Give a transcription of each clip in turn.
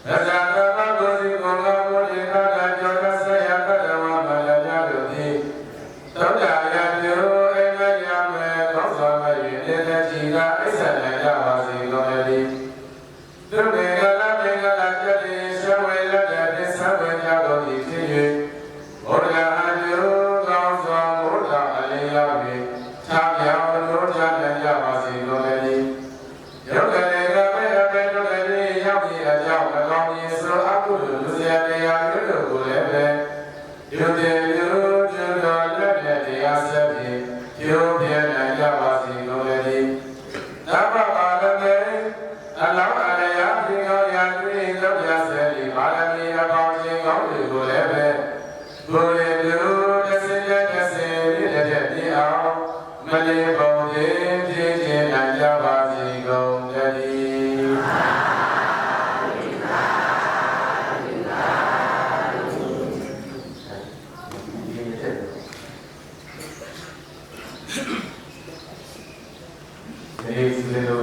That's တဲ့ကြောင့်၎င်းရင်ဆိုအကုသိုလ်လူရတရားမျိုးတို့ကိုလည်းပဲယုတ်တဲ့လူကျွတ်တော်လက်နဲ့တရားဆက်ပြီးယုတ်ပြနိုင်ကြပါစေကုန်လေသည်သဗ္ဗပါရမေအလောင်းအလျာဒီကောင်းရာတွေ့လောက်ရစေသည်ပါရမီအပေါင်းခြင်းကောင်းတွေကိုလည်းပဲကိုယ်ရဲ့လူတစ်စင်းတစ်စင်းပြည့်တဲ့ပြည့်အောင်မလေးပုံခြင်းပြည့်ခြင်းနိုင်ကြပါစေကုန်လေသည်ဒီလို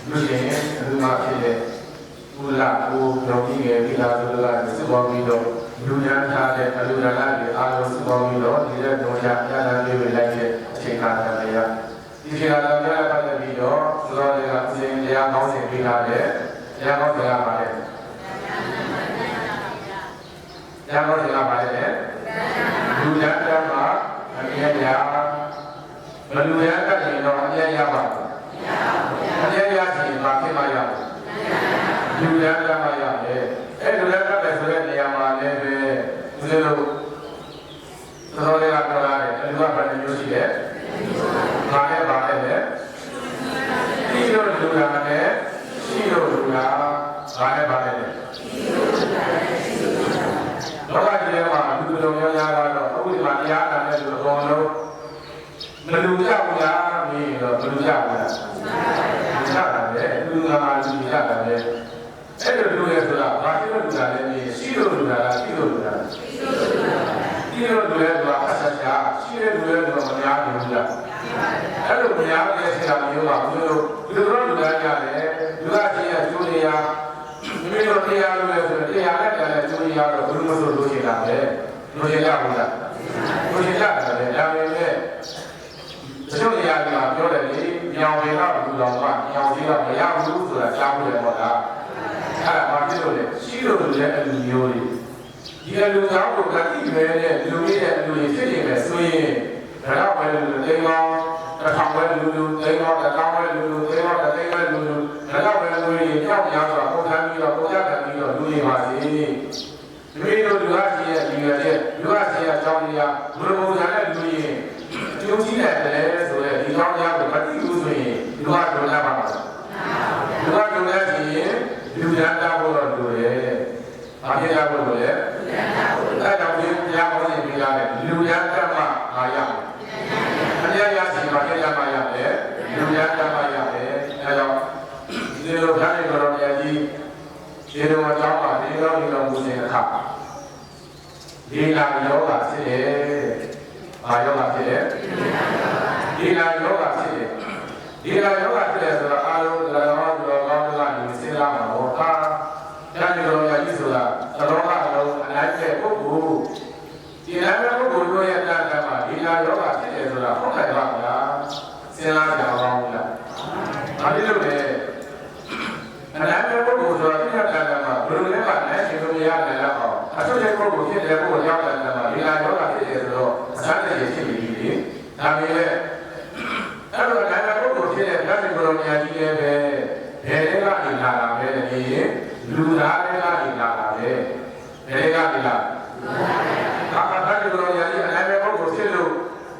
လူရှင်လူမဖြစ်တဲ့ဘူလာကိုရောင်းကြီးငယ်ပြီးလာဆိုတော့စုပေါင်းပြီးတော့လူညာထားတဲ့အလူဒါနတွေအားလုံးစုပေါင်းပြီးတော့ဒီတဲ့တော်ရပြလာလေးတွေလိုက်တဲ့အချိန်ကာလတွေရဒီချိန်ကာလတွေပတ်သက်ပြီးတော့ဆိုတော့လည်းအစဉ်တရားကောင်းစဉ်ပြီးလာတဲ့တရားကောင်းစဉ်ကပါတယ်တရားကောင်းစဉ်ကပါတယ်လူညာတမ်းမှာအမြဲတမ်းဘလူရတတ်ရင်တော့အမြဲရပါဘူးအမြဲရချင်ပါဖြစ်မှရဘူးလူရတတ်မှရတယ်အဲ့လူရတတ်တယ်ဆိုတဲ့နေရာမှာလည်းပဲဦးဇင်းတို့တော်လေးကပြောလာတယ်အလူကဘယ်လိုမျိုးရှိလဲဘာနဲ့ပါလဲဒီလိုလူလာနဲ့ရှိလို့လူလာဘာနဲ့ပါလဲလောကကြီးထဲမှာလူတော်များများကတော့အခုဒီမှာတရားနာတဲ့လူအကုန်လုံးမလူကြဘူးလားမင်းတော့မလူကြဘူးလားကြတာလေလူငါလူကြတာလေအဲ့လိုလူရဲဆိုတာဘာဖြစ်လို့လူတာလဲမင်းရှိလို့လူတာလားရှိလို့လူတာရှိလို့လူရဲဆိုတာအဆက်ချာရှိတဲ့လူရဲဆိုတာမများဘူးလားအဲ့လိုမများတဲ့ဆရာမျိုးကဘယ်လိုလူတာကြတယ်လူကကြီးရကျိုးနေရမိမိတို့တရားလို့လဲဆိုတော့တရားနဲ့တရားနဲ့ကျိုးရတော့ဘယ်လိုမှဆိုလို့ရှိတာလေလို့ရရဘူးလားလို့ရရတယ်လေဒါပေမဲ့တချို့နေရာတွေမှာပြောတယ်လေမြောင်တွေကလူတော်ကမြောင်တွေကမရဘူးဆိုတာကြားဖို့ရတော့လားအဲ့ဒါဘာဖြစ်လို့လဲရှိလို့လည်းအလူမျိုးတွေဒီအလူကြောင့်ကိုကတိပဲနဲ့လူကြီးရဲ့အလူကြီးဖြစ်နေတယ်ဆိုရင်ဒါတော့ပဲလူတိမ်ကောင်းတစ်ထောင်ပဲလူတိမ်ကောင်းတစ်ထောင်ပဲလူတိမ်ကောင်းတစ်သိန်းပဲလူဒါတော့ပဲလူကြီးကြောက်များဆိုတာပုံထမ်းပြီးတော့ပုံရခံပြီးတော့လူကြီးပါစီဒီလိုလူကကြီးရဲ့ဒီရတဲ့လူကကြီးရဲ့အကြောင်းတရားဘုရားဘုရားနဲ့လူကြီးကျုံကြီးတယ်လေဆိုရဲဒီကောင်းတရားကိုမသိဘူးဆိုရင်လူကဒုလာပါမှာလူကဒုလာရင်လူရန်တာဖို့တော့လူရဲ့ဘာဖြစ်ရဖို့လို့လဲအဲ့တော့ဒီတရားကောင်းရင်ပြရတယ်လူရန်တာမှာအားရအများရစီမှာပြရမှာရတယ်လူရန်တာမှာရတယ်အဲ့တော့ဒီလိုခါနေတော့မြတ်ကြီးဒီလိုအကြောင်းပါဒီလိုမူစဉ်အခါဒီလာယောဂဖြစ်တယ်ဘာယောဂဖြစ်လဲဒီလာယောဂဖြစ်တယ်ဒီလာယောဂဖြစ်တယ်ဆိုတော့အာလုံးလာရောတော့ကောင်းကဒီစဉ်းစားမှာဟောတာဒါကြလို့ရည်ဆိုတာသဘောကအလုံးအနိုင်တဲ့ပုဂ္ဂိုလ်ဒီနိုင်တဲ့ပုဂ္ဂိုလ်တို့ရဲ့တန်ခါမှာဒီလာယောဂဖြစ်တယ်ဆိုတာဟုတ်တယ်ပါလားစဉ်းစားကြအောင်လားဒါဖြစ်လို့လေအနိုင်တဲ့ပုဂ္ဂိုလ်ဆိုတာဒီကတန်ခါမှာဘယ်လိုလဲပါလဲရှင်တို့ရနိုင်တော့အောင်အထုတဲ့ပုဂ္ဂိုလ်ဖြစ်တဲ့ပုဂ္ဂိုလ်ရောက်တဲ့တန်ခါမှာဒီလာယောဂဖြစ်တယ်ဆိုတော့အစတဲ့ရဖြစ်ပြီးပြီဒါပေမဲ့အဲ့တော့နိုင်တဲ့ပုဂ္ဂိုလ်ဖြစ်တဲ့ဓာတ်ပရောညာကြီးလည်းပဲဘယ်တွေကလာတာပဲနေရင်လူသားတွေကလာတာပဲဘယ်တွေကလာဒါကဓာတ်ပရောညာကြီးအနိုင်တဲ့ပုဂ္ဂိုလ်ဖြစ်လို့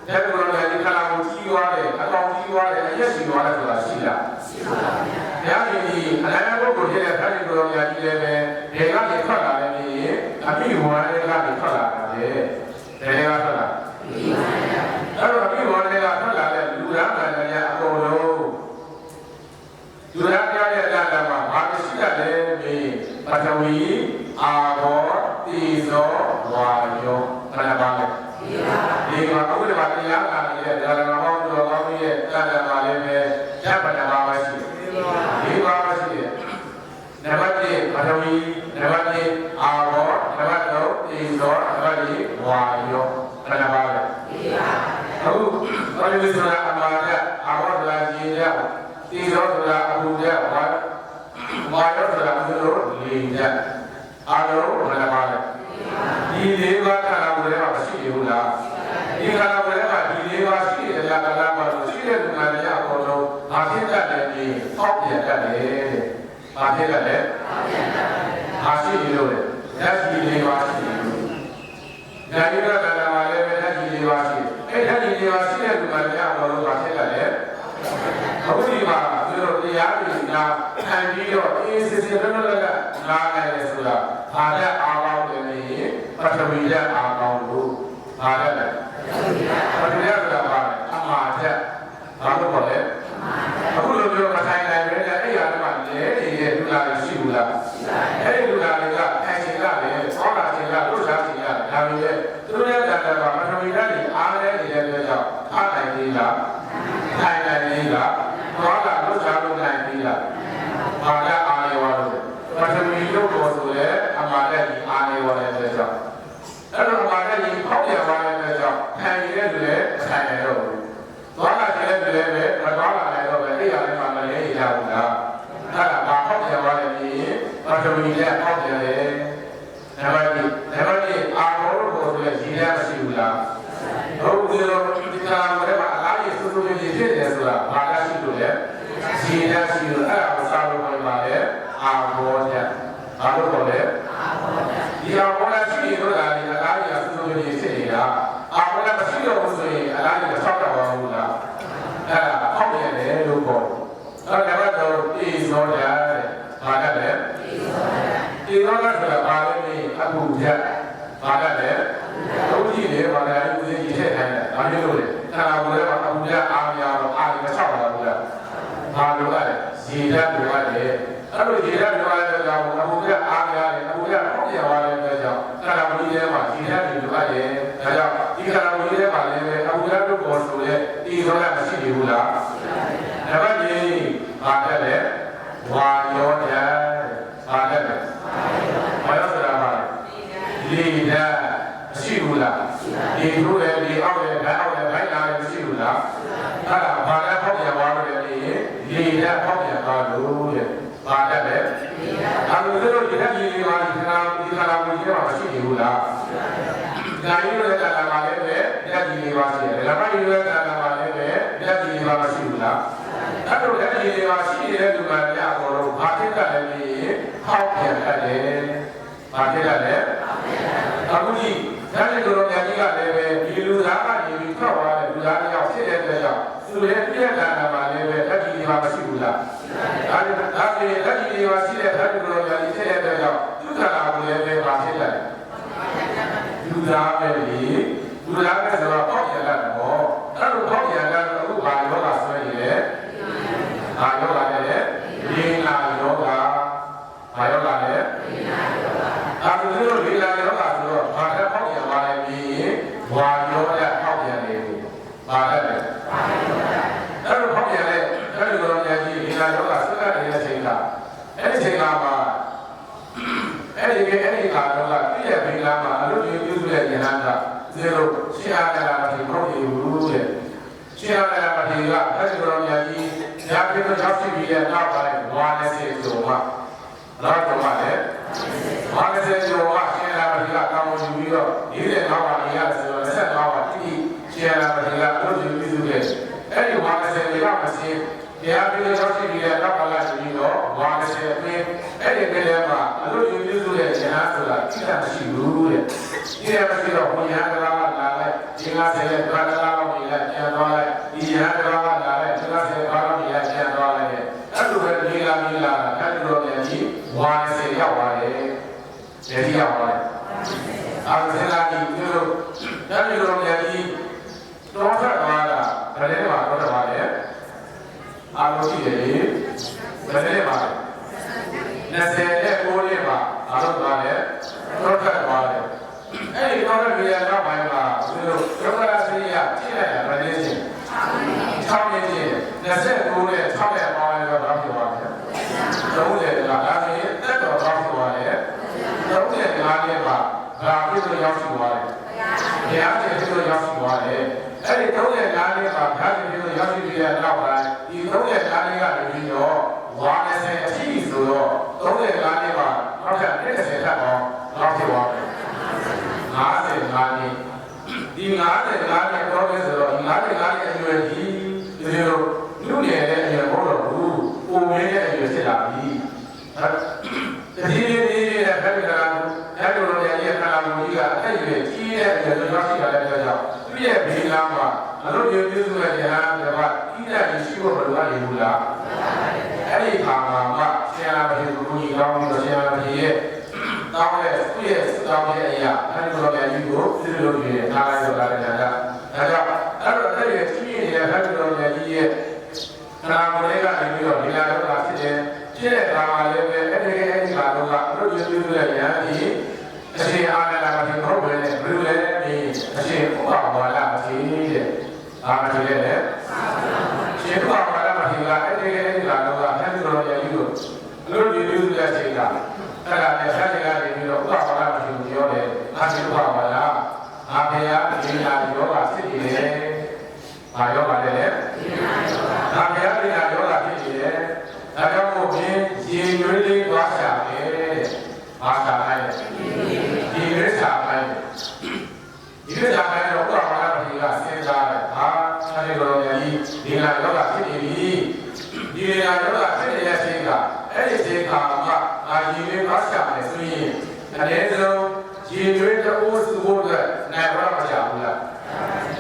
ဓာတ်ပရောညာကြီးခလာကိုကြီးသွားတယ်အကောင်ကြီးသွားတယ်အရက်ကြီးသွားတယ်ဆိုတာရှိလားရှိပါပါဗျာ။တရားကြီးအနိုင်တဲ့ပုဂ္ဂိုလ်ဖြစ်တဲ့ဓာတ်ပရောညာကြီးလည်းပဲဘယ်ကနေထွက်လာလဲနေရင်အပိဝါဒကနေထွက်လာတာလေဘယ်တွေကထွက်လာအဲ့တော့အပိဝါဒကထွက်လာတဲ့လူသားမှန်တယ်အကုန်လုံးလူသားပြရဲ့အတ္တမှာဘာရှိတတ်လဲမေးပထဝီအာဘောတိဇောဝါယောဘယ်နှပါလဲဒီမှာအခုဒီမှာတရားနာနေတဲ့ဒါရဏမောသူတော်ကောင်းရဲ့အတ္တမှာလည်းပဲရပဏပါပဲရှိဒီပါပဲရှိတယ်နံပါတ်1ပထဝီနံပါတ်2အာဘောနံပါတ်3တိဇောနံပါတ်4ဝါယောဘယ်နှပါလဲအခုဘာလို့ဆိုတာအမှားကအာဘောဆိုတာကြီးရတိဇောဆိုတာအပူရဝါယောဆိုတာအလိုလေရအားလုံးဘယ်နှပါလဲဒီလေးပါးခန္ဓာကိုယ်ထဲမှာမရှိဘူးလားဒီခန္ဓာကိုယ်ထဲမှာဒီလေးပါးရှိတဲ့တရားကလာမှာလို့ရှိတဲ့လူနာတွေအကုန်လုံးဘာဖြစ်တတ်တယ်ဒီဟောက်ပြတတ်တယ်ဘာ ဘာဖြစ်လဲဟာရှိနေလို့လေဓာတ်ကြီး၄ပါးရှိနေလို့ဓာတ်ကြီးကတဏ္ဍာမှာလည်းဓာတ်ကြီး၄ပါးရှိအဲ့ဓာတ်ကြီး၄ပါးရှိတဲ့လူကလည်းအတော်လုံးဘာဖြစ်လဲအခုဒီမှာသူတို့တရားတွေနာခံပြီးတော့အေးစစ်စစ်လွတ်လွတ်လပ်လပ်နားနိုင်တယ်ဆိုတာဘာနဲ့အားကောင်းတယ်လေပထဝီနဲ့အားကောင်းလို့ဘာလဲပထဝီဆိုတာဘာလဲအမှားချက်ဘာလို့ခေါ်လဲအခုလိုမျိုးမဆိုင်နိုင်ပဲအဲ့ဒီအရာတွေမှာလဲနေတဲ့လူသားတွေရှိဘူးလားအဲ့ဒီလူသားတွေကထိုင်ရှင်ကလည်းသောတာရှင်ကလွတ်စားရှင်ကဒါပေမဲ့သူတို့ရဲ့တန်တရာပထဝီဓာတ်တွေအားလဲနေတဲ့အတွက်ကြောင့်အားနိုင်သေးလားထိုင်နိုင်သေးလားသောတာလွတ်စားလို့နိုင်သေးလားဘာလဲအားရဝလို့ပထဝီရုပ်တော်ဆိုရဲအမှားတဲ့ဒီအားရဝတဲ့အတွက်ကြောင့်အဲ့တော့အမှားတဲ့ဒီပေါက်ရပါတဲ့အတွက်ကြောင့်ထိုင်နေတဲ့လူလည်းထိုင်နေတော့ဘူးသွားလာတဲ့လူလည်းပဲမသွားလာနိုင်တော့ပဲအဲ့ရလည်းမှမလဲရဘူးလားအဲ့ဒါဘာပေါက်ရပါလဲဒီပထဝီနဲ့ပေါက်ရတယ်နံပါတ်1အာဘောလို့ဆိုရဲရည်ရမရှိဘူးလားဟုတ်ပြီတော့ဒီကံမှာအလားရစွတ်စွတ်ကြီးဖြစ်တယ်ဆိုတာဘာသာရှိလို့လဲရည်ရရှိလို့အဲ့ဒါကိုစာလို့ပြောပါလေအာဘောတဲ့ဘာလို့ခေါ်လဲအာဘောတဲ့ဒီအာဘောတဲ့ရှိလို့ဒါဒီအလားရစွတ်စွတ်ကြီးဖြစ်နေတာအာဘောတဲ့မရှိတော့ဘူးဆိုရင်အလားရဆောက်တော့ပါဘူးလားအဲ့ဒါပေါက်ရတယ်လို့ခေါ်တယ်အဲ့ဒါကတော့အေးစောတဲ့ဘာလဲအေးစောတဲ့ဆိုတာဘာလဲအခုရက်ဘာလဲတို့ကြည့်လေဘာလဲဦးစင်းကြီးထည့်ခိုင်းတယ်ဒါမျိုးလို့လေခန္ဓာကိုယ်ထဲမှာအခုရက်အားမရတော့အားမဆောက်တာဘူးလားဘာလို့လဲရေဓာတ်တွေရတယ်အဲ့လိုရေဓာတ်တွေရတဲ့ကြောင့်အခုရက်အားမရတယ်အခုရက်ပေါက်ရသွားတဲ့ကြောင့်ခန္ဓာကိုယ်ထဲမှာရေဓာတ်တွေရတယ်ဒါကြောင့်ဒီခန္ဓာကိုယ်ထဲမှာလည်းအခုရက်တို့ပေါ်ဆိုရဲဒီဆိုရမရှိဘူးလားနံပါတ်2ဘာလဲဝါယောဓာတ်ဘာလဲဝါယောဆိုတာဘာလဲလေဓာတ်မရှိဘူးလားဒီတို့ရဲ့ဒီအောက်ရဲ့ဓာတ်အောက်ရဲ့ဘိုင်းလာရဲ့မရှိဘူးလားအဲ့ဒါဘာလဲပေါက်ပြန်သွားလို့လေဓာတ်ပေါက်ပြန်သွားလို့တဲ့ဘာလဲလဲအဲ့လိုတို့ဒီဓာတ်ကြီးတွေမှာဒီခန္ဓာကိုယ်ကြီးမှာမရှိဘူးလားဒါကြီးတို့ရဲ့ဓာတ်မှာလည်းပဲဓာတ်ကြီးတွေပါရှိတယ်ဓာတ်ပိုင်းတွေရဲ့ဓာတ်မှာလည်းပဲဓာတ်ကြီးတွေပါမရှိဘူးလားအဲ့လိုဓာတ်ကြီးတွေပါရှိတဲ့လူကလည်းအကုန်လုံးဘာဖြစ်ကြလဲဖောက်ပြန်တယ်ဘာဖြစ်ကြလဲအခုကြီးဓာတ်ကြီးတို့များကြီးကလည်းပဲဒီလူသားကနေပြီးထွက်သွားတဲ့လူသားတယောက်ဖြစ်တဲ့အတွက်ကြောင့်သူရဲ့ပြည့်တဲ့ဓာတ်မှာလည်းပဲဓာတ်ကြီးတွေပါမရှိဘူးလားဒါပေမဲ့ဓာတ်ကြီးတွေပါရှိတဲ့ဓာတ်ကြီးတို့များကြီးဖြစ်တဲ့အတွက်ကြောင့်သူခန္ဓာကိုယ်လည်းပဲဘာဖြစ်လဲလူသားပဲလေလူသားပဲဆိုတော့ပေါက်ပြန်လာတယ်ပေါ့အဲ့လိုပေါက်ပြန်လာတော့အခုဘာယောဂဆွဲနေလဲဘာယောဂလဲလေနာယောဂဘာယောဂလဲလေနာယောဂအခုတို့လေနာယောဂဆိုတော့ဘာလဲပေါက်ပြန်သွားတယ်ပြီးဝါယောဂပေါက်ပြန်နေဘူးဘာလဲဝါယောဂအဲ့လိုပေါက်ပြန်တဲ့အဲ့ဒီလိုညာကြီးလေနာယောဂဆွဲနေတဲ့အချိန်ကအဲ့ဒီအချိန်ကမှာအဲ့ဒီကတော့ပြည့်ရဲ့ဘင်္ဂလာမှာအလုပ်ပြုစုတဲ့ဉာဏ်ကဒီလိုရှင်းအားလာတယ်မဟုတ်ဘူးတဲ့ရှင်းအားလာတယ်ကအဲ့ဒီလိုညာကြီးညာပြည့်တော့ရှိပြီးတဲ့နောက်ပိုင်းဝါနဲ့စေဆိုမှတော့တော့လည်းဝါနဲ့စေဆိုမှရှင်းအားလာတယ်ကကောင်းမှုပြီးတော့ဒီတဲ့နောက်ပါရဆိုတော့25ပါတိရှင်းအားလာတယ်ကအလုပ်ပြုစုတဲ့အဲ့ဒီဝါနဲ့စေကမရှင်းတရားပြည့်တော့ရှိပြီးတဲ့နောက်ပါလာပြီးတော့ဝါနဲ့စေအတွင်းအဲ့ဒီကလေးမှာအလုပ်ပြုစုတဲ့ဉာဏ်ဆိုတာသိတာမရှိဘူးတဲ့ဒီရမရှိတော့ဘုရားတရားကလာလိုက်ဒီကဆယ်ရဲ့ဘာသာတော်ကိုလည်းကျန်သွားလိုက်ဒီရဟန်းတရားကလာလိုက်ဒီကဆယ်ဘာသာကိုလည်းကျန်သွားလိုက်အဲ့လိုပဲဒီလာအဲ့ဒီလိုပြန်ကြည့်ဝါနဲ့စေရောက်သွားတယ်ဒီရောက်သွားတယ်အာဆယ်လာဒီလိုအဲ့ဒီလိုပြန်ကြည့်တော့ဆက်သွားတာဘယ်နဲ့မှာတော့သွားတယ်အာလို့ရှိတယ်ဘယ်နဲ့မှာ20နဲ့9နှစ်မှာအားလုံးသွားတယ်တော့ထပ်သွားတယ်အဲ့ဒီတော့လည်းဒီနောက်ပိုင်းမှာသူတို့ဒုက္ခရစိရကြည့်လိုက်တာမနေချင်း6နှစ်ချင်း29နဲ့6နဲ့ပေါင်းရတော့ဘာဖြစ်သွားလဲ30ကဒါဆိုရင်တက်တော်ဘာဖြစ်သွားလဲ35နှစ်မှာဘာဖြစ်လို့ရောက်ရှိသွားလဲဘုရားရှင်ဖြစ်လို့ရောက်ရှိသွားတယ်အဲ့ဒီ35နှစ်မှာဘုရားရှင်ဖြစ်လို့ရောက်ရှိပြီးတဲ့နောက်ပိုင်းဒီ35နှစ်ကနေပြီးတော့ဝါ20အထိဆိုတော့35နှစ်မှာနောက်ထပ်20ထပ်အောင်နောက်ဖြစ်သွားတယ်55နှစ်ဒီ55နှစ်တော့လဲဆိုတော့55နှစ်အရွယ်ကြီးဒီလိုလူငယ်တဲ့အရွယ်မဟုတ်တော့ဘူးပုံမင်းရဲ့အရွယ်ဖြစ်လာပြီ ဒီရဲ့ဖက်ပြီးတာရတ်တော်ရဲ့ခန္ဓာကိုယ်ကြီးကအဲ့ဒီကြီးတဲ့ကြောင့်ရှိတာလည်းကြောင့်သူ့ရဲ့ဘေးနားမှာအလို့ပြုစုတဲ့ဉာဏ်ကဤတဲ့ရှိဖို့မလိုအပ်ဘူးလားအဲ့ဒီခါမှာဆရာတော်ဘုရားကောင်းပြီးဆရာတော်ရဲ့တောင်းတဲ့သူ့ရဲ့တောင်းတဲ့အရာအဲ့ဒီလိုလည်းကြီးကိုပြုလုပ်နေထားလိုက်တော့လည်းဒါကြောင့်အဲ့တော့အဲ့ဒီကြီးနေတဲ့ဖက်တော်ရဲ့ကြီးရဲ့ခန္ဓာကိုယ်ကနေပြီးတော့ဒီနာတော့ဖြစ်တယ်ဖြစ်တဲ့ခါမှာလည်းပဲအဲ့ဒီခါတော့အလို့ပြုစုတဲ့ဉာဏ်ဒီအရှင်အာရဏမထေရဟုတ်ပဲဘယ်လိုလဲဒီအရှင်ဥပ္ပါဝါဒမထေရတဲ့အာမထေရတဲ့ရှင်ဥပ္ပါဝါဒမထေရကအဲ့ဒီကတော့ဟန်တော်ရဲ့ကြီးကိုအလို့ပြုစုတဲ့အချိန်ကအဲ့ဒါနဲ့ဆက်ကြကနေပြီးတော့ဥပ္ပါဝါဒမထေရပြောတယ်အာရှင်ဥပ္ပါဝါဒအာဖေယဒီနာယောဂဖြစ်နေတယ်အာယောဂလည်းအာဖေယဒီနာယောဂဖြစ်နေတယ်ဒါကြောင့်မို့ဖြင့်ရေရွေးလေးသွားရှာတယ်အားသာလိုက်ဒီရစ္စာပိုင်းဒီရစ္စာပိုင်းတော့ဘုရားဘာသာပတိကစဉ်းစားတယ်ဟာအဲဒီလိုမျိုးကြီးဒီနာယောဂဖြစ်နေပြီဒီနာယောဂဖြစ်နေတဲ့အချိန်ကအဲ့ဒီအချိန်ကအာရေလေးသွားရှာမယ်ဆိုရင်အနည်းဆုံးရေရွေးတိုးစုဖို့ကနိုင်ရမှာရှာဘူးလား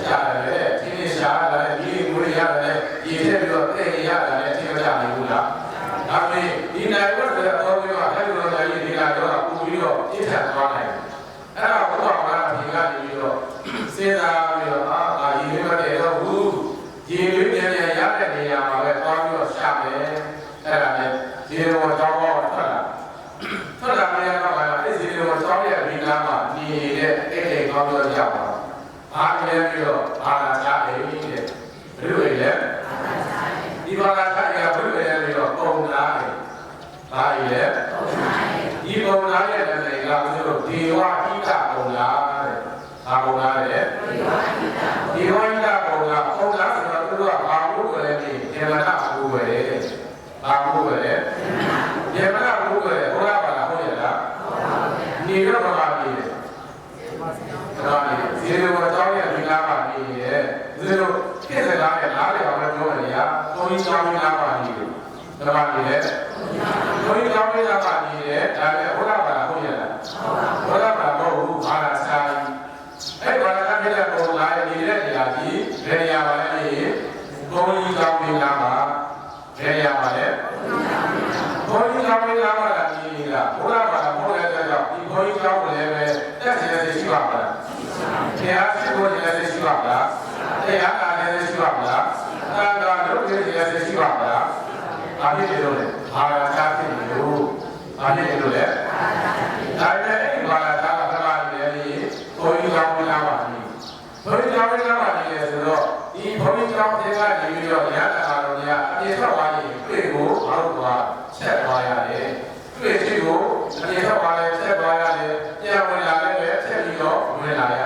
ရှာတယ်ဒီနေ့ရှာတယ်ဒီငွေရတယ်ရေထည့်ပြီးတော့တဲ့ရတယ်အချိန်မရှာနိုင်ဘူးလားဒါပေမဲ့ဒီနိုင်ဝတ်တဲ့အပေါ်ကအဲ့ဒီလိုကြီးဒီနာယောဂပူပြီးတော့ပြည့်ထန်သွားနိုင်အဲ့ဒါဘုရားဘာသာဒီကနေပြီးတော့စဉ်းစားပြီးတော့အာရေလေးမတည့်တော့ဘူးရေလေးပြန်ရတဲ့နေရာမှာပဲသွားပြီးတော့ရှာမယ်အဲ့ဒါနဲ့ဒီလိုကြောင်းတော့ထွက်လာမယ်တော့အဲ့ဒီလိုကြောင်းရဲ့ဒီနာမှာနေတဲ့အဲ့ဒီကောင်းတော့ရောက်ပါအားလည်းပြီးတော့ဘာသာချတယ်တဲ့ဘယ်လိုလဲဒီဘာသာချရဘယ်လိုလဲပြီးတော့ပုံနာတယ်ဘာလဲဒီပုံနာရဲ့တည်းကဆိုတော့ဒေဝဣဒပုံနာတဲ့ဘာပုံနာလဲဒေဝဣဒပုံနာပုံနာဆိုတော့သူကဘာလို့လဲဒီဒေဝနာဘူးပဲဘာဘူးပဲဒေဝနာဘူးပဲဘုရားဘာလားဟုတ်ရလားနေရပါပါနေတယ်ဒါနဲ့ဒီလိုတော့ရဲ့ဒီလားပါနေတယ်ဒီလိုဖြစ်စကားနဲ့လားတယ်အောင်ပြောရတယ်ညာဘုန်းကြီးကျောင်းလားပါနေတယ်ဒါပါနေတယ်ဘုန်းကြီးကျောင်းလားပါနေတယ်ဒါလည်းဘုရားဘာလားဟုတ်ရလားဘုရားဘာမဟုတ်ဘူးဘာသာဆိုင်အဲ့ဘာသာပြတဲ့ပုံလားနေတဲ့နေရာကြီးဘယ်နေရာပါလဲဘုန်းကြီးကျောင်းလားပါဘယ်နေရာပါလဲဘုန်းကြီးကျောင်းလားပါလားဒီကဘုရားဘာလားဟုတ်တဲ့ကြောင့်ဒီဘုန်းကြီးကျောင်းကိုလည်းပဲတက်စီရရှိပါမလားတရားရှိဖို့လည်းရှိပါမလားတရားနာလည်းရှိပါမလားသာသာလုပ်ရည်လည်းရှိပါမလားဘာဖြစ်လို့လဲဘာသာချဖြစ်လို့ဘာဖြစ်လို့လဲဒါနဲ့အဲ့ဘာသာချကသမာဓိလည်းဘုန်းကြီးကျောင်းလာပါပြီဘုန်းကြီးကျောင်းလာပါပြီဆိုတော့ဒီဘုန်းကြီးကျောင်းတွေကနေပြီးတော့ဉာဏ်အာရုံတွေအပြည့်စုံသွားရင်တွေ့ကိုဘာလို့သွားချက်သွားရတယ်တွေ့ရှိကိုအပြည့်စုံသွားလဲချက်သွားရတယ်ပြန်ဝင်လာလည်းပဲချက်ပြီးတော့ဝင်လာရ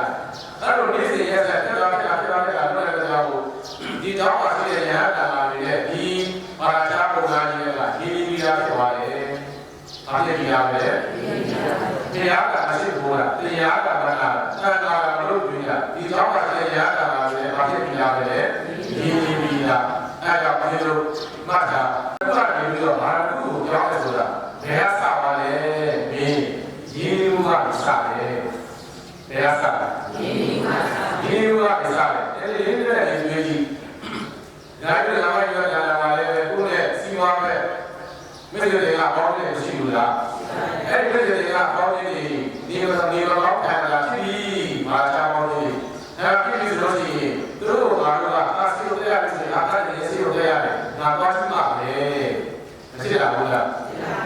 အဲ့လိုနေ့စဉ်ရက်ဆက်ဖြစ်သွားတဲ့ဖြစ်သွားတဲ့လွယ်တဲ့ကြောင့်ဒီတောင်းပါရှိတဲ့ဉာဏ်အာရုံတွေနဲ့ဒီဘာသာပုံစံကြီးကဒီပြီးတာဖြစ်သွားတယ်။ဘာဖြစ်ပြီးရမလဲ။တရားကမရှိဘူးလား။တရားကမလား။သံဃာကမလို့ပြီးတာဒီတောင်းပါရှိတဲ့ဉာဏ်အာရုံတွေဘာဖြစ်ပြီးရမလဲ။ဒီပြီးတာအဲ့ဒါဘာလို့မှတ်တာဘုရားနေပြီးတော့ဘာလို့ကိုကြောင်းလဲဆိုတာဘယ်ဟာစပါလဲ။မင်းရေလူကစတယ်။ဘယ်ဟာစရေလူကစတယ်။အဲ့ဒီလေးတဲ့ရေကြီးဒါကြည့်လာမှပြောကြတာပါလေကိုယ့်နဲ့စီးပွားပဲမိစ္ဆာတွေကပေါင်းနေရှိလို့လားအဲ့ဒီမိစ္ဆာတွေကပေါင်းနေဒီလိုကောင်းခံလာပြီမာချာပေါင်းနေအဲ့ဒီလိုဆိုလို့ရှိရင်သူတို့ကအာစီရိုတရားတွေအာသာနေစီရိုတရားတွေငါသွားရှိမှာပဲမရှိလားဘူးလား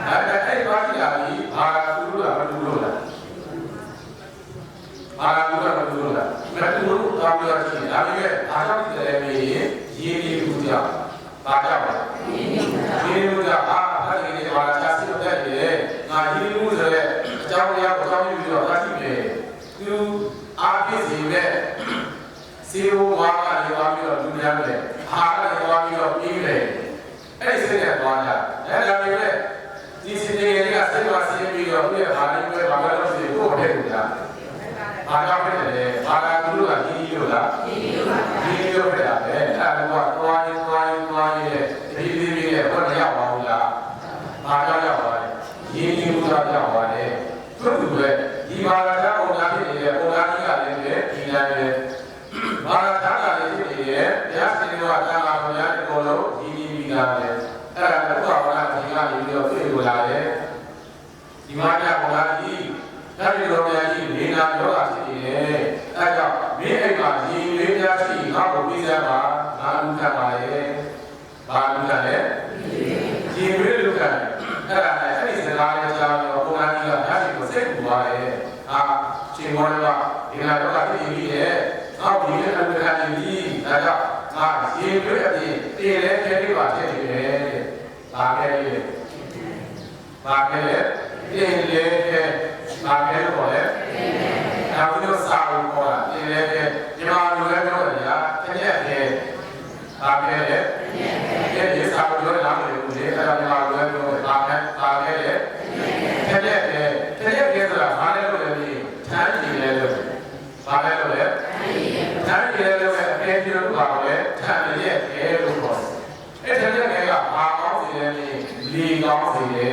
အဲ့ဒီသွားရှိလာပြီဘာသူတို့ကမတူလို့လားဘာသူတို့ကမတူလို့လားမတူလို့သွားပြီးတော့ရှိတယ်ဒါပေမဲ့အားကြောင့်ဒီလည်းမေးရင်ရေလေးကူကြဘာကြောင့်လဲရေလေးကူကြအဲ့ဒီဘာသာစီတော့တဲ့ငါရေလေးကူဆိုတဲ့အကြောင်းတရားကိုအကြောင်းပြုပြီးတော့သာရှိတယ်သူအားပြည့်စီမဲ့စီဝါကလည်းသွားပြီးတော့လူများတယ်အားကလည်းသွားပြီးတော့ပြီးတယ်အဲ့ဒီစိတ်နဲ့သွားကြအဲ့ဒါပေမဲ့ဒီစိတ်တွေကစိတ်ဝါစီပြီးတော့သူ့ရဲ့ဘာလို့ပဲဘာလို့ဆိုကိုယ်ထည့်ကြတာဘာကြောင့်ဖြစ်တယ်ဘာသာသူတို့ကကြီးလို့လားကြီးလို့ဖြစ်တာပဲအဲ့ဒါကသွားရင်ဒီနဲ့ဘယ်ရောက်ပါဘူးလားဘာကြောင့်ရောက်ပါလဲရင်းနှီးမှုက ပါးကြောက်ပါတယ်သူတို့ပဲဒီဘာသာတရားပုံသားဖြစ်နေတဲ့ပုံသားကြီးကလည်းဒီတိုင်းပဲဘာသာတရားကလည်းဖြစ်နေတယ်တရားစင်တော်ကတာဃာတော်များအကုန်လုံးဒီကလည်းအဲ့ဒါကဘုရားဘာသာဒီကနေပြီးတော့ပြေလို့လာတယ်ဒီမှာကပုံသားကြီးဒါပြီးတော့များကြီးနေနာယောဂဖြစ်နေတယ်အဲကြောင့်မင်းအိမ်မှာဒီလေးပြားရှိငါ့ကိုပြီးစားပါငါလူထပ်ပါရဲ့ဘာလူထပ်လဲဒီလေးလူထပ်အဲ့ဒါနဲ့အဲ့ဒီစကားလေးကြားတော့ပုံသားကြီးကဓာတ်ကိုစိတ်ပူသွားတယ်အာရှင်မောလည်းကဒီနာယောဂဖြစ်နေပြီတဲ့အောက်ဒီလေးအလူထပ်နေပြီဒါကြောင့်ငါရေရွေးအပြင်တေလဲခဲလေးပါဖြစ်နေတယ်တဲ့ဘာခဲလေးဘာခဲလဲတေလဲခဲဘာခဲလို့ခေါ်လဲနောက်ပြီးတော့စာလို့ခေါ်တာတေလဲခဲဒီမှာလူလည်းပြောတယ်ညာတကယ်ခဲဘာခဲလဲဒီစာလို့ပြောတာမဟုတ်ဘူးလေအဲ့ဒါဒီမှာလူလည်းပြောတယ်ဘာခဲလဲတကယ်ခဲဆိုတာဘာလဲလို့လဲဒီထမ်းကြည့်လဲလို့ဘာလဲလို့လဲထမ်းကြည့်လဲလို့အပြည့်ပြလို့ပါပဲထမ်းရရဲ့ခဲလို့ခေါ်တယ်အဲ့ဒါလည်းကဘာကောင်းစီလဲလီကောင်းစီလဲ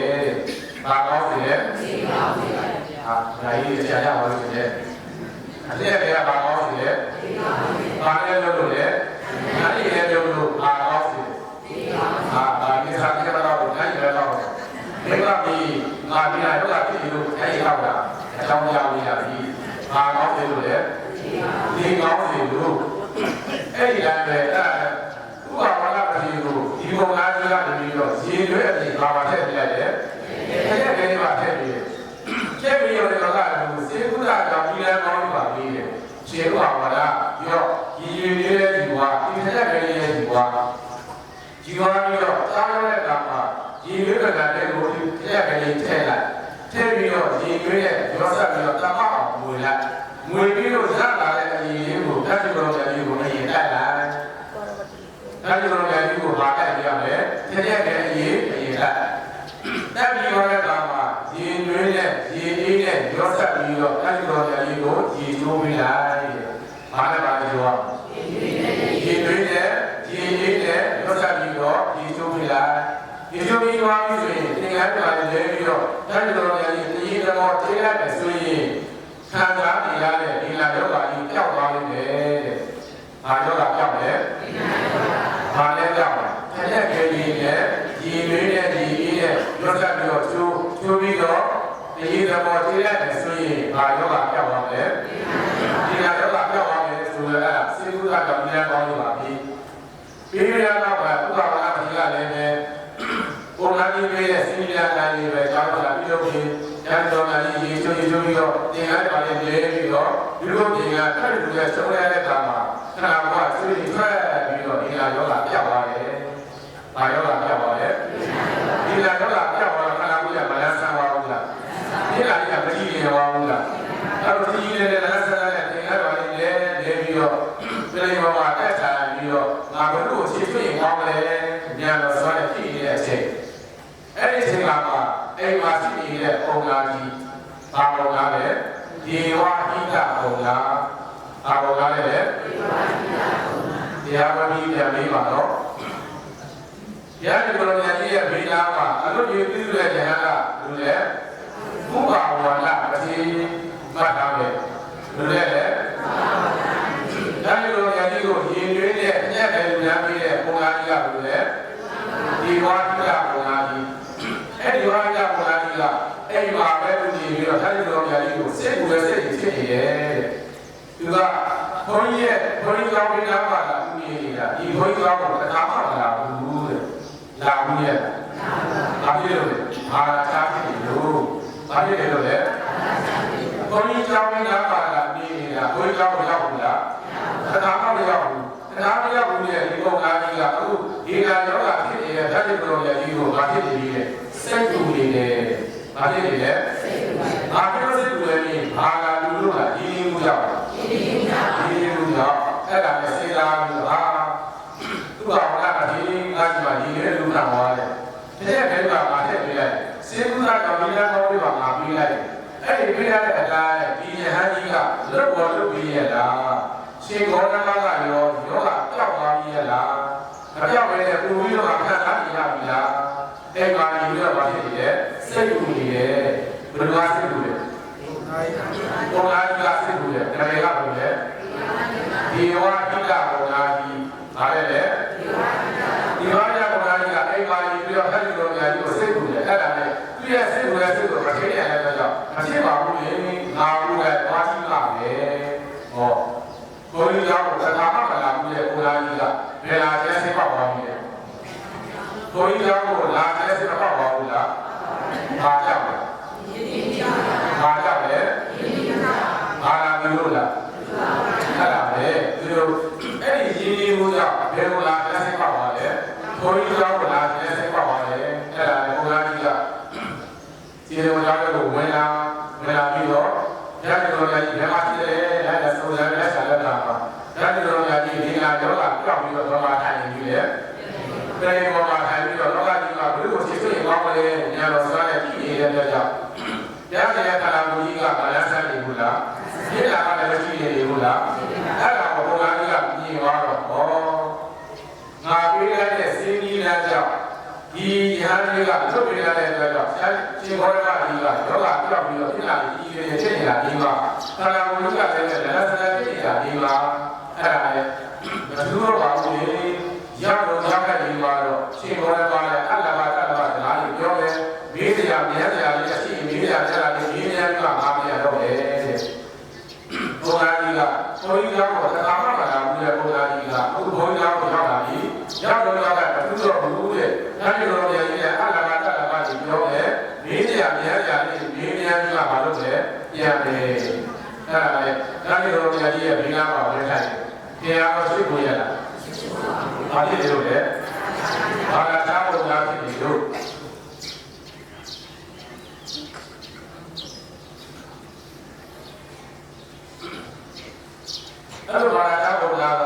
ဘာကောင်းစီလဲလီကောင်းစီပါဟာဒါကြီးဆရာရပါလို့ဆိုတယ်အပြည့်ကဘာကောင်းစီလဲလီကောင်းစီဘာလဲလို့လဲဒါကြီးလဲလို့ဘာကောင်းစီလီကောင်းဟာဒါကြီးစားကြတော့ဒါကြီးလဲတော့ဒီကပြီးငါဒီလိုက်တော့ဖြစ်လို့အဲ့ဒီတော့တာအကြောင်းကြောင့်ရပြီဘာကောင်းစီလို့လဲလီကောင်းစီလို့အဲ့ဒီလည်းပဲအဲ့ဥပမာကတည်းကဒီပုံသားကြီးကနေပြီးတော့ရေရွေးအပြင်ဘာမှထည့်ပြလိုက်တယ်။အဲ့ဒီကနေပါထည့်ပြီးကျက်ပြီးတော့တော့ကစေကုသကြောင့်ဒီလည်းကောင်းပါပြီ။ခြေဥပမာကရောရေရွေးလေးဒီကွာဒီထက်ကနေလေးဒီကွာဒီကွာပြီးတော့စားရတဲ့အခါမှာရေရွေးကတဲ့ကိုဒီထက်ကနေထည့်လိုက်ထည့်ပြီးတော့ရေရွေးရဲ့ရောဆက်ပြီးတော့တမအောင်မွေလိုက်မွေပြီးတော့ရလာတဲ့အရေလေးကိုတတ်ပြီးတော့လည်းကိုအရင်တက်လိုက်အဲ့ဒီလိုလည်းဒီကိုပါတိုက်ရမယ်။တကယ်လည်းအေးတက်။တက်ပြီးတော့လည်းဒါမှရေနွေးနဲ့ရေအေးနဲ့ရောဆက်ပြီးတော့အဲ့ဒီလိုလည်းကိုရေချိုးပြီးလိုက်။ဘာလဲပါလဲပြော။ရေနွေးနဲ့ရေအေးနဲ့ရောဆက်ပြီးတော့ရေချိုးပြီးလိုက်။ရေချိုးပြီးသွားပြီဆိုရင်သင်္ကန်းပြာလည်းလဲပြီးတော့အဲ့ဒီလိုလည်းဒီတော့တေးလိုက်မယ်ဆိုရင်ခံစားနေရတဲ့ဒီလာယောဂါကြီးပျောက်သွားလိမ့်မယ်တဲ့။ဘာယောဂါပျောက်လဲ။ဘာလဲကြောက်တယ်။အဲ့ဒီကြီးနဲ့ဒီလေးနဲ့ဒီအေးနဲ့ရောဆက်ပြီးတော့ချိုးပြီးတော့ဒီသဘောတည်ရတယ်ဆိုရင်ဘာယောဂပြောက်သွားလဲ။ဒီနာယောဂပြောက်သွားမယ်ဆိုရင်အဲ့ဒါစေကုသကြောင့်ဉာဏ်ကောင်းလို့ပါပြီ။ပြီးရတော့ဘာဥပမာကဒီကလည်းပဲပုံနာကြီးပေးတဲ့စီမီယာတိုင်းလေးပဲကြောက်တာပြီးတော့ပြီးဉာဏ်တော်များကြီးရေချိုးပြီးတော့သင်္ကန်းပါလေးလေးပြီးတော့ဒီလိုပြင်ကခက်တူရဲ့ဆုံးရတဲ့အခါမှာခဏကဆွေးထွက်ပြီးတော့ဒီနာယောဂပြောက်သွားတယ်။ဘာယောဂပြောက်သွားလဲ။ဒီနာယောဂပြောက်သွားတော့ခဏကမလန်းဆန်းသွားဘူးလား။ဒီနာကြီးကမကြည့်နေသွားဘူးလား။အဲ့တော့ဒီနေတဲ့လန်းဆန်းတဲ့သင်္ကန်းပါလေးလေးနေပြီးတော့ပြည်တော်မှာတက်ချာပြီးတော့ငါဘယ်လိုအခြေတွေ့ရင်ကောင်းလဲ။ဉာဏ်တော်စွမ်းနဲ့ကြည့်နေတဲ့အချိန်အဲ့ဒီအချိန်မှာအိမ်မှာရှိနေတဲ့ပုံနာကြီးဘာပုံနာလဲ။ဒီဝါဟိတပုံနာဘာပုံနာလဲ။တရားမကြီးပြန်ပြီးပါတော့။တရားဒီလိုညာကြီးရဲ့ဘေးနားမှာအလို့ဒီပြုတဲ့ဉာဏ်ကလူလဲဘုရားဝါဒပတိမှတ်ထားတယ်လူလဲတရားဒီလိုညာကြီးကိုရင်သွေးနဲ့အညက်ပဲလူများပြီးတဲ့ပုံနာကြီးကလူလဲဒီဝါဒပုံနာကြီးအဲ့ဒီဝါဒပုံနာကြီးကအဲ့ဒီမှာပဲလူကြီးပြီးတော့တရားဒီလိုညာကြီးကိုစိတ်ကိုယ်စိတ်ဖြစ်နေတယ်သူကဘုန်းကြီးကောင်းပြီးသားပါလားဦးကြီးကဒီဘုန်းကြီးကောင်းကိုတရားမှမလာဘူးတဲ့လာဘူးရဲ့ဘာဖြစ်လို့လဲဘာသာဖြစ်လို့ဘာဖြစ်လို့လဲဘုန်းကြီးကောင်းပြီးသားပါလားဒီကဘုန်းကြီးကောင်းကိုရောက်ဘူးလားတရားမှမရောက်ဘူးတရားမရောက်ဘူးရဲ့ဒီပုံနာကြီးကအခုဒီကယောဂဖြစ်နေတဲ့ဓာတ်ရုပ်တော်ရဲ့ဒီကိုဘာဖြစ်နေလဲစိတ်တူနေတယ်ဘာဖြစ်နေလဲဘာဖြစ်လို့စိတ်တူလဲဘာကလူလို့လားဒီမှုကြောင့်ဒီလူကြောင့်အဲ့ဒါနဲ့စေတာပြီးတော့ဟာသူ့ကောင်ကဒီငါ့မှာဒီလေလူနာဟောတယ်တဲ့ခဲကငါထည့်ပေးလိုက်စေကုသကောင်ဒီလားကောင်းပြီးပါငါပြီးလိုက်အဲ့ဒီပေးရတဲ့အတိုင်းဒီယဟန်ကြီးကလွတ်ပေါ်လွတ်ပြီးရလားရှင်ဂေါတမကယောဂပျောက်သွားပြီးရလားမပျောက်ပဲနဲ့ပူပြီးတော့ခံစားနေရပြီလားအဲ့မှာဒီလိုပါဖြစ်နေတယ်စိတ်ကူနေတယ် တယ်ပေါ်မှာထိုင်ပြီးတော့လောကကြီးမှာဘုရားကိုသိသိကောင်းတယ်ညာတော်စကားနဲ့ကြည့်နေတဲ့ကြောင့်တရားတရားခန္ဓာကိုယ်ကြီးကဘာလဲဆန်းနေဘူးလားဖြစ်လာတာလည်းကြည့်နေဘူးလားအဲ့ဒါကိုဘုရားကြီးကပြင်သွားတော့ဩငါပေးလိုက်တဲ့စင်းကြီးနဲ့ကြောင့်ဒီယဟန်ကြီးကလွတ်ပေးရတဲ့အတွက်ကြောင့်ရှင်ဘောရမကြီးကယောဂပြောက်ပြီးတော့ဖြစ်လာပြီးကြီးကြီးဖြစ်နေတာဒီမှာခန္ဓာကိုယ်ကြီးကလည်းလက်ဆန်းဖြစ်နေတာဒီမှာအဲ့ဒါလည်းမသူတော့ပါဘူးလေရောက်တော့ရောက်ခဲ့ဒီမှာတော့ရှင်ဘောရမလည်းအလ္လာဟ်တလ္လာဟ်တရားကြီးပြောတယ်မေးစရာမြတ်စရာလေးရှိမေးစရာကြတာလေးမေးမြန်ကငါမရတော့လေတဲ့ဘုရားကြီးကဘုန်းကြီးကတော့တရားမှမလာဘူးလေဘုရားကြီးကအခုဘုန်းကြီးကတော့ရောက်လာပြီရောက်တော့ရောက်တဲ့သူတော့ဘူးတဲ့အဲဒီလိုပြန်ကြီးတဲ့အလ္လာဟ်တလ္လာဟ်ကြီးပြောတယ်မေးစရာမြတ်စရာလေးမေးမြန်ကဘာလို့လဲပြန်တယ်အဲ့ဒါလေအဲဒီလိုပြန်ကြီးရဲ့ဘိနာမှာဝင်ထိုင်တရားတော်ရှိကိုရလားဘာဖြစ်လို့လဲဘာသာသားဘုရားဖြစ်နေလို့အဲ့လိုပါတာဘုရားက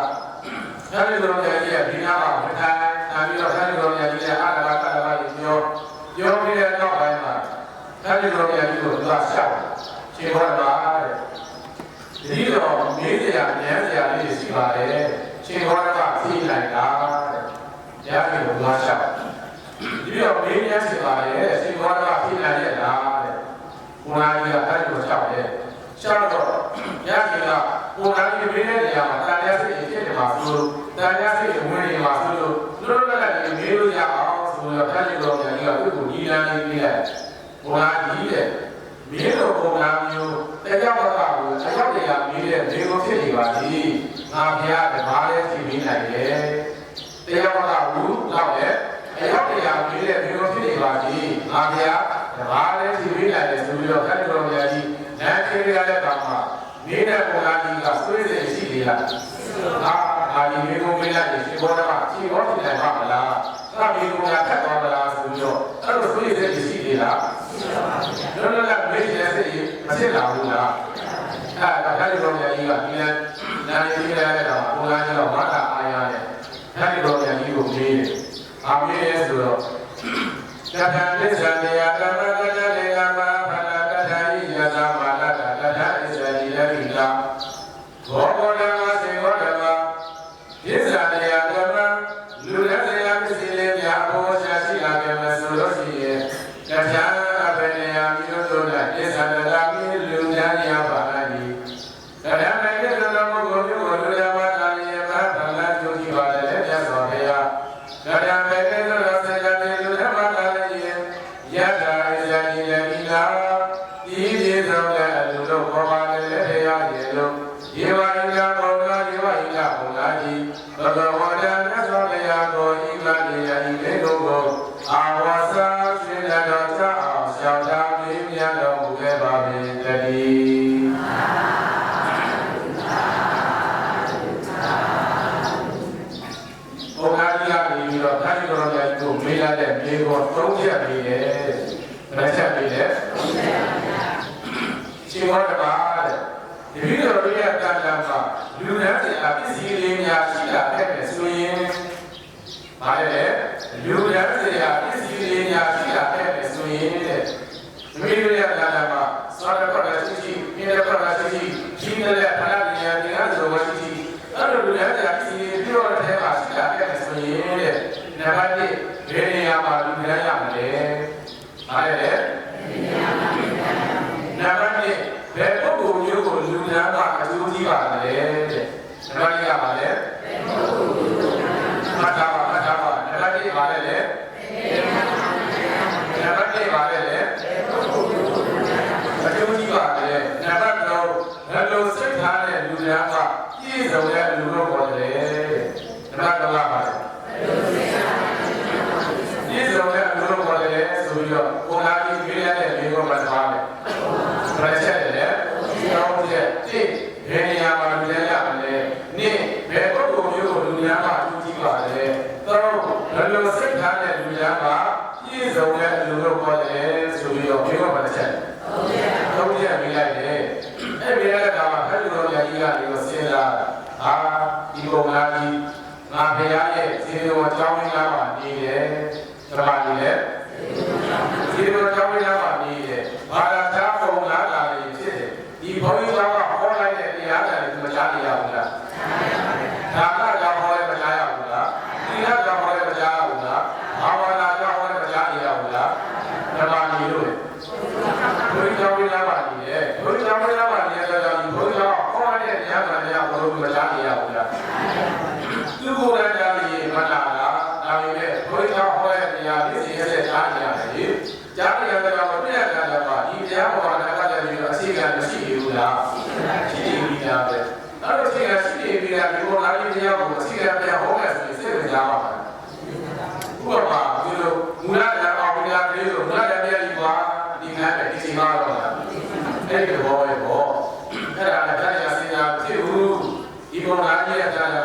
အဲဒီလိုလည်းကြီးဒီနာမှာမထိုင်နာပြီးတော့အဲဒီလိုလည်းကြီးအာရကတလဘာကြီးပြောပြီးတဲ့နောက်ပိုင်းမှာအဲဒီလိုလည်းကြီးကိုသူကရှောက်ရှင်းသွားတာတဲ့ဒီတော့မေးစရာဉာဏ်စရာလေးရှိပါတယ်ရှင်းသွားတာသိလိုက်တာတဲ့တရားကြီးကိုသူကရှောက်ဒီတော့မေးဉာဏ်ရှိပါတယ်ရှင်းသွားတာသိလိုက်ရတာတဲ့ဘုရားကြီးကအဲဒီလိုရှောက်တယ်ရှောက်တော့ရခင်ကဘုရားကြီးပြတဲ့နေရာမှာတရားစိတ်ဖြစ်နေမှာဆိုလို့တရားစိတ်ဝင်နေမှာဆိုလို့လွတ်လွတ်လပ်လပ်မေးလို့ရအောင်ဆိုတော့ဖတ်ရတော့ပြန်ပြီးတော့သူ့ကိုညီလာနေပြီးတဲ့ဘုရားကြီးတဲ့မင်းတို့ဘုရားမျိုးတရားဘာသာကိုအရောက်တရားမေးတဲ့မေကိုဖြစ်နေပါသည်ငါဘုရားတပါးလေးဖြစ်ပြီးနိုင်တယ်တရားဘာသာဘူးတော့လေအရောက်တရားမေးတဲ့မေကိုဖြစ်နေပါသည်ငါဘုရားတပါးလေးဖြစ်ပြီးနိုင်တယ်ဆိုပြီးတော့ဖတ်ရတော့ပြန်ပြီးနားခေရတဲ့ကောင်မှာနေတဲ့ဘုရားကြီးကဆွေးတယ်ရှိသေးလားအာဒီမေကိုမေးလိုက်ရင်ရှင်ဘောဓမခြေဘောဖြစ်နိုင်ပါမလားအဲ့ဒီမေကိုကထက်သွားမလားဆိုပြီးတော့အဲ့လိုဆွေးတယ်ရှိသေးလားလွတ်လပ်လပ်မေးတဲ့စိတ်မဖြစ်လာဘူးလားအဲ့ဒါခါရီတော်ကြီးကဒီလနာရီကြီးရတဲ့ကောင်ဘုရားကြီးတော့မတာအားရတဲ့ခါရီတော်ကြီးကိုမေးတယ်အာမေးရဲဆိုတော့တထံသစ္စာတရားဓမ္မကတ္တလေကမဖလာတထာယိယသာမာလတတထာဣဇာတိလရိလာဘောဂောဓမ္မစေဝဓမ္မသစ္စာတရားဓမ္မလူလက်တရားပစ္စည်းလေးများဘောရှာရှိလာပြန်မယ်ဆိုလို့ရှိရင်တရားအပင်ရာမျိုးတို့နဲ့သစ္စာတရားမျိုးလူများရပါလားဒီတရားနဲ့တဲ့တော်မကိုမျိုးကိုလူတော်မှာတာရင်မဟာဗလာကျိုးကြည့်ပါလေမြတ်စွာဘုရားတရားနဲ့တဲ့တော်စေတသိက်လူတော်မှာတာရင်ယထာဣဇာတိလရိလာဒီပြေဆုံးတဲ့လူတို့ခေါ်ပါလေတရားရေလို့ယေဝဣဒဘုရားယေဝဣဒဘုရားကြီးဘဂဝါဒမြတ်စွာဘုရားကိုဣမတိယဤလေးတို့ကိုအာဝါစာရှင်တော်ကြောင့်ရှောင်းတာမြည်မြတ်တော်မူခဲ့ပါပေတည်းဘုရားကြီးကနေပြီးတော့ခါရီတော်ရဲ့ကိုမေးလာတဲ့မြေကိုသုံးချက်ပြီးတယ်။တစ်ချက်ပြီးတယ်။ရှင်ဘောဓဘာတဲ့ဒီလိုလိုရဲ့တန်တန်မှာလူရန်စီအပစ္စည်းလေးများရှိလာတဲ့ဆိုရင်ဘာလဲလူရန်စီအပစ္စည်းလေးများရှိလာတဲ့ဆိုရင်တဲ့ဒီလိုရဲ့တန်တန်မှာသောတာပတ္တရှိရှိပိဋကပတ္တရှိရှိကြီးတဲ့ဖလားဉာဏ်တရားဆိုဝရှိရှိအဲ့လိုလူရန်စီအပစ္စည်းလေးပြောတဲ့မှာရှိလာတဲ့ဆိုရင်တဲ့နံပါတ်1ဘယ်နေရာမှာလူရန်ရမလဲဘာလဲနံပါတ်2ဘယ်ပုဂ္ဂိုလ်မျိုးကိုလူများကအကျိုးကြီးပါလဲတဲ့။နံပါတ်2ကပါလဲ။မှတ်ထားပါနံပါတ်2ပါလဲလေ။နံပါတ်2ပါလဲလေ။အကျိုးကြီးပါလေ။နံပါတ်3ဘယ်လိုစိတ်ထားတဲ့လူများကပြည့်စုံတဲ့လူတို့ပေါ်တယ်။နံပါတ်3ပါလဲ။ပြည့်စုံတဲ့လူတို့ပေါ်တယ်ဆိုပြီးတော့ကိုယ်လာပြီးပြေးရတဲ့မိဘမှာထားတယ်။ဘယ်ချက်လဲတောင်းချက်တိဘယ်နေရာမှာလူလဲရမလဲနိဘယ်ပုဂ္ဂိုလ်မျိုးကိုလူများကအထူးကြီးပါလဲသုံးဘယ်လိုစိတ်ထားတဲ့လူများကပြည့်စုံတဲ့လူတို့ပေါ်တယ်ဆိုပြီးတော့ပြောပါတစ်ချက်သုံးချက်ပြီးလိုက်တယ်အဲ့ဒီရတဲ့အခါမှာဖက်လူတော်ကြီးကနေတော့စဉ်းစားဒီပုံလားကြီးငါဘုရားရဲ့ခြေတော်အကြောင်းရင်းလားပါနေ လာသားပုံလားလာနေဖြစ်တယ်ဒီဘုန်းကြီးကဟောလိုက်တဲ့တရားတွေမကြားရဘူးလားဒါကကြောင့်ဟောလဲမကြားရဘူးလားဒီကကြောင့်ဟောလဲမကြားရဘူးလားဘာဝနာကြောင့်ဟောလဲမကြားရဘူးလားဓမ္မကြီးလို့ဘုန်းကြီးကြောင့်ပြရပါလိမ့်မယ်ဘုန်းကြီးကြောင့်ပြရပါလိမ့်မယ်ကြောင့်ဒီဘုန်းကြီးကဟောလိုက်တဲ့တရားတွေဘုန်းကြီးမကြားရဘူးလားသူကိုယ်တိုင်ကြားပြီးမလားဒါပေမဲ့ဘုန်းကြီးကြောင့်ဟောတဲ့တရားဒီစီရဲ့ကြားနေရတယ်ကြားနေရတဲ့ကောင်ပြည့်ရတာကဒီတရားပေါ်မှာကတည်းကအခြေခံမရှိဘူးလားရှိနေပြီလားပဲအဲ့တော့အခြေခံရှိနေပြီလားဒီပေါ်လာပြီးတရားကိုအခြေခံပြန်ဟောမယ်ဆိုရင်စိတ်ဝင်စားပါမယ်ဥပမာဒီလိုမူလတရားအောင်တရားလေးဆိုမူလတရားကြီးပါဒီကနေ့ဒီစီမှာတော့အဲ့ဒီဘောပဲပေါ့အဲ့ဒါလည်းတရားစဉ်းစားဖြစ်ဘူးဒီပေါ်လာကြီးရဲ့တရားက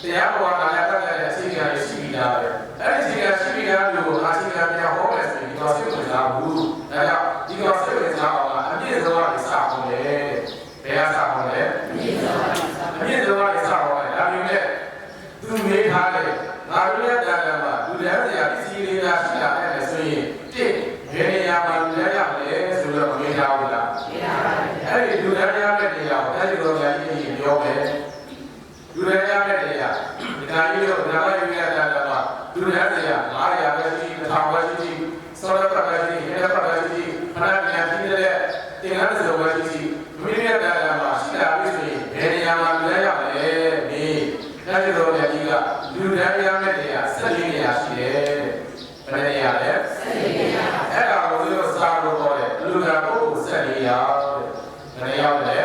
တရားပေါ်မှာလည်းကတည်းကအခြေခံရှိပြီလားပဲအဲ့ဒီအခြေခံရှိပြီလားလို့အခြေခံပြန်ဟောမယ်ဆိုရင်ဒီတော့စိတ်ဝင်စားဘူးဒါကြောင့်ဒီတော့စိတ်ဝင်စားအောင်အပြည့်စုံကနေစအောင်လေဘယ်ကစအောင်လဲအပြည့်စုံကနေစအောင်လေဒါပေမဲ့သူမေးထားတယ်ငါတို့ရဲ့တရားကမှာလူတန်းစရာပစ္စည်းလေးများရှိလာတယ်ဆိုရင်တစ်ဘယ်နေရာမှာလူတန်းရမလဲဆိုတော့မေးထားဘူးလားမေးထားပါတယ်အဲ့ဒီလူတန်းရတဲ့နေရာကိုအဲ့ဒီလိုများကြီးပြောမယ်လူတန်းရတဲ့နေရာဒီကနေ့တော့ဓမ္မယူရတဲ့တရားကမှာလူတန်းစရာ900ပဲရှိ1000ပဲရှိစောရပတ်ပဲရှိရဲပတ်ပဲရှိခဏပြန်ပြီးတဲ့တင်ကားစုံပဲရှိမိမိရဲ့တရားမှာရှိတာပြီဆိုရင်ဘယ်နေရာမှာလူတန်းရမလဲဒီအဲ့ဒီလိုလည်းကြီးကလူတန်းရတဲ့နေရာ14နေရာရှိတယ်ဘယ်နေရာလဲ14နေရာအဲ့ဒါကိုလို့စာလို့ခေါ်တယ်လူတန်းပုဂ္ဂိုလ်14ရာဘယ်နေရာလဲ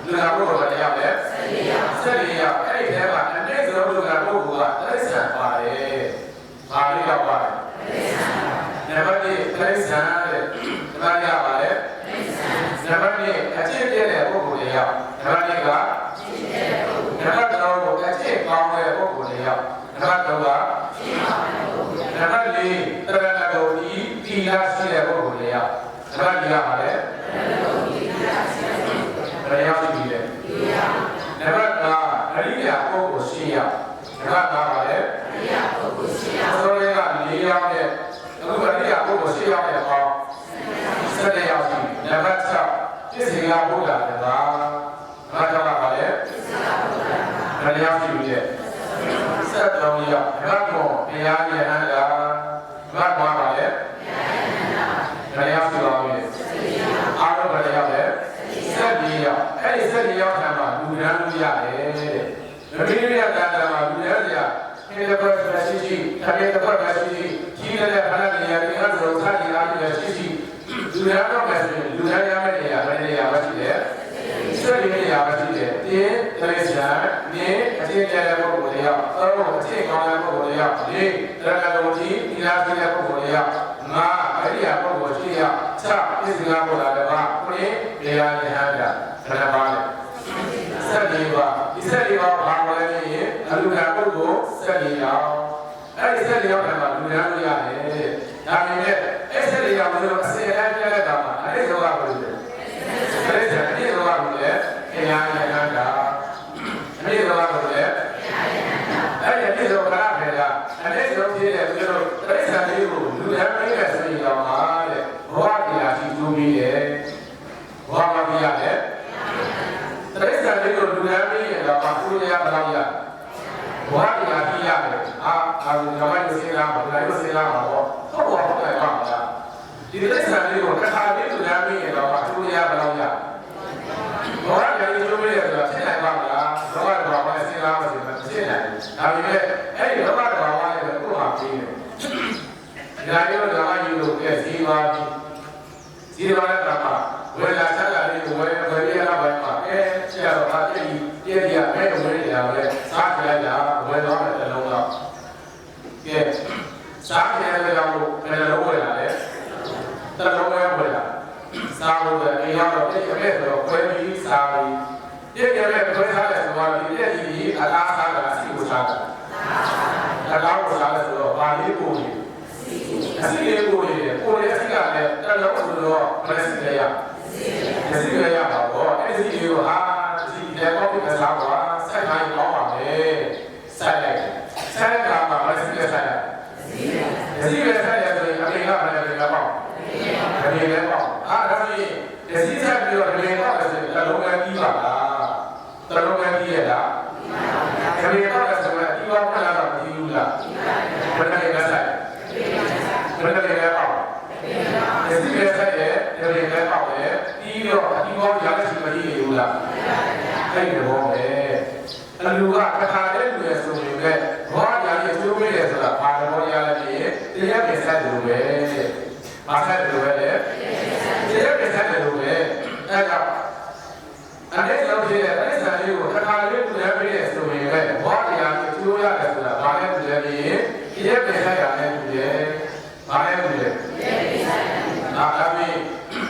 လူတန်းပုဂ္ဂိုလ်ဘယ်နေရာလဲ14ရာအဲ့ဒီထဲမှာအနည်းဆုံးလူတန်းပုဂ္ဂိုလ်ကတိရစ္ဆာန်ပါတယ်ဘာလေးရောက်ပါလဲနံပါတ်1တိရစ္ဆာန်တဲ့ဒါရပါလေနံပါတ်2အကျင့်ပြည့်တဲ့ပုဂ္ဂိုလ်တွေရောက်နံပါတ်2ကအကျင့်ပြည့်တဲ့ပုဂ္ဂိုလ်နံပါတ်3ကိုအကျင့်ကောင်းတဲ့ပုဂ္ဂိုလ်တွေရောက်နံပါတ်3ကအကျင့်ကောင်းတဲ့ပုဂ္ဂိုလ်နံပါတ်4တရဏဂုံဒီသီလရှိတဲ့ပုဂ္ဂိုလ်တွေရောက်နံပါတ်4ကပါလေဘယ်ရောက်ပြီလဲနံပါတ်5အရိယာပုဂ္ဂိုလ်ရှိရောက်နံပါတ်5ပါလေအရိယာပုဂ္ဂိုလ်ရှိရောက်ဆိုတော့က4ရောက်တဲ့အခုအရိယာပုဂ္ဂိုလ်ရှိရောက်တဲ့ပေါ့7ရောက်ပြီနံပါတ်6ပြည့်စုံရဘုရားတပါးငါကြောက်ပါလေဘယ်ရောက်ပြီလဲ73ရောက်ဘယ်တော့တရားရဲ့အန္တရာငါပါပါလေဘယ်ရောက်ပြီလဲအားလုံးဘယ်ရောက်လဲ74ရောက်အဲ့ဒီ74ရောက်ထံမှာလူရန်လူရတယ်တဲ့မိမိရဲ့တန်တမှာလူရန်ရဒီတစ်ပတ်ပဲရှိရှိတကယ်တစ်ပတ်ပဲရှိရှိကြီးတဲ့ခဏနေရာတွေအဲ့လိုထားကြည့်အားလည်းရှိရှိလူရန်တော့ပဲဆိုရင်လူရန်ရမယ့်နေရာပဲနေရာပဲရှိတယ်ဆက်နေရာပဲရှိတယ်တင်းတရိစ္ဆာန်နေအချင်းကျတဲ့ပုဂ္ဂိုလ်တွေရောက်အချင်းကောင်းတဲ့ပုဂ္ဂိုလ်တွေရောက်ဒီတရဏဂုံကြီးဒီလားရှိတဲ့ပုဂ္ဂိုလ်တွေရောက်ငါအရိယာပုဂ္ဂိုလ်ရှိရောက်6ပြည့်စုံရဘုရားတပါးခုနှစ်နေရာနေဟန်တာဘယ်နှပါလဲ14ပါဒီ14ပါဘာလို့လဲရင်အလူကပုဂ္ဂိုလ်14ရောက်အဲ့ဒီ14ရောက်တယ်မှာလူရန်လို့ရတယ်ဒါပေမဲ့အဲ့14ရောက်လို့အစအတိုင်းပြတဲ့အခါမှာအဲ့ဒီလောကကိုလေအဲ့ဒီအဲ့ဒီလောကကိုလေတရားနဲ့ဟန်တာအဲ့ဒီလောကကိုလေအဲ့ဒီအဲ့ဒီလောကကပဲလားအဲ့ဒီလောကကြီးတဲ့သူတို့တိရစ္ဆာန်လေးကိုလူရန်မင်းနဲ့ဆိုရင်တော့မှာတဲ့ဘောဓတရားရှိသူပြီးတယ်ဘောမပြရတယ်တရိစ္ဆာန်လေးကိုလူရန်ပြီးရင်တော့ဘာသူရရမလို့ရဘောတရားကြီးရတယ်အာဒီကမိုင်းစေးလာပါလားစေးလာပါတော့ဟုတ်ပါဟုတ်တယ်ပါလားဒီတရိစ္ဆာန်လေးကိုတစ်ခါလေးလူရန်ပြီးရင်တော့ဘာသူရရမလို့ရဘောတရားကြီးကျိုးပြီးရဆိုတာဖြစ်နိုင်ပါမလားဘောကဘာမှစေးလာမစေးမဖြစ်နိုင်ဒါပေမဲ့အဲ့ဒီဘောကဘာမှလည်းကိုယ်ဟာပြီးတယ်ဒါရောဓမ္မယူလို့ကဲဈေးပါပြီဈေးပါတဲ့ကမှာဝေလာဆက်လာလေးကိုဝယ်ရတာပဲမှာအဲဆရာတော်ကတည်းကပြည့်ရမဲ့ဝယ်ရတာပဲစားကြရတာဝယ်တော့တဲ့လုံးတော့ကဲစားကြရတဲ့ကောင်ကိုဘယ်လိုဝယ်လာလဲတလုံးဝယ်လာစားလို့အိမ်ရောက်တော့ပြည့်ရမဲ့ဆိုတော့ဝယ်ပြီးစားပြီးပြည့်ရမဲ့ဝယ်စားတယ်ဆိုတော့ဒီပြည့်ကြီးအလားစားတာစီကိုစားတာအလားကိုစားတယ်ဆိုတော့ဘာလေးကိုအစီလေးကိုရဲ့အစီကလည်းတလုံးဆိုတော့မနစ်ရအစီရရပါတော့အဲ့ဒီလိုဟာဒီလေကောပြီးကစားပါဆက်ခိုင်းတော့ပါမယ်ဆက်လိုက်ကမှာမနစ်ရဆက်လိုက်အစီရဆက်ရဆိုရင်အမေကလည်းလည်းပေါ့ တကယ်လည်းပေါ့အားဒါဆိုရင်ဒီစီးဆက်ပြီးတော့တကယ်ပေါ့လဲဆိုရင်တလုံးကပြီးပါလားတလုံးကပြီးရလားတကယ်ပေါ့လဲဆိုရင်ဒီဘောကလာတော့ပြီးဘူးလားဘယ်နဲ့လဲဆိုင်ဘယ်နဲ့လဲပေါ့ဒီစီးရဲဆိုင်ရဲ့တကယ်လည်းပေါ့လေပြီးတော့ဒီဘောရတဲ့စီမကြီးနေဘူးလားအဲ့ဒီဘောပဲအလူကတစ်ခါတည်းလူရဲ့ဆိုရင်လည်းဘောရရဲ့ကျိုးပေးတယ်ဆိုတာဘာလို့ဘောရလဲတရားပြင်ဆိုင်တယ်လို့ပဲဘာဆိုင်တယ်လို့ပဲလေတရားပြင်ဆိုင်တယ်လို့ပဲအဲ့ဒါအဲ့ဒီလိုဖြစ်တဲ့အဲ့ဒီဆိုင်လေးကိုတစ်ခါလေးလူရဲ့ပေးတယ်ဆိုရင်လည်းဘောရရဲ့ကျိုးရတယ်ဆိုတာဘာလဲလူရဲ့တရားပြင်ဆိုင်ရတယ်လူရဲ့ဘာလဲလူရဲ့တရားပြင်ဆိုင်ရတယ်ဒါပြီး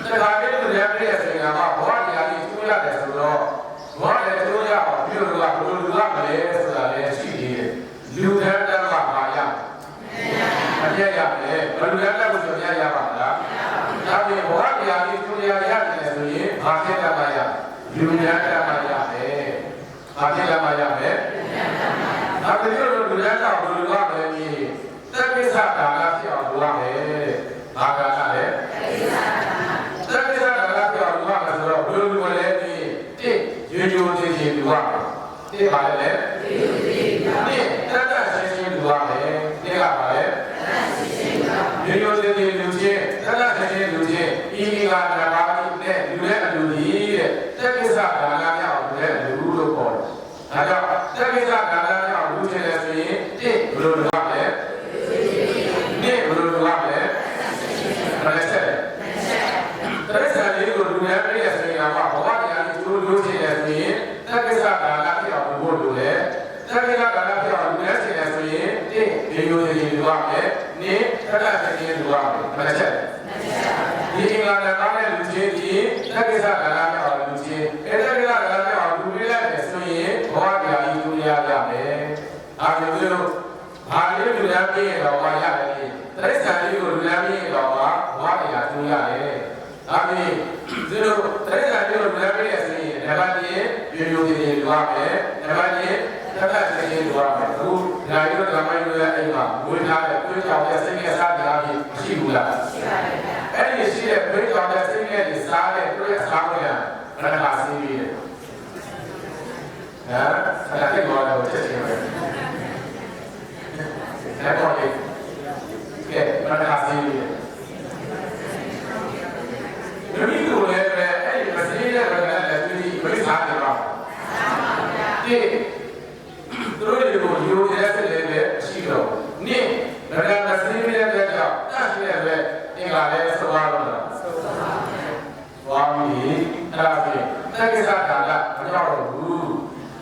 တစ်ခါလေးလူရဲ့ပေးတယ်ဆိုရင်ကဘောရရဲ့ကျိုးရတယ်ဆိုတော့ဘောရရဲ့ကျိုးရအောင်ပြုလို့ကဘယ်လိုလုပ်ရမလဲဆိုတာလည်းရှိသေးတယ်လူတဲ့တမ်းမှာပါရမရရမယ်ဘယ်လိုလဲလို့ဆိုရရပါမလားဒါပြင်ဘောရတရားလေးကျိုးရရတယ်ဆိုရင်ဘာဖြစ်တတ်မှာရလူတဲ့တမ်းမှာရမယ်ဘာဖြစ်တတ်မှာရမယ်ဒါပြင်လို့လူတဲ့တော့ဘယ်လိုလုပ်ရမလဲတက်ပိဿဒါနဖြစ်အောင်လုပ်ရမယ်ဘာကလဲတက်ပိဿဒါနဖြစ်အောင်လုပ်ရမယ်ဆိုတော့ဘယ်လိုလုပ်လဲရေကြိုချင်းချင်းလူရမယ်တိပါလေတိတတ်တတ်ချင်းချင်းလူရမယ်တိကပါလေရေကြိုချင်းချင်းလူချင်းတတ်တတ်ချင်းချင်းလူချင်းဤကနာပါတိနဲ့လူရဲ့အလူကြီးတဲ့တက်ကိစ္စဒါနမြောက်လူရဲ့လူလို့ခေါ်တယ်ဒါကြောင့်တက်ကိစ္စဒါနမြောက်လူချင်းလည်းဆိုရင်တိဘယ်လိုလုပ်ရမလဲတိဘယ်လိုလုပ်ရမလဲမလဲဆက်တရစ္ဆာန်လေးကိုလူရဲ့ပြည့်ရဲ့ဆိုရင်ကဘဝတရားလေးကျိုးလို့ချင်းလည်းဆိုရင်တက်ကိစ္စဒါနဖြစ်အောင်လုပ်လို့လေတက်ကိစ္စဒါနဖြစ်အောင်လုပ်နေတယ်ဆိုရင်တိရေယိုချင်းလူရမယ်နိတတ်တတ်ချင်းလူရမယ်မလဲဆက်ဒီအင်္ဂါနဲ့ကောင်းတဲ့လူချင်းဒီတက်ကိစ္စဒါနဖြစ်အောင်လူချင်းအဲ့တက်ကိစ္စဒါနဖြစ်အောင်လူလေးလိုက်တယ်ဆိုရင်ဘဝတရားကြီးကျိုးရရမယ်အားလုံးတို့ဘာလေးလူရပြည့်တော့မှရတယ်တရစ္ဆာန်လေးကိုလူရပြည့်တော့မှဘဝတရားကျိုးရတယ်ဒါပြီးဒီလိုတရစ္ဆာန်လေးကိုလူရပြည့်ဆိုရင်နံပါတ်1ရေယိုချင်းလူရမယ်နံပါတ်2တက်တတ်ချင်းလူရမယ်အခုဒါရီတို့ဓမ္မယုရဲ့အိမ်မှာဝေထားတဲ့တွေးကြောင်တဲ့စိတ်နဲ့စားကြတာမရှိဘူးလားရှိပါတယ်ဗျာအဲ့ဒီရှိတဲ့တွေးကြောင်တဲ့စိတ်နဲ့စားတဲ့တွေးစားလို့ရဘယ်နှခါစီးပြီးလဲဟမ်အဲ့ဒါလည်းတော့ချက်ချင်းပဲအဲ့တော့လေကဲဘယ်နှခါစီးပြီးလဲဒီလိုလေအဲ့ဒီမစီးတဲ့ဘယ်နဲ့လဲဒီဝိစားတယ်ပါတိသူတို့တွေကိုယူရတဲ့လေပဲရှိတော့နိဗရဏစီးတဲ့တဲ့ကြောင့်တတ်တဲ့ပဲအင်္ဂါလည်းသဘာဝလားဝါမီအဲ့ဒါဖြင့်တက္ကိစ္စဒါနမကြောက်တော့ဘူး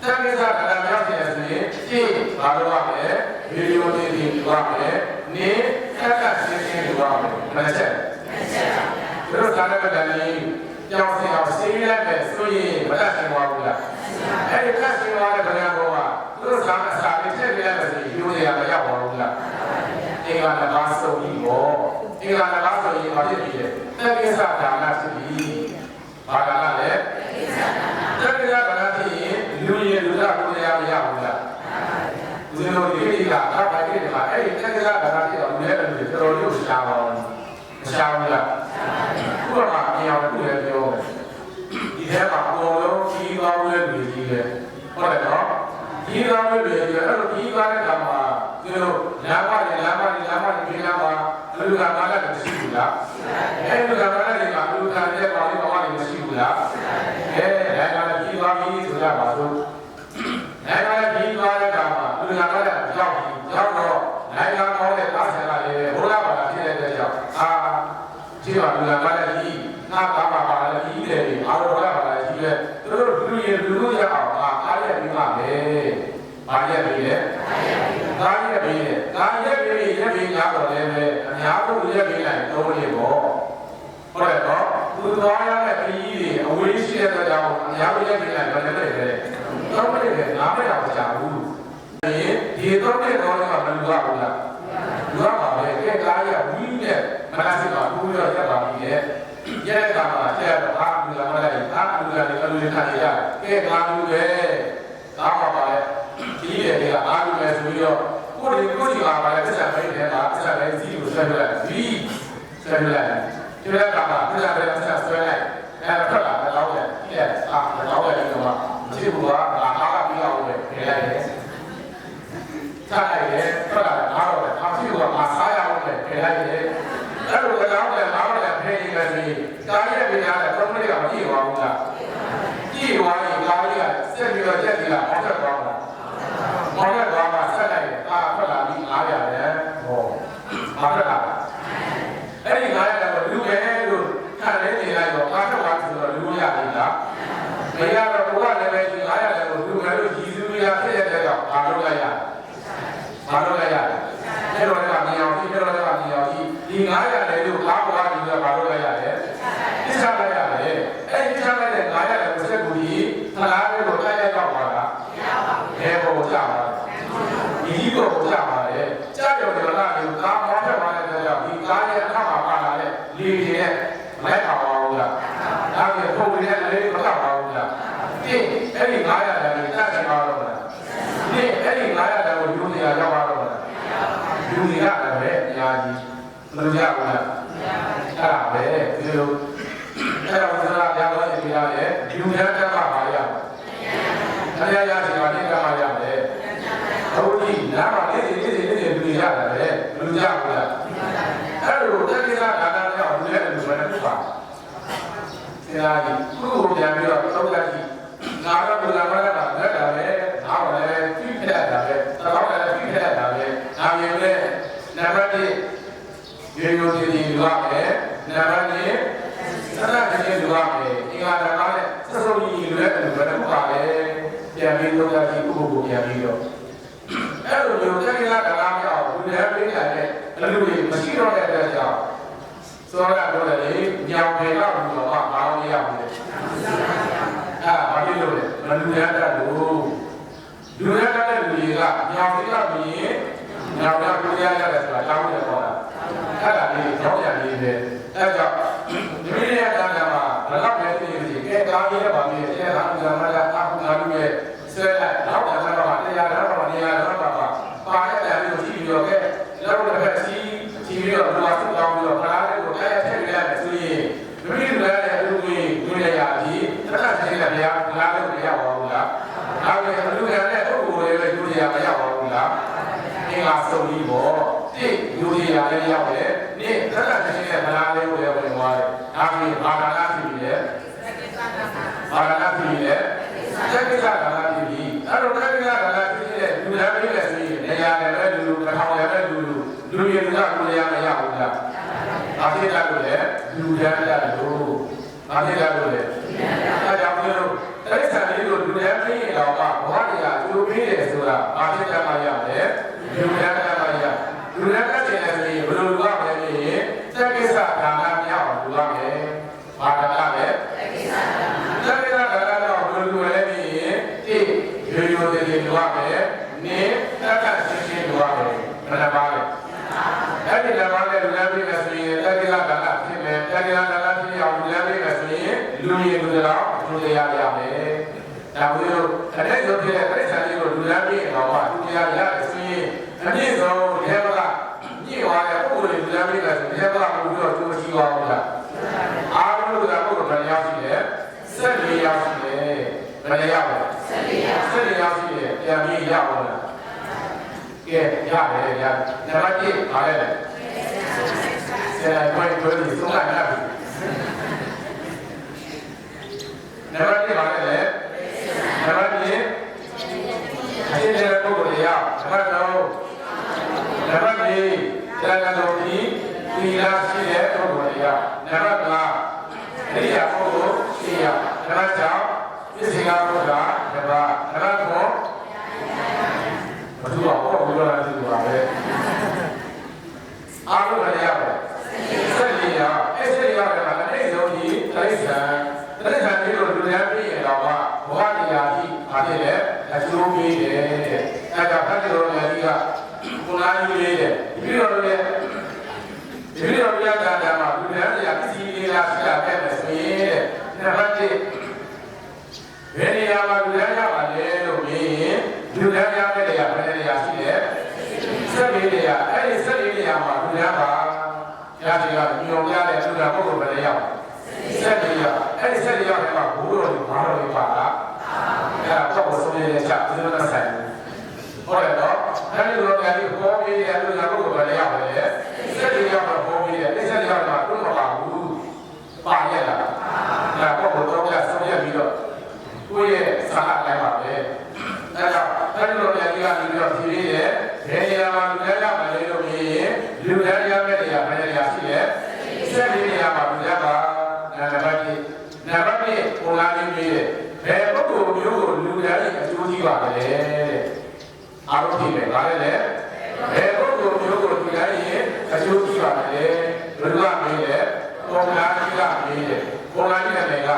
တက္ကိစ္စဒါနမရောက်တယ်ဆိုရင်တိဘာလို့ရမလဲဗီဒီယိုတွေဒီယူရမယ်နိတက္ကရှင်းရှင်းယူရမယ်မဆက်သူတို့ဒါလည်းပဲလည်းကြောက်စင်အောင်စီးလိုက်ပဲဆိုရင်မတတ်နိုင်ပါဘူးလားအဲ့ဒီတတ်ရှင်သွားတဲ့ဗရန်ဘောကသူတို့သာအစာနဲ့ထည့်ပြလိုက်မယ်ဆိုရင်ယူရမရောက်ပါဘူးလားအင်္ဂါနဘာစုံကြီးပေါ့အင်္ဂါနဘာဆိုရင်ဘာဖြစ်ပြီးလဲတက်ကိစ္စဒါနဖြစ်ပြီးဘာကလဲတက်ကိစ္စဒါနဖြစ်ရင်လူရလူသားကိုရမရဘူးလားဒီလိုဒီကအခါပိုင်းတွေမှာအဲ့ဒီတက်ကိစ္စဒါနဖြစ်တော့လူရဲ့လူတွေတော်တော်လေးရှားပါဘူးမရှားဘူးလားဘုရားအမြင်အောင်သူလည်းပြောတယ်ဒီထဲမှာအကုန်လုံးကြီးကောင်းတဲ့လူကြီးလေဟုတ်တယ်နော်ကြီးကောင်းတဲ့လူကြီးအဲ့လိုကြီးကောင်းတဲ့ခါမှာဒီလိုလမ်းမတွေဒီလမ်းမှာလူကမာလာမရှိဘူးလားအဲ့လူကမာလာတွေကလူကတဲ့ပေါင်းလေးပေါင်းလေးမရှိဘူးလားအဲဒါကကြီးကောင်းပြီဆိုရပါစို့နိုင်ငံကြီးကောင်းတဲ့ခါမှာလူကမာလာရောက်တော့နိုင်ငံကောင်းတဲ့သားဆရာလေးဘုရားဘာသာဖြစ်တဲ့ကြောင့်ကြည့်ပါလူကမာလာကြီးနာကာမပါလာကြီးတယ်အားလုံးကပါလာကြီးတယ်သူတို့လူရလူရအောင်အားရပြီးမှပဲဘာရပြီးလဲအားရပြီးတယ်အားရပြီးရက်ပြီးများတော့လည်းပဲအများဆုံးရက်ပြီးလိုက်တော့လေပေါ့ဟုတ်တယ်နော်သူသွားရတဲ့ခရီးတွေအဝေးရှိတဲ့အတွက်ကြောင့်အများကြီးရက်ပြီးလိုက်တော့လည်းပဲတော့မလေးပဲငါမရအောင်ရှာဘူးဒီတော့တဲ့တော့ကမလူရဘူးလားလူရပါပဲကဲကားရဝီးနဲ့မနစစ်မှာဘူးရရက်ပါပြီရဲ့ရဲ့ကမှာတဲ့တော့လူလာမလိုက်လူလာလည်းလူတွေခံရကဲကားလူပဲကားပါပါလေဒီရဲ့ကအားလူပဲဆိုပြီးတော့ကိုယ်ကြီးပါပါလေဆက်ပဲတဲ့မှာဆက်ပဲစီးကိုဆက်ပြလိုက်စီး ဆွဲလိုက်ကျွဲကပါပြလာတယ်ဆက်ဆွဲလိုက်အဲ့တော့ထွက်လာတော့ရဲ့အဲ့တော့ရဲ့ဒီမှာမရှိဘူးကလာပြီးအောင်ပဲခင်းလိုက်တယ်စားလိုက်တယ်ထွက်လာတော့မရှိဘူးကမစားရအောင်ပဲခင်းလိုက်တယ်အဲ့လိုကတော့လည်းငါတို့လည်းဖေးနေတယ်ကားရဲ့ပြရတယ်သုံးမိနစ်ကမကြည့်ပါဘူးလားကြည့်သွားရင်ကားကြီးကဆက်ပြီးတော့ရက်ပြီးလာအောင်ဆက်သွားမှာမောင်ရသွားမှဆက်လိုက်တယ်ထွက်လာပြီး900တယ်ဟောမထွက်လာအဲ့ဒီ900တော့လူပဲလို့ခန့်နေနေလိုက်တော့ကားထွက်သွားဆိုတော့လူရပြီလားမရတော့ဘုရားလည်းပဲဒီ900လည်းကိုလူမယ်လို့ရည်စူးရဖြစ်ရတဲ့ကြောင့်ဘာလို့လိုက်ရအဲ့တော့လည်းမြေအောင်ကြီးတော့လည်းမြေအောင်ကြီးဒီ900လည်းလို့ကားပေါ်ကနေပြီးတော့ဘာလို့လိုက်ရတယ်သိချလိုက်ရတယ်အဲ့ဒီသိချလိုက်တဲ့900လည်းတစ်ချက်ကိုကြီးခလားလေးကိုတိုက်ရောက်ပါလားမရပါဘူးဘယ်ပေါ်ကြပါလဲဒီပေါ်ကြပါလေကြားရုံနဲ့လာပြီးကားမောင်းထွက်သွားတဲ့ကြောင့်ဒီကားရဲ့အခါမှာပါလာတဲ့လေတွေနဲ့လိုက်ပါအောင်လားဒါပေမဲ့ပုံရတဲ့လေးမတော့ပါဘူးလားဒီအဲ့ဒီ900လည်းတက်ချင်ပါတော့လားဒီအဲ့ဒီ900လည်းကိုယူနေရရောက်ပါတော့လားယူနေရတယ်ပဲအများကြီးမလို့ရဘူးလားအဲ့ဒါပဲဒီလိုအဲ့တော့ဘုရားပြောင်းလို့ပြရတယ်ယူရတဲ့ကပါရတရားရရှိပါလိမ့်ကမှာရတယ်ဟုတ်ပြီနားမှာလေးလူရတယ်ပဲလူကြဘူးလားအဲ့လိုတက္ကိလဒါနနဲ့အောင်လူရဲ့လူပဲဖြစ်ပါဆရာကြီးခုကိုပြန်ပြီးတော့သုံးသပ်ကြည့်ငါတော့ဘုရားမလာတာလက်တာပဲငါကလည်းပြည့်ပြတ်တာပဲတောင်းလည်းပြည့်ပြတ်တာပဲငါမြင်လဲနံပါတ်1ရေရိုးစီလူရမယ်နံပါတ်2သရဏတိလူရမယ်အင်္ဂါဓမ္မနဲ့စစုံကြီးလူရဲ့လူပဲဖြစ်ပါလေပြန်ပြီးသုံးသပ်ကြည့်ခုကိုပြန်ပြီးတော့အဲ့လိုမျိုးတက္ကိလဒါနနဲ့အောင်လူရဲ့ပြည့်ရတဲ့အလူတွေမရှိတော့တဲ့အတွက်ကြောင့်စောရပြောတယ်လေညောင်ပေတော့လူတော်ကမအောင်ရဘူးလေဘာဖြစ်လို့လဲလူရတတ်လို့လူရတတ်တဲ့လူတွေကညောင်ပေတော့မြင်ညောင်ရပြရရတယ်ဆိုတာတောင်းတယ်ပေါ့လားအဲ့ဒါလေးကြောက်ရလေးပဲအဲ့ကြောင့်ဒီမိရတန်ကမှာဘယ်တော့ပဲသိနေကဲကားကြီးရပါပြီအဲဟာဥစ္စာမလာအခုငါတို့ရဲ့ဆွဲလိုက်တော့တယ်တော့တရားတော့နေရာတော့ပါရတယ်လို့ကြည့်ပြီးတော့ကဲလောက်တစ်ဖက်စီးပြီးတော့ဘာသူ့ကောင်းပြီးတော့ခလားလေးကိုအဲ့ထည့်ရတယ်ဆိုရင်မိမိတို့လည်းအလူကြီးဝင်ရပြီးတစ်ခါချင်းလည်းဗျာခလားလေးကိုမရပါဘူးလားဒါပေမဲ့အလူရတဲ့ပုဂ္ဂိုလ်တွေပဲယူရမရပါဘူးလားအင်္ဂါစုံကြီးပေါ့တိယူရလည်းရောက်တယ်နေ့တစ်ခါချင်းလည်းခလားလေးကိုလည်းဝင်သွားတယ်ဒါပြီးဘာသာနာဖြစ်ပြီးလေဘာသာနာဖြစ်ပြီးလေတက္ကိလဒါနဖြစ်ပြီးအဲ့တော့တက္ကိလဒါနဖြစ်တဲ့လူလည်းပြည့်တယ်ဆိုရင်နေရာလည်းပဲလူတစ်ထောင်လည်းပဲလူရည်ကကိုရမရဘူးလားဘာဖြစ်ကြလို့လဲလူတန်းတက်လို့ဘာဖြစ်ကြလို့လဲအဲကြောင့်ပြောလို့တိရစ္ဆာန်လေးကိုလူတန်းပြည့်တော့ကဘဝတရားကျိုးပေးတယ်ဆိုတာဘာဖြစ်ကြမှာရလဲလူတန်းတက်မှာရလူတန်းတက်တယ်ဆိုရင်ဘယ်လိုလုပ်ရမလဲဆိုရင်တက္ကိစ္စဒါနမြောက်အောင်လုပ်ရမယ်ဘာဒါနလဲတက္ကိစ္စဒါနတော့ဘယ်လိုလုပ်လဲဆိုရင်တိရိုးရိုးတည်းလုပ်ရမယ်နေတက္ကသိရှင်းလုပ်ရမယ်ဘယ်နှပါလဲအဲ့ဒီဓမ္မနဲ့လူလည်းပြီးမယ်ဆိုရင်တက္ကိလဒါနဖြစ်မယ်တက္ကိလဒါနဖြစ်အောင်လူလည်းပြီးမယ်ဆိုရင်လူရည်လူတော်လူတရားရမယ်ဒါမျိုးအဲ့ဒီလိုဖြစ်တဲ့ပြိဿာလေးကိုလူလည်းပြီးအောင်ကလူတရားရတယ်ဆိုရင်အပြည့်စုံဒီဘက်ကညှိသွားတဲ့ပုဂ္ဂိုလ်တွေလူလည်းပြီးတယ်ဆိုရင်ဒီဘက်ကဘုရားကျိုးရှိသွားဘူးလားအားလုံးကပုဂ္ဂိုလ်ဘယ်နှယောက်ရှိလဲ14ယောက်ရှိတယ်ဘယ်နှယောက်လဲ14ယောက်ရှိတယ်ပြန်ပြီးရအောင်လားကဲရတယ်ရနံပါတ်1ပါလဲဆရာကိုယ်ကိုယ်ကြီးသုံးလိုက်ရပြီနံပါတ်1ပါလဲနံပါတ်2အရှင်းတဲ့ပုဂ္ဂိုလ်ရနံပါတ်3နံပါတ်4ကျန်တဲ့တော်ကြီးသီလရှိတဲ့ပုဂ္ဂိုလ်ရနံပါတ်5အရိယာပုဂ္ဂိုလ်ရှိရနံပါတ်6ပြည့်စုံသောဘုရားနံပါတ်9မတူအောင်ပေါ့ဘုရားတူပါပဲအားလုံးလည်းရပါတယ်ဆက်ရရအဲ့ဆက်ရရတယ်မှာအဲ့ဒီလုံးကြီးတိရစ္ဆာန်လေးကိုလူများပြီးရင်တော့ဘဝတရားကြီးဘာဖြစ်လဲအကျိုးပေးတယ်တဲ့အဲ့ဒါဖတ်တော်လည်းကြီးကကိုနာကြီးလေးတဲ့ဒီလိုလည်းရတာမှာလူများတရားပစ္စည်းလေးလားဆက်ခဲ့မယ်ဆိုရင်တဲ့နံပါတ်1ဘယ်နေရာမှာလူများရပါလဲလို့မြင်ရင်လူများရတဲ့နေရာဘယ်နေရာရှိလဲ14နေရာအဲ့ဒီ14နေရာမှာလူများပါတ ကြီးကညောပြတဲ့လူကပုဂ္ဂိုလ်ပဲလေရောက်ဆက်ပြီးရအဲ့ဒီဆက်ပြီးရတဲ့မှာဘိုးတော်ကြီးဘာတော်ကြီးပါလားအဲ့ဒါတော့ဆုံးရတဲ့ချက်ဒီလိုနဲ့ဆိုင်ဟုတ်တယ်နော်အဲ့ဒီလိုများကြီးပေါ်ပြီးတဲ့လူကပုဂ္ဂိုလ်ပဲလေရောက်တယ်ဆက်ပြီးရတော့ပေါ်ပြီးတဲ့အဲ့ဆက်ပြီးရတော့တွန်းမပါဘူးပါရတာအဲ့ပုဂ္ဂိုလ်တော်ကဆုံးရပြီးတော့ကိုယ့်ရဲ့စာအလိုက်ပါပဲအဲ့တော့အဲ့ဒီလိုများကြီးကနေပြီးတော့ဖြည်းဖြည်းနဲ့ဘယ်နေရာမှာလူတွေရပါလဲလို့မြင်ရင်လူတွေရမယ့်နေရာဘယ်နေရာရှိလဲဆက်ပြီးနေရာမှာလူတွေပါနံပါတ်1ပုံလာပြီးပြီးဘယ်ပုဂ္ဂိုလ်မျိုးကိုလူတွေရဲ့အကျိုးကြီးပါလဲအားလုံးကြည့်မယ်ဗါလဲလေဘယ်ပုဂ္ဂိုလ်မျိုးကိုလူတွေရဲ့အကျိုးကြီးပါလဲဘယ်လိုကမေးလဲပုံလာကြီးကမေးတယ်ပုံလာကြီးနဲ့က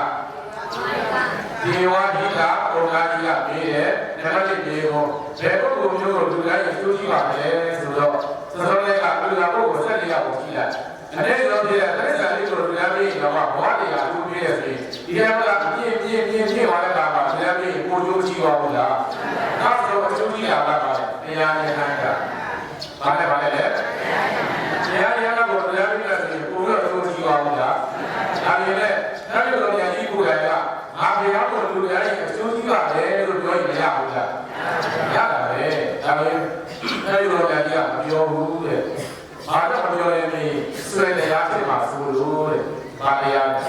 ဒီဝါဒီကပုံလာကြီးကမေးတယ်နံပါတ်1မေးဖို့ဘယ်ပုဂ္ဂိုလ်မျိုးကိုလူတွေရဲ့အကျိုးကြီးပါလဲဆိုတော့စောစောလေးကလူကပုဂ္ဂိုလ်14ယောက်ကိုကြည့်လိုက်အဲ့ဒီလိုပြတဲ့တိရစ္ဆာန်လေးကိုလူများပြီးတော့ဘဝတရားလူပြည့်ရဲ့ဆိုဒီကမှာပြည့်သွားတဲ့အခါမှာလူများပြီးကိုကျိုးကြည့်ပါဘူးလားနောက်ဆုံးအကျိုးကြီးတာကတရားနဲ့ဟန်တာဘာလဲတရားရတာကိုလူများပြီးတဲ့ဆိုကိုတော့အကျိုးကြည့်ပါဘူးလားဒါပေမဲ့နောက်လိုတရားကြီးကိုလည်းငါဘုရားကိုလူများရဲ့အကျိုးကြီးပါတယ်လို့ပြောရင်မရဘူးလားရတာပဲဒါပေမဲ့အဲဒီလိုတရားကြီးကမပြောဘူးတဲ့ဘာတော့မပြောရင်ဆွေတရားဖြစ်မှာဆိုလို့တဲ့ဘာတရားလဲ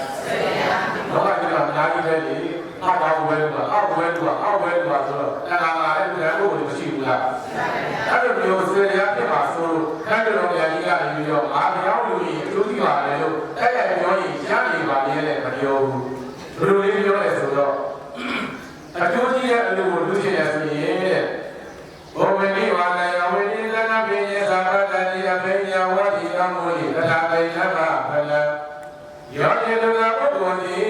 တော့ကဒီမှာအများကြီးပဲလေအောက်ဝဲဆိုတော့ဆိုတော့တဏှာလာတဲ့လူတွေဘုရားမရှိဘူးလားအဲ့လိုမျိုးဆွေတရားဖြစ်မှာဆိုလို့အဲ့ဒီလိုတရားကြီးကနေပြီးတော့ငါပြောင်းလို့ရင်အကျိုးကြီးပါတယ်လို့အဲ့ဒါပြောရင်ရနေပါလေတဲ့မပြောဘူးဘယ်လိုလေးပြောလဲဆိုတော့အကျိုးကြီးတဲ့အလုပ်ကိုလုပ်ချင်ရဆိုရင်တဲ့ဘောဝိနိဝါဒယဝိနိသနာပိညသာရတတိယပိညဝတိကမောလိတထာပိဏဗဖလယောတိတနာပုဂ္ဂိုလ်ဤ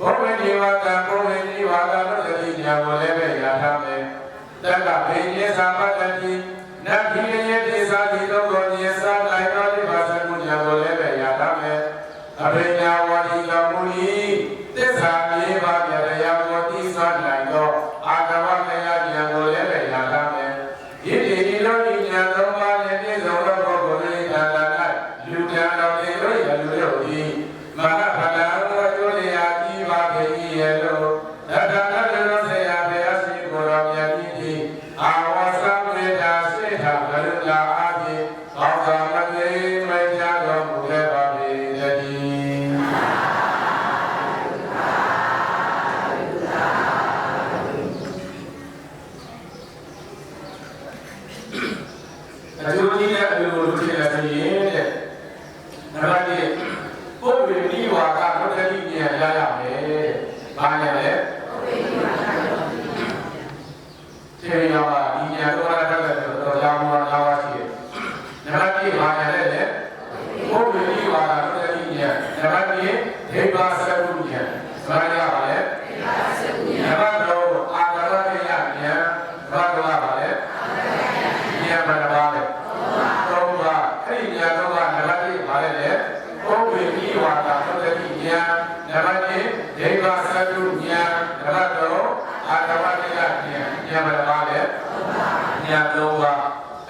ဘောဝိနိဝါဒဘောဝိနိဝါဒလို့တတိညာကိုလည်းပဲရထားမယ်တက္ကပိညသာပတ္တိနတ်ခိယေတိသာတိသောကိုညေသာလိုက်တော်ဒီပါသကုညာကိုလည်းပဲရထားမယ်အပိညာဝတိကမောလိသစ္စာ၄ပါးပြတရားကိုသိစွာနိုင်သောအာဂဝကယဉာဏ်ကိုလည်းပဲရထားမယ်ယိတိဒီလိုဉာဏ်သုံးပါးနဲ့ပြည့်စုံသောပုဂ္ဂိုလ်၏သာသနာလူကံတော်၏တို့ရလူတို့၏မဟာဗလာသောကျိုးတရားကြီးပါပေ၏ရဲ့လို့သတ္တနာတို့ဆရာဘုရားရှိခိုးတော်မြတ်ကြီးအာဝသမေတ္တာစေထဗရုလာအဖြစ်ကောင်းစွာမသိမကြတော်မူခဲ့ပါပေတည်းအကျိုးကြီးတဲ့အလိုလိုဖြစ်လာတဲ့တဲ့နံပါတ်1ပုဗ္ဗေနိဝါဒဒုက္ခတိဉာဏ်ရရမယ်။ဘာလဲလဲ။ပုဗ္ဗေနိဝါဒတေယောကဒီဉာဏ်တော့ရတဲ့တော့ရောင်းမှာလာပါရှိတယ်။နံပါတ်2ဘာလဲလဲ။ပုဗ္ဗေနိဝါဒဒုက္ခတိဉာဏ်နံပါတ်2ဒေဝသကုဉာဏ်ဘာလဲပါလဲ။ဒေဝသကုဉာဏ်နံပါတ်3အာဂရတယဉာဏ်ဘာလဲပါလဲ။ဉာဏ်ဘာလဲပါလဲ။တော့အဲ့ဒီဉာဏ်တော့နံပါတ်1ဘာလဲလဲပုဗ္ဗေနိဝါဒသတ္တိဉာဏ်နံပါတ်2ဒိဗ္ဗသတုဉာဏ်နံပါတ်3အာတဝတ္တယဉာဏ်ဉာဏ်ဘာပါလဲဉာဏ်3ပါ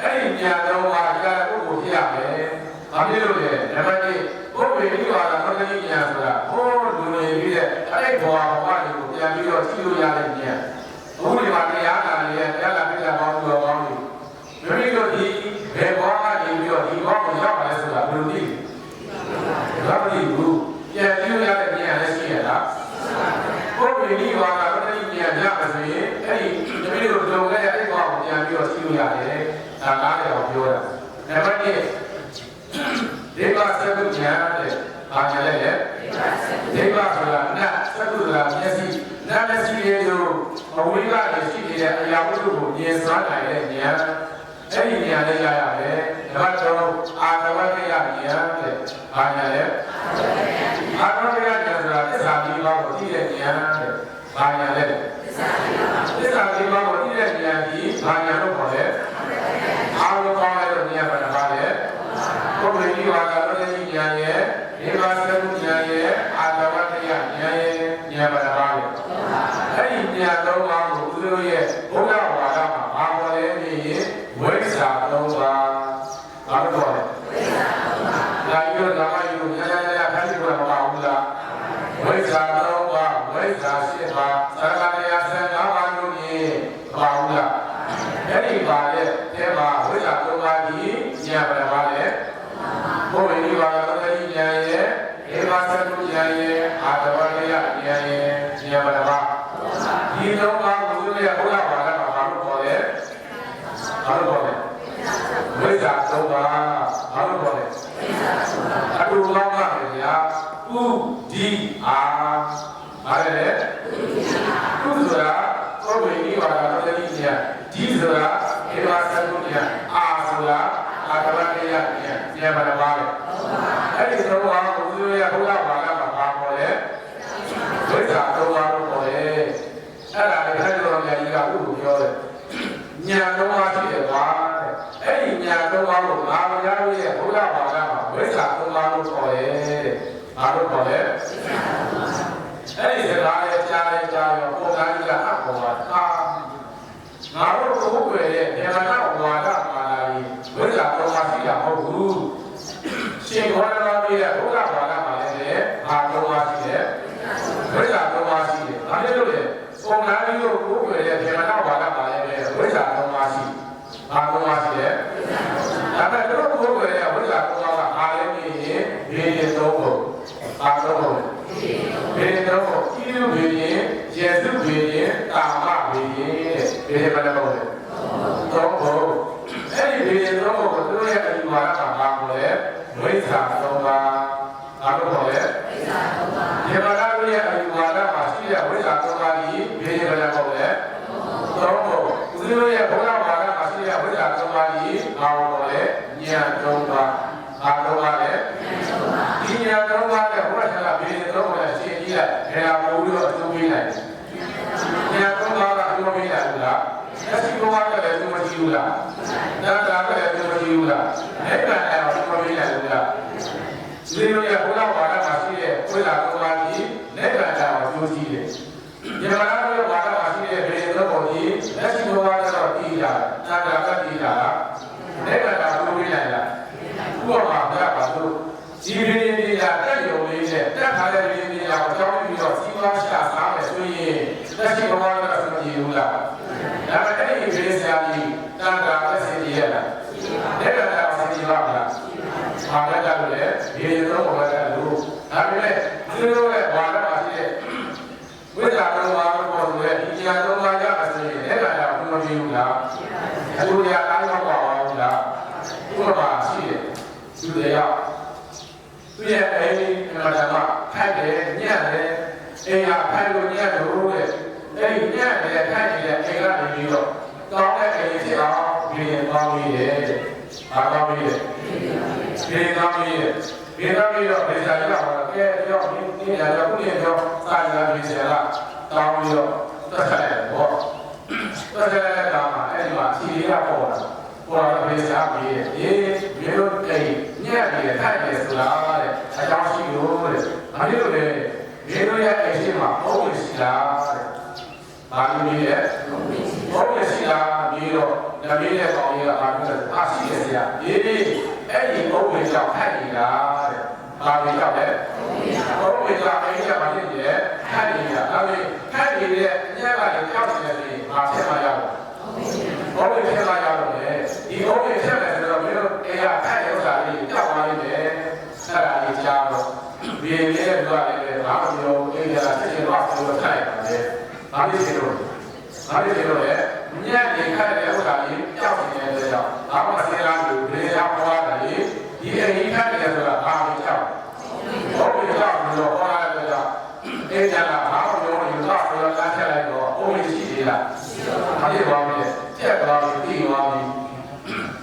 အဲ့ဒီဉာဏ်3ပါဒီကပုဂ္ဂိုလ်ဖြစ်ရမယ်ဘာဖြစ်လို့လဲနံပါတ်1ပုဗ္ဗေနိဝါဒသတ္တိဉာဏ်ဆိုတာဟောလူနေပြီးတဲ့အဲ့ဒီဘဝတွေကိုပြန်ပြီးတော့ကြည့်လို့ရတဲ့ဉာဏ်အခုဒီမှာတရားနာနေရဲ့တရားလာပြတာပေါင်းလို့ပေါင်းလို့မိမိတို့ဒီဘယ်ဘဝကနေပြီးတော့ဒီဘဝကိုရောက်ပါလဲဆိုတာဘယ်လိုသိလဲဘာလို့ဘူးပြန်ကြည့်ရတဲ့ဉာဏ်လည်းရှိရလားပုဗ္ဗေနိဝါဒပဋိဉာဏ်ရပါဆိုရင်အဲ့ဒီတပည့်တို့ကြုံခဲ့တဲ့အဲ့ဒီဘဝကိုပြန်ပြီးတော့ရှိလို့ရတယ်ဒါကားတယ်အောင်ပြောတာနံပါတ်1ဒေဝသကုဉာဏ်တဲ့ဘာဉာဏ်လဲဒေဝဆိုတာနတ်သကုဆိုတာမျက်စိနတ်မျက်စိရဲ့လို့အဝိကရရှိနေတဲ့အရာဝတ္ထုကိုမြင်စွမ်းနိုင်တဲ့ဉာဏ်အဲ့ဒီဉာဏ်လေးရရမယ်။ဒါတော့အာတဝတ္တယဉာဏ်တဲ့။ဘာဉာဏ်လဲ။အာတဝတ္တယဉာဏ်ဆိုတာသစ္စာလေးပါးကိုသိတဲ့ဉာဏ်တဲ့။ဘာဉာဏ်လဲ။သစ္စာလေးပါးကိုသိတဲ့ဉာဏ်ဒီဘာဉာဏ်လို့ခေါ်လဲ။အာရုံကောင်းတဲ့ဉာဏ်ပါလေ။ပုဂ္ဂိုလ်ကြီးဝါဒတော်တဲ့ဉာဏ်ရဲ့ဒီပါစကုဉာဏ်ရဲ့အာတဝတ္တယဉာဏ်ရဲ့ဉာဏ်ပါလေ။အဲ့ဒီဉာဏ်သုံးပါးကိုသူတို့ရဲ့ဘုရားဝါဒမှာဘာခေါ်လဲနေရင်ဝိဇ္ဇာ3ပါးဘာလို့ခေါ်လဲဝိဇ္ဇာ3ပါးဒါပြော ဆက်လို့ဉာဏ်ရဲ့အာတဝရိယဉာဏ်ရဲ့ဉာဏ်ပါဒပါဒီလုံးပါဘုရားရဲ့ဘုရားဘာသာမှာဘာလို့ခေါ်လဲဘာလို့ခေါ်လဲဝိဇ္ဇာသုံးပါဘာလို့ခေါ်လဲအတူလောင်းပါဗျာဥဒီအာဘာလဲဥဆိုတာကိုယ်ဝိနည်းဘာသာတော်တည်းဉာဏ်ဒီဆိုတာဧဝဆက်လို့ဉာဏ်အာဆိုတာအာတဝရိယဉာဏ်ဉာဏ်ပါဒပါအဲ့ဒီသုံးပါဘုရားရဲ့ဘုရားဘာသာမှာဘာခေါ်လဲဝိဇ္ဇာသုံးပါလို့ခေါ်တယ်အဲ့ဒါလည်းခိုင်တော်များကြီးကဥပ္ပပြောတယ်ညာသုံးပါရှိတယ်ကွာအဲ့ဒီညာသုံးပါကိုငါဘုရားရဲ့ဘုရားဘာသာမှာဝိဇ္ဇာသုံးပါလို့ခေါ်တယ်ဘာလို့ခေါ်လဲအဲ့ဒီစကားရဲ့ကြားရဲ့ကြားရောပုံစံကြီးကအပေါ်မှာငါတို့ကိုယ်ွယ်ရဲ့ဉာဏ်နာဝါဒမာလာကြီးဝိဇ္ဇာသုံးပါရှိတာမဟုတ်ဘူးရှင်ဘောရတော်ရဲ့ဘုရားဘာသာမှာလည်းဘာသုံးပါရှိတယ်ဝိဇ္ဇာသုံးပါရှိတယ်ဒါလည်းလို့လေပုံစံကြီးကိုကိုယ်ွယ်ရဲ့ဉာဏ်နာဝါဒမှာလည်းဝိဇ္ဇာသုံးပါရှိဘာသုံးပါရှိတယ်ဒါပေမဲ့တို့ကိုယ်ွယ်ရဲ့ဝိဇ္ဇာသုံးပါကအားလည်းနေရင်ဘေးရင်သုံးဖို့ဘာသုံးဖို့ဘေးရင်သုံးဖို့ဤလိုဘေးရင်ယေစုဘေးရင်ကာမဘေးရင်ဘေးရင်ဘာလို့လဲသုံးဖို့အဲ့ဒီဘေးရင်သုံးဖို့ကိုတို့ရဲ့အယူဝါဒမှာဘာလို့လဲဝိဇ္ဇာသုံးပါဘာလို့ခေါ်လဲဝိဇ္ဇာသုံးပါဒီမှာတို့ရဲ့အယူဝါဒမှာရှိတဲ့ဝိဇ္ဇာသုံးပါကြီးဘေးရင်ဘာလို့ခေါ်လဲသုံးဖို့ဦးဇင်းတို့ရဲ့ဘုရားဘာသာမှာရှိတဲ့ဝိဇ္ဇာသုံးပါကြီးဘာလို့ခေါ်လဲဉာဏ်သုံးပါဘာသုံးပါလဲဒီဉာဏ်သုံးပါတဲ့ဘုရားဆရာဘေးရင်သုံးဖို့ရှင်းကြည့်လိုက်ဘယ်ဟာပို့ပြီးတော့အကျိုးပေးနိုင်ဉာဏ်သုံးပါကအကျိုးပေးနိုင်ဘူးလားလက်ရှိဘုရားကလည်းအကျိုးမကြည့်ဘူးလားဒါကလည်းအကျိုးမကြည့်ဘူးလားအဲ့ဒါလည်းအကျိုးပေးနိုင်ဘူးလားဒီလိုရဘုရားဘာသာမှာရှိတဲ့ဝိဇ္ဇာသုံးပါကြီးလက်ခံတာကိုအကျိုးကြည့်တယ်ဒီမှာတော့ဘာသာမှာရှိတဲ့ဘေးရင်သုံးဖို့ကြီးလက်ရှိဘုရားကတော့တည်တာသာကတည်တာလက်ခံတာကိုပေးနိုင်လားဥပမာပြပါလို့ဒီဘေးရင်တရားတက်ရုံလေးနဲ့တက်ထားတဲ့ဘေးရင်တရားကိုကြောင်းပြီးတော့စီးပွားရှာစားမယ်ဆိုရင်လက်ရှိဘဝကတော့မကြည့်ဘူးလားဒါပေမဲ့အဲ့ဒီဘေးဆရာကြီးတန်တာသက်စီရရဲ့လားလက်ခံတာကိုကြည့်ပါမလားဘာလဲကြလို့လေဘေးရင်တော့ဘာလဲလို့ဒါပေမဲ့ဒီလိုရဲ့ဘာသာမှာရှိတဲ့ဝိဇ္ဇာသုံးပါးကိုပေါ်လို့ဒီဉာဏ်သုံးပါးရမယ်ဆိုရင်လက်ခံတာကိုမကြည့်ဘူးလားအလိုရအားရောက်ပါဘူးလားဥပမာရှိတယ်သူတွေကသူရဲ့အိမ်မှာဓမ္မထိုက်တယ်ညံ့တယ်အိမ်ဟာထိုက်လို့ညံ့လို့တဲ့အဲ့ဒီညံ့တယ်ထိုက်တယ်အိမ်ကနေပြီးတော့ကောင်းတဲ့အိမ်ဖြစ်အောင်ဒီရင်ကောင်းပြီးတယ်ဘာကောင်းပြီးလဲဒီကောင်းပြီးတယ်ဒီကောင်းပြီးတော့ဒေသကြီးကဟောကဲပြောဒီညာတော့ခုနေပြောစာရင်းပြီးဆရာကတောင်းပြီးတော့တက်ဆက်တယ်ပေါ့တက်ဆက်တဲ့ကောင်မှာအဲ့ဒီမှာအစီအရပေါ်လာပေါ်လာပြီးစားပြီးအေးမြေလို့အိမ်ညံ့ပြီးထိုက်တယ်ဆိုတာတဲ့အကြောင်းရှိလို့တဲ့ဒါလေးလို့လေမြေလို့ရဲ့အိမ်ရှိမှာဘုံရှိလားတဲ့ဘာလို့မြေရဲ့ဘုံရှိလားမြေတော့ဒါမြေရဲ့ကောင်ကြီးကဘာလို့လဲအားရှိတယ်ဆရာအေးအဲ့ဒီဘုံကြီးကြောင့်ထိုက်နေလားတဲ့ဘာလို့ကြောက်လဲဘုံကြီးကြောင့်အိမ်ကဘာဖြစ်လဲထိုက်နေတာဒါပေမဲ့ထိုက်နေတဲ့ညက်ကနေကြောက်နေတယ်ဘာဖြစ်မှရတော့ဘုံကြီးဖြစ်လာရတော့လေဒီဘုံကြီးဖြစ်တယ်ဆိုတော့မင်းတို့အိမ်ကထိုက်တဲ့ဥစ္စာလေးကြောက်သွားနေတယ်အဲ့ဒါလေးကြားတော့ဒီလေးကလည်းဘာလို့ပြောအိမ်ကဆက်ရှင်တော့ဆိုတော့ထိုက်ပါတယ်ဘာဖြစ်လို့လဲညက်နေခက်တဲ့ဥစ္စာလေးကြောက်နေတဲ့ကြောင့်ဘာမှဆင်းလာလို့ဒီရောက်သွားတယ်ဒီအိမ်ကြီးခက်တယ်ဆိုတာဘာလို့ကြောက်ဘုံကြီးကြောက်လို့ဟောရတဲ့ကြောင့်အိမ်ကဘာလို့ပြောယူတော့ဆိုတော့လက်ထက်လိုက်တော့အုံးကြီးရှိသေးလားဘာဖြစ်သွားလဲကျက်သွားပြီပြီးသွားပြီ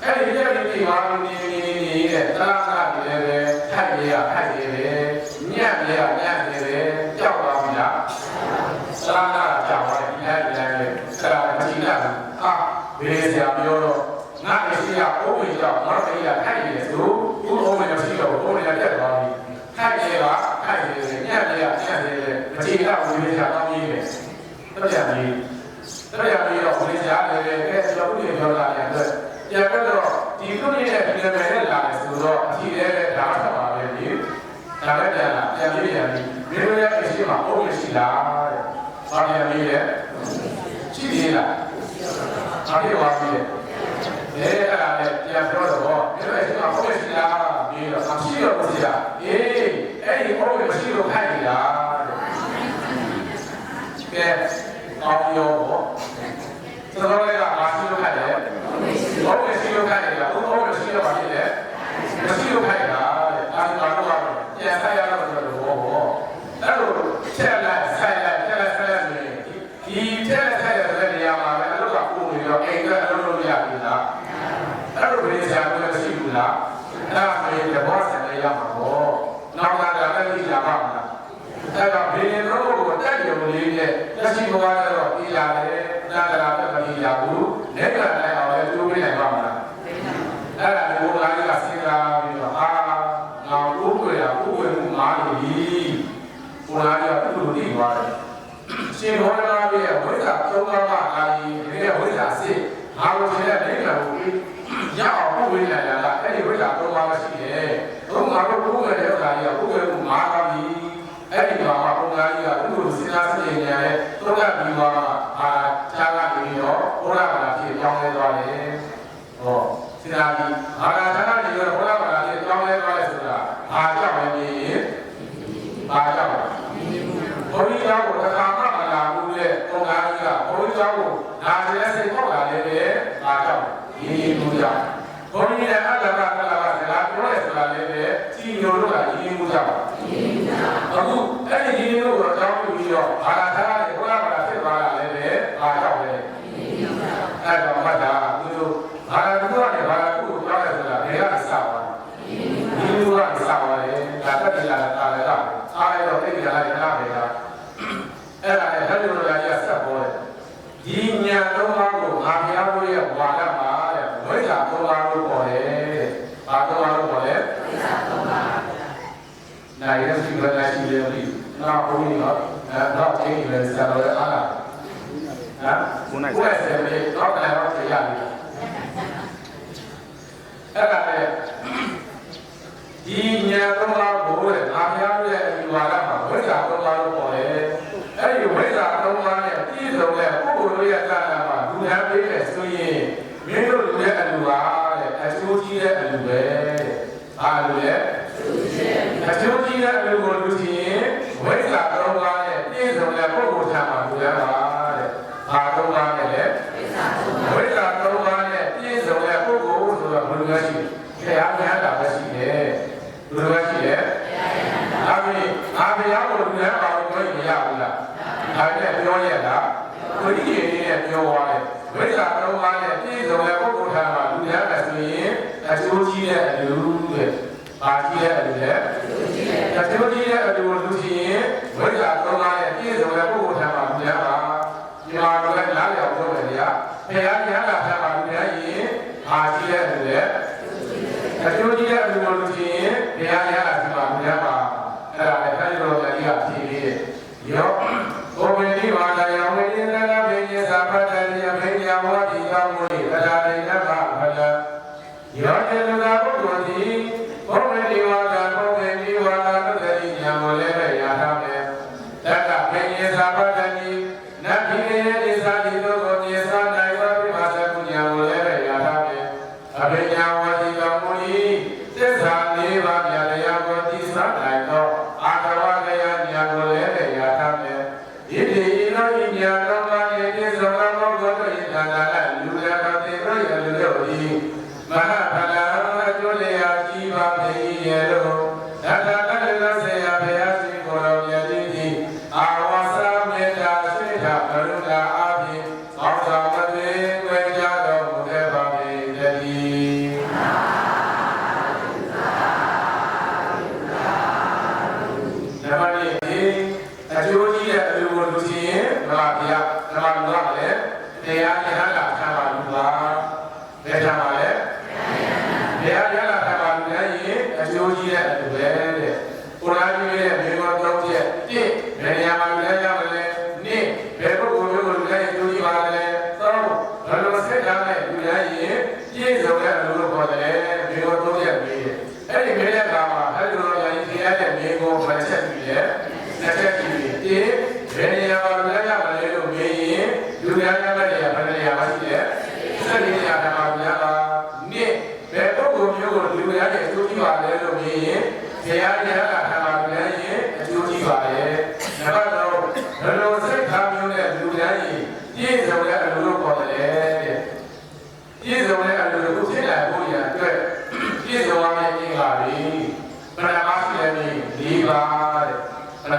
အဲ့ဒီကျက်ပြီးပြီးသွားပြီနေတဲ့သလားသတွေလည်းပဲထိုက်ရထိုက်နေတယ်ညံ့ရညံ့နေတယ်ကြောက်သွားပြီလားသလားကြောက်သွားတယ်ဒီလိုက်လည်းဆရာမကြည့်ရဘူးဘေးဆရာပြောတော့ငါ့အရှိရအုံးဝင်ကြောက်ငါ့အိမ်ကထိုက်နေဆိုဦးအုံးဝင်မရှိတော့အုံးဝင်ပြတ်သွားပြီထိုက်ရပါထိုက်နေတယ်ညံ့ရညံ့နေတယ်မကြည့်ရဘူးဘေးဆရာတောင်းကြီးတယ်တော့ပြန်ပြီးတော့ဘေးဆရာလည်းပဲကျွန်တော်ဦးပြောတာလည်းအတွက်ပြန်တော့ဒီခုနှစ်ရဲ့ပြည်နယ်နဲ့လာတယ်ဆိုတော့အထီးလည်းဒါမှပါပဲဒီဒါလည်းပြန်လာပြန်ပြီးမင်းတို့ရဲ့အရှိမအုံးမရှိလားတဲ့ဘာပြန်ပြီးလဲရှိသေးလားဘာဖြစ်သွားပြီလဲအဲ့ဒါလည်းပြန်ပြောတော့မင်းတို့အရှိမအုံးမရှိလားပြီးတော့မရှိတော့ဘူးဆရာအေးအဲ့ဒီအုံ ဘုံမရှိလို့ခိုက်နေတာကဲအောင်းရောပေါ့သတော်လေးကမရှိလို့ခိုက်တယ်ဘုံမရှိလို့ခိုက်နေတာဘုံမရှိတော့ပါဖြစ်တယ်မရှိလို့ခိုက်တာအာသာတော့ပြန်ဆိုင်ရတော့ဆိုတော့ဘောပေါ့အဲ့လိုချက်လိုက်ဆိုင်လိုက်ချက်လိုက်ဆိုင်လိုက်ဒီချက်လိုက်ဆိုင်ရတဲ့နေရာမှာပဲအဲ့လိုကပုံနေတော့အိမ်ကအလုပ်လုပ်ရပြီလားအဲ့လိုပဲဆရာတို့မရှိဘူးလားအဲ့ဒါမေးတဲ့ဘောဆန်လေးရမှာပေါ့နောက်လာတာလည်းကြာပါမလားအဲ့တော့ဘယ်လိုလုပ်တက်ရုံလေးနဲ့လက်ရှိဘဝကတော့ပြည်ရတယ်နာဂရာပဲမပြည်ရဘူးလက်ခံနိုင်အောင်လည်းကျိုးပေးနိုင်ပါမလားအဲ့ဒါကိုဘုရားကြီးကစဉ်းစားပြီးတော့အာငါကိုယ်ကိုယ်ရကိုယ်ကိုယ်မှုမားနေပြီဘုရားကြီးကသူ့လိုသိသွားတယ်ရှင်ဘောရနာရဲ့ဝိဇ္ဇာသုံးပါးကအာရီဒီရဲ့ဝိဇ္ဇာစစ်ငါတို့ရှင်ရဲ့လက်ခံကိုရအောင်ဝိဇ္ဇာရတာအဲ့ဒီဝိဇ္ဇာသုံးပါးရှိတယ်တို့ငါတို့ကိုယ်ကိုယ်ရဲ့ဥစ္စာကြီးကကိုယ်ကိုယ်မှုမားသွားပြီအဲ့ဒီမှာဘုရားကြီးကသူ့လိုစဉ်းစားစိတ်ဉာဏ်နဲ့သုဒ္ဓပြီးသွားအာခြားကနေတော့ဘုရားဘာသာဖြစ်ကြောင်းလဲသွားတယ်ဟောစဉ်းစားပြီးဘာသာခြားကနေတော့ဘုရားဘာသာဖြစ်ကြောင်းလဲသွားတယ်ဆိုတာအားကြောင့်လည်းမြင်ရင်အားကြောင့်ဘုရားကျောင်းကိုတစ်ခါမှမလာဘူးလေဘုရားကြီးကဘုရားကျောင်းကိုလာတဲ့စိတ်ပေါက်လာတယ်ပဲအားကြောင့်ရင်းရင်းမှုကြောင့်ဘုရားကြီးရဲ့အတ္တကတ္တကစကားပြောရဲဆိုတာလည်းပဲကြည်ညိုလို့ကရင်းရင်းမှုကြောင့်အခုအဲ့ဒီဒီလိုကိုအကြောင်းပြုပြီးတော့ဘာသာထားတဲ့ဘုရားဘာသာဖြစ်သွားတာလည်းပဲအားကြောင့်ပဲအဲ့တော့မှတ်တာသူတို့ဘာသာတူကနေဘာသာတူကိုပြောရဲဆိုတာဘယ်ကစသွားဒီလိုကစသွားတယ်ဒါတက်ကြလာတာလည်းအားရတော့တိတ်ကြလာတယ်လားပဲကအဲ့ဒါနဲ့ဘယ်လိုလဲရဆက်ပေါ်တယ်ဒီညာသုံးပါးကိုငါဘုရားတို့ရဲ့ဝါဒမှာတဲ့ဝိဇ္ဇာသုံးပါးလို့ခေါ်တယ်တဲ့ဘာသုံးပါးလို့ခေါ်လဲဝိဇ္ဇာသုံးပါးနိုင်ရရှိကြတဲ့ရှိတယ်လို့နောက်ဘုန်းကြီးတော့တော့ချင်းကြီးလည်းဆက်တော့အားလားဟမ်ကိုယ်ဆက်ပြီးတော့လည်းတော့ရပြီအဲ့ဒါနဲ့ဒီညာသုံးပါးကိုတဲ့ငါဘုရားတို့ရဲ့အယူဝါဒမှာဝိဇ္ဇာသုံးပါးလို့ခေါ်တယ်အဲ့ဒီဝိဇ္ဇာသုံးပါးနဲ့ပြည့်စုံတဲ့ပုဂ္ဂိုလ်တို့ရဲ့ကာလမှာလူဟန်ပေးတဲ့ဆိုရင်မင်းတို့လူရဲ့အလူပါတဲ့အကျိုးကြီးတဲ့အလူပဲအားလူရဲ့အကျိုးကြီးတဲ့အလူကိုလူချင်းဝိဇ္ဇာသုံးပါးနဲ့ပြည့်စုံတဲ့ပုဂ္ဂိုလ်ထံမှာလူရပါတဲ့ဘာသုံးပါးနဲ့လဲဝိဇ္ဇာသုံးပါးနဲ့ပြည့်စုံတဲ့ပုဂ္ဂိုလ်ဆိုတော့ဘယ်လိုလဲရှိဘုရားများတာပဲရှိတယ်ဘယ်လိုလဲရှိလဲအာမင်းအာဘုရားကိုလူရပါလို့ပြောရင်မရဘူးလားဒါနဲ့ပြောရတာဝိရိယနဲ့ပြောသွားတယ်ဝိဇ္ဇာသုံးပါးနဲ့ပြည့်စုံတဲ့ပုဂ္ဂိုလ်ထံမှာလူရမယ်ဆိုရင်အကျိုးကြီးတဲ့အလူတဲ့ဘာကြီးတဲ့အလူလဲအကျိုးကြီးတဲ့အလူကိုလူချင်းရင်ဝိဇ္ဇာသုံးပါးနဲ့ပြည့်စုံတဲ့ပုဂ္ဂိုလ်ထံမှာလူရပါဒီမှာတော့လည်းနားလည်အောင်ပြောမယ်ဗျာဘုရားတရားလာထံမှာလူရရင်ဘာကြီးတဲ့အလူလဲအကျိုးကြီးတဲ့အလူကိုလူချင်းဘုရားတရားလာထံမှာလူရပါအဲ့ဒါလည်းအဲဒီလိုလည်းဒီကဖြေပြီးရောဘုံမေဝါဒယဝိဉ္ဇနာဘေညသာပတ္တရိယဘေညဝါဒီကောမုရိသလာရိနမဖလယောဇေလူသာပုဂ္ဂိုလ်သည်ဘုံမေဝါဒဘုံမေဝါဒသတ္တိဉာဏ်ကိုလည်းပဲရထားမယ်တက္ကဘေညသာပတ္တရိနတ်ပြည်ရဲ့ဒီသာဒီတို့ကိုမြေသာနိုင်သောပြပါစကုဉာဏ်ကိုလည်းပဲရထားမယ်အဘေညဝါဒီကောမုရိသစ္စာလေးပါးမြတ်တရားကိုသိသာနိုင်သောအာတဝကယဉာဏ်ကိုလည်းပဲရထားမယ်ဣတိဣနောဣညာတော်ပါနေတိသောကမောဂောတုဣသန္တာလူရကတိရောယလူတို့ဤမဟာဖလံအကျိုးလျာကြီးပါပေရဲ့လို့သတ္တတတ္တဆေယဘုရားရှင်ကိုယ်တော်မြတ်ကြီးအာဝါစာမေတ္တာစိတ်ဓာကရုဏာအပြင်သောသာမတေတွေ့ကြတော်မူခဲ့ပါပေတည်းဓမ္မတိအကျိုးကြီးတဲ့အလူကိုလူချင်းမလားဗျာဓမ္မလူကလည်းတရားဉာဏ်လာခံပါလူပါဘယ်ထားပါလဲတရားဉာဏ်လာခံပါလူလည်းရင်အကျိုးကြီးတဲ့အလူပဲတဲ့ဘုရားကြီးရဲ့မြေတော်ကြောင့်ချက်1ဘယ်နေရာမှာလူလည်းရောက်တယ်2ဘယ်ပုဂ္ဂိုလ်မျိုးကိုလူလည်းအကျိုးကြီးပါတယ်3ဘယ်လိုဆက်ထားတဲ့လူလည်းရင်ပြည့်စုံတဲ့အလူလို့ခေါ်တယ်မြေတော်ကြောင့်ချက်ပြီးအဲ့ဒီမြေတဲ့ကမှာအဲ့ဒီလိုရင်တရားတဲ့မြေကိုမချက်ပြီးရဲ့လက်ချက်ကြည့်ပြီးဘယ်နေရာမှာလည်းရပါလေလို့မေးရင်လူများများတဲ့နေရာဘယ်နေရာမှာရှိလဲဆက်နေရာဓမ္မများပါနှစ်ဘယ်ပုဂ္ဂိုလ်မျိုးကိုလူများရဲ့အကျိုးကြီးပါလဲလို့မေးရင်ဘုရားတရားကဓမ္မများရင်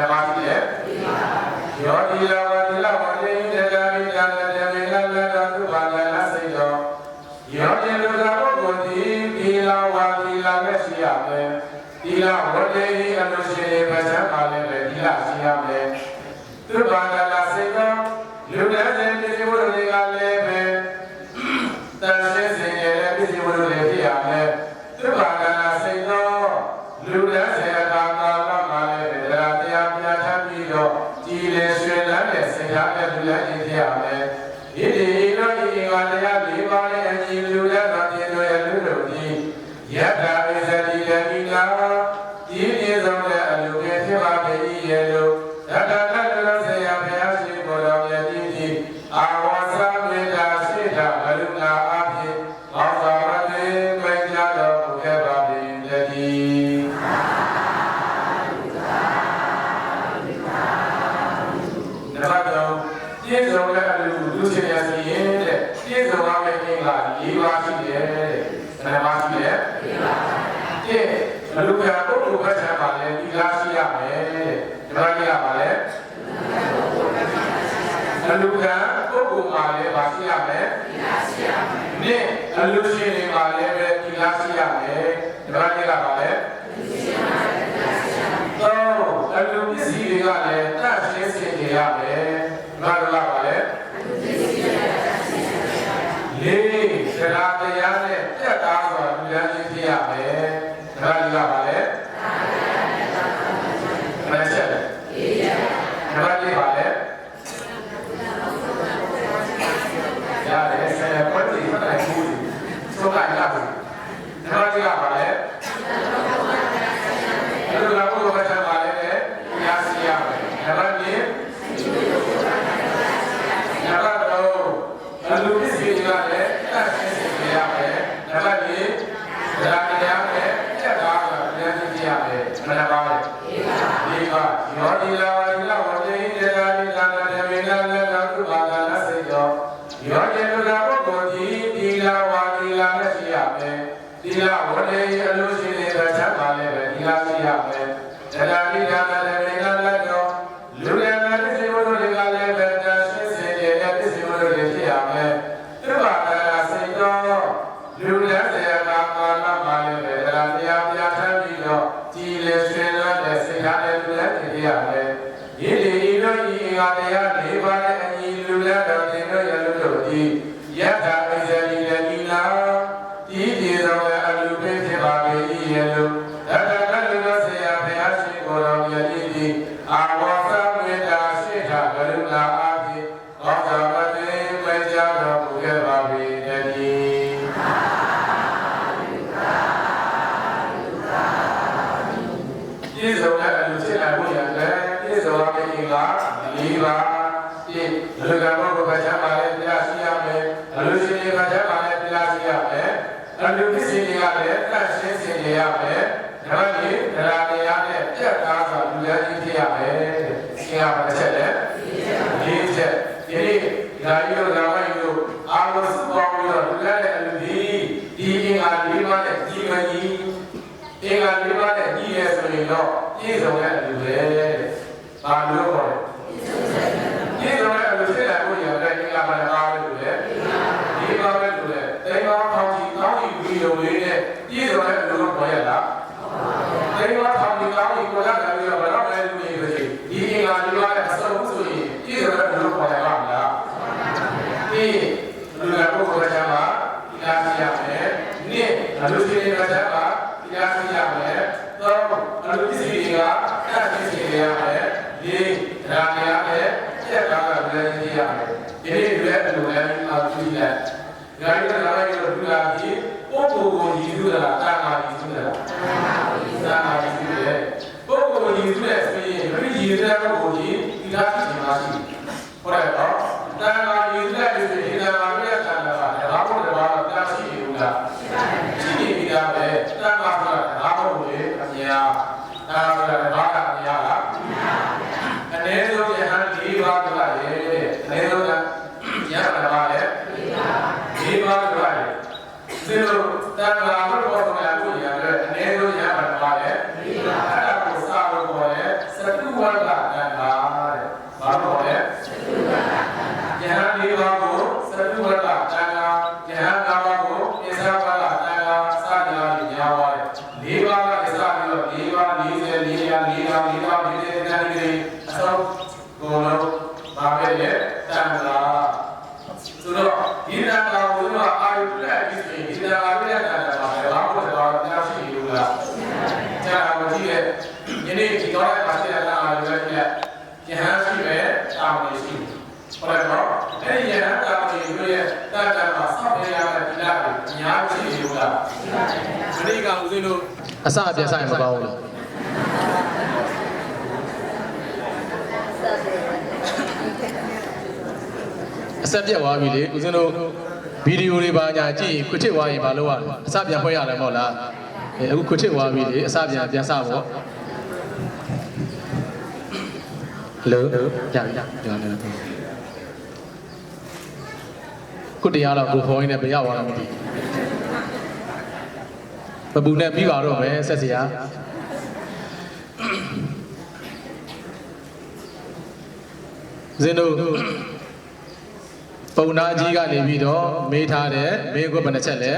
ယ်ပါရှိလဲယောဒီလာဝဒီလာဝတိတေဂာမိတာတေမေနလတော်သူပါဒနာစိတ်တော်ယောဒီလူသာပုဂ္ဂိုလ်ဒီဒီလာဝဒီလာပဲရှိရမယ်ဒီလာဝတိအလို့ရှိရင်ပဲချမ်းပါလဲပဲဒီလာရှိရမယ်သူပါဒနာစိတ်တော်လူတဲ့တဲ့ဒီဝိရတွေကလည်းပဲတန်ရှင်းစင်ရဲ့ဒီဝိရတွေဖြစ်ရမယ်သူပါဒနာစိတ်တော်လူတဲ့စေတာကာလမှာလည်းပဲတရားပြဋ္ဌာန်းပြီးတော့ကြည်လေရွှင်လန်းတဲ့စိတ်ဓာတ်နဲ့လူလည်းဖြစ်ရမယ်ဒီဒီတော့ဒီငါတရား၄ပါးနဲ့အညီလူတဲ့တော်ပြည့်တို့ရဲ့လူတို့ဒီယတ္တာဣဇတိတေကိနာဒီပြည့်စုံတဲ့အလူတွေဖြစ်ပါပေ၏ရဲ့လို့တတတတလဆရာဘုရားရှိခိုးတော်မြတ်ကြီးဒီအာဝါသမေတ္တာစိတ်ဓာတ်ဘလူနာအဖြစ်ဘောဇာရတိပိဋကတော်မူခဲ့ပါပေတည်းပြည့်စုံတဲ့အလူလူချင်းရစီရင်တဲ့ပြည့်စုံရမယ့်အင်္ဂါ၄ပါးရှိတယ်တဲ့ဘယ်နှပါးရှိလဲ၄ပါးတဲ့အလူကပုဂ္ဂိုလ်ဘက်ချမ်းပါလဲဒီလားရှိရမယ်တဲ့ဒီမှာကြည့်ရပါလဲအလူကပုဂ္ဂိုလ်မှာလဲပါရှိရမယ်ဒီလားရှိရမယ်နဲ့အလူရှင်တွေမှာလဲပဲဒီလားရှိရမယ်ဒီမှာကြည့်ရပါလဲအလူပစ္စည်းတွေကလည်းတတ်ရှင်းစင်ကြရမယ်ဘာလို့လဲပါလဲလေးတရားတရားနဲ့ပြတ်သားစွာလူရန်ကြီးဖြစ်ရမယ်ဘာလို့လဲပါလဲမချက်ဘာလို့ပါလဲရတယ်ဆရာပေါ်ပြီးဖတ်လိုက်ဘူးဆိုလိုက်လားဘာလို့ပါလဲလူကဘုရားဆက်ပါလေရစီရမယ်နံပါတ်1နံပါတ်2လူပစ္စည်းတွေကလည်းတတ်ရှင်းစေရမယ်နံပါတ်4တရားတရားနဲ့စက်သားကပြန်ကြည့်ရမယ်မနပါလေဒီကယောဒီလာဝဒီလာဝတိတေဂာမိသနာတေမေနလည်းတော်သူပါဒနာစိတ်တော်ယောဒီလူကပုဂ္ဂိုလ်ဒီလာဝဒီလာနဲ့ရှိရမယ်ဒီလာဝတိအလို့ရှိနေတဲ့ချက်ပါလေပဲဒီလာရှိရမယ်တရားမိတာလည်းမေနလည်းတော်လူလည်းပစ္စည်းဝတ္ထုတွေကလည်းပဲတရှင်းစေတဲ့ပစ္စည်းဝတ္ထုတွေဖြစ်ရမယ်သူပါဒနာစိတ်တော်လူလည်းတရားကာလမှာလည်းပဲတရားတရားပြဋ္ဌာန်းပြီးတော့ကြည်လေရွှင်လန်းတဲ့စိတ်ဓာတ်နဲ့လူလည်းဖြစ်ရမယ်ဤဒီဤတို့ဤငါတရား၄ပါးနဲ့အညီလူလည်းတော်တင်တို့ရလူတို့ဒီယတ္တာဣဇတိလေကိနာဒီဒီသောအလူပင်ဖြစ်ပါပေ၏ရဲ့လို့တတတလူတို့ဆရာဘုရားရှိခိုးတော်မြတ်ကြီးဒီအာဝါသမေတ္တာစိတ်ဓာတ်ဘလူနာအဖြစ်ဘောဇာပတိပိဋကတော်မူခဲ့ပါပေတည်းပြည့်စုံတဲ့အလူဖြစ်လာဖို့ရတဲ့ပြည့်စုံတဲ့အင်္ဂါ၄ပါးပြည့်လူကဘုရားချမ်းပါလေတရားရှိရမယ်အလူရှင်တွေကချမ်းပါလေတရားရှိရမယ်အလူပစ္စည်းတွေကလည်းတတ်ရှင်းစေရမယ်ဒါပေမဲ့တရားတရားနဲ့ပြတ်သားစွာလူရန်ကြီးဖြစ်ရမယ်ဆရာမတစ်ချက်နဲ့၄ချက်ဒီနေ့ဓာရီတို့ဓမ္မယုတို့အာလောစုပေါင်းပြီးတော့လူရန်တဲ့အလူဒီအင်္ဂါ၄ပါးနဲ့ကြီးမကြီးအင်္ဂါ၄ပါးနဲ့ကြီးရဲဆိုရင်တော့ပြည့်စုံတဲ့အလူပဲဘာလို့ခေါ်လဲပြည့်စုံတဲ့အလူဖြစ်လာဖို့ရတဲ့အင်္ဂါဘာလဲအားလို့လဲဒီပါပဲလို့လဲတိမ်ပေါင်းထောင်ကြီးကောင်းကြီးပြီးလို့လေးနဲ့ပြည့်စုံတဲ့အလူတော့ခေါ်ရလားတိမ်ပေါင်းထောင်ကြီးကောင်းကြီးကိုလာတယ်ပြီးတော့ဘယ်တော့လဲလူကြီးပဲဒီအင်္ဂါ၄ပါးနဲ့အစုံဆိုရင်ပြည့်စုံတဲ့အလူခေါ်ရပါမလားဒီလူကပုဂ္ဂိုလ်ချမ်းပါတရားရှိရမယ်နေ့အလူရှင်တွေကချမ်းပါတရားရှိရမယ်သုံးအလူပစ္စည်းတွေကတတ်သိစေရမယ်လေးတရားတရားနဲ့ပြည့်ကားကလည်းသိရမယ်ဒီနေ့လည်းအလူလည်းအကြည့်လိုက်ဒါရီကလည်းတို့လူလာပြီးပုဂ္ဂိုလ်ကိုရည်ယူတာတာမာရည်ယူတာတာမာရည်ယူတယ်ပုဂ္ဂိုလ်ကိုရည်ယူတဲ့ဆိုရင်ဘယ်ရည်ယူတဲ့ပုဂ္ဂိုလ်ကြီးဒီလားရှိမှာရှိဟုတ်တယ်နော်တာမာရည်ယူတဲ့ဆိုရင်တာမာပြည့်တာကဘာလို့လဲဘာလို့တာရှိနေလို့လားရှိနေပြီလားပဲတာမာဆိုတာဘာလို့လဲအများတာဆိုတာဘာကအများလားအနည်းဆုံးရဟန်း၄ပါးကလည်းအနည်းဆုံးရဟန်းပါလေဒီပါတော့ဒီလိုတန်ခါဘုရားတော်များကိုရတယ်အနေလို့ရမှာပါလေဒီပါအဲ့ဒါကိုစာလို့ခေါ်တယ်သတုဝတ္တ အစောကိုလုံးပါပဲလေတန်တာဆိုတော့ဒီတန်တာကိုတော့အာယုလက်ပြီးဆိုရင်ဒီတန်တာပြည့်တဲ့တန်တာပါပဲဘာလို့လဲတော့တရားရှိလို့လားကြာပါကြည့်ရဲ့ယနေ့ဒီတော့ပါရှိတဲ့တန်တာတွေလည်းယဟန်ရှိမယ်တာမန်ရှိဟုတ်တယ်နော်အဲ့ဒီယဟန်တာမန်တွေရဲ့တန်တာမှာစောင့်နေရတဲ့ဒီလားအများကြီးရှိလို့လားမနေ့ကဦးဇင်းတို့အစအပြတ်ဆိုင်မကောင်းဘူးလားအဆက်ပြတ်သွားပြီလေဦးဇင်းတို့ဗီဒီယိုတွေပါညာကြည့်ခွတ်ထစ်သွားရင်မလုပ်ရဘူးအစပြန်ဖွဲ့ရတယ်မဟုတ်လားအခုခွတ်ထစ်သွားပြီလေအစပြန်စပေါ့ဟယ်လိုကြာပြီခုတရားတော့ကိုဖော်ရင်းနဲ့ပြရောက်သွားတာမသိဘူးပပူနဲ့ပြီးပါတော့မယ်ဆက်စရာဇင်းတို့ပုံနာကြီးကနေပြီးတော့မေးထားတယ်မေးခွန်းဘယ်နှချက်လဲ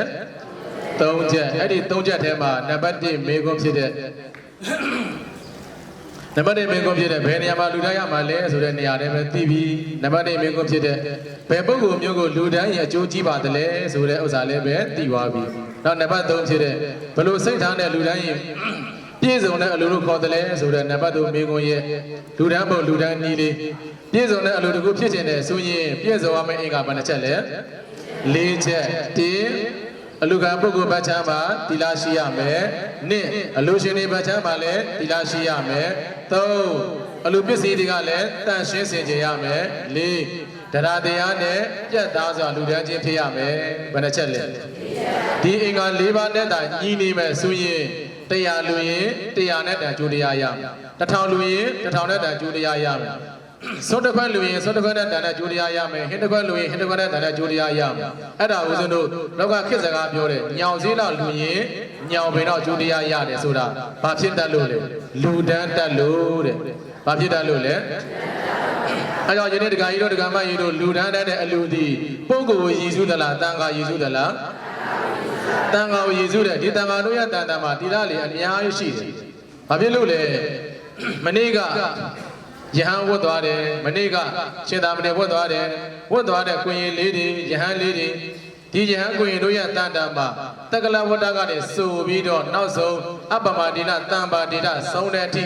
3ချက်အဲ့ဒီ3ချက်ထဲမှာနံပါတ်1မေးခွန်းဖြစ်တဲ့နံပါတ်1မေးခွန်းဖြစ်တဲ့ဘယ်နေရာမှာလူတိုင်းရမှာလဲဆိုတဲ့နေရာတွေပဲသိပြီးနံပါတ်2မေးခွန်းဖြစ်တဲ့ဘယ်ပုဂ္ဂိုလ်မျိုးကိုလူတိုင်းရဲ့အကျိုးကြီးပါတယ်လဲဆိုတဲ့ဥစ္စာလည်းပဲသိသွားပြီနောက်နံပါတ်3ဖြစ်တဲ့ဘလို့စိတ်ထားတဲ့လူတိုင်းရဲ့ပြည့်စုံတဲ့အလိုလိုခေါ်တယ်လဲဆိုတဲ့နံပါတ်3မေးခွန်းရဲ့လူတန်းပုံလူတန်းနီးလေးပြည့်စုံတဲ့အလိုတကူဖြစ်ခြင်းနဲ့ဆိုရင်ပြည့်စုံရမယ့်အင်္ဂါဘယ်နှချက်လဲ4ချက်1အလူကပုဂ္ဂိုလ်ဘတ်ချမ်းမှာတီလာရှိရမယ်2အလူရှင်တွေဘတ်ချမ်းမှာလည်းတီလာရှိရမယ်3အလူပစ္စည်းတွေကလည်းတန့်ရှင်းစင်ကြရမယ်4တရားတရားနဲ့ပြတ်သားစွာလူတန်းချင်းဖြစ်ရမယ်ဘယ်နှချက်လဲဒီအင်္ဂါ4ပါးနဲ့တာညီနေမယ်ဆိုရင်100လူရင်100နဲ့တန်ကျိုးတရားရမယ်1000လူရင်1000နဲ့တန်ကျိုးတရားရမယ်စောတခွက်လူရင်စောတခွက်နဲ့တန်တဲ့ကျိုးတရားရမယ်ဟင်းတခွက်လူရင်ဟင်းတခွက်နဲ့တန်တဲ့ကျိုးတရားရမယ်အဲ့ဒါဦးဇင်းတို့လောကခေတ်စကားပြောတယ်ညောင်စည်းလောက်လူရင်ညောင်ပင်တော့ကျိုးတရားရတယ်ဆိုတာဘာဖြစ်တတ်လို့လဲလူတန်းတတ်လို့တဲ့ဘာဖြစ်တတ်လို့လဲအဲ့တော့ယနေ့ဒကာကြီးတို့ဒကာမကြီးတို့လူတန်းတတ်တဲ့အလူဒီပုဂ္ဂိုလ်ရည်စုသလားတန်ခါရည်စုသလားတန်ခါကိုရည်စုတဲ့ဒီတန်ခါတို့ရတန်တန်မှာတိရလေအများကြီးရှိတယ်ဘာဖြစ်လို့လဲမနေ့ကယဟန်ဝတ်သွားတယ်မနေ့ကရှင်သာမဏေဝတ်သွားတယ်ဝတ်သွားတဲ့ကွင်ရင်လေးတွေယဟန်လေးတွေဒီယဟန်ကွင်ရင်တို့ရတန်တန်မှာတက္ကလဝတ္တကနေဆိုပြီးတော့နောက်ဆုံးအပ္ပမဒိနတံပါဒိနဆုံးတဲ့အထိ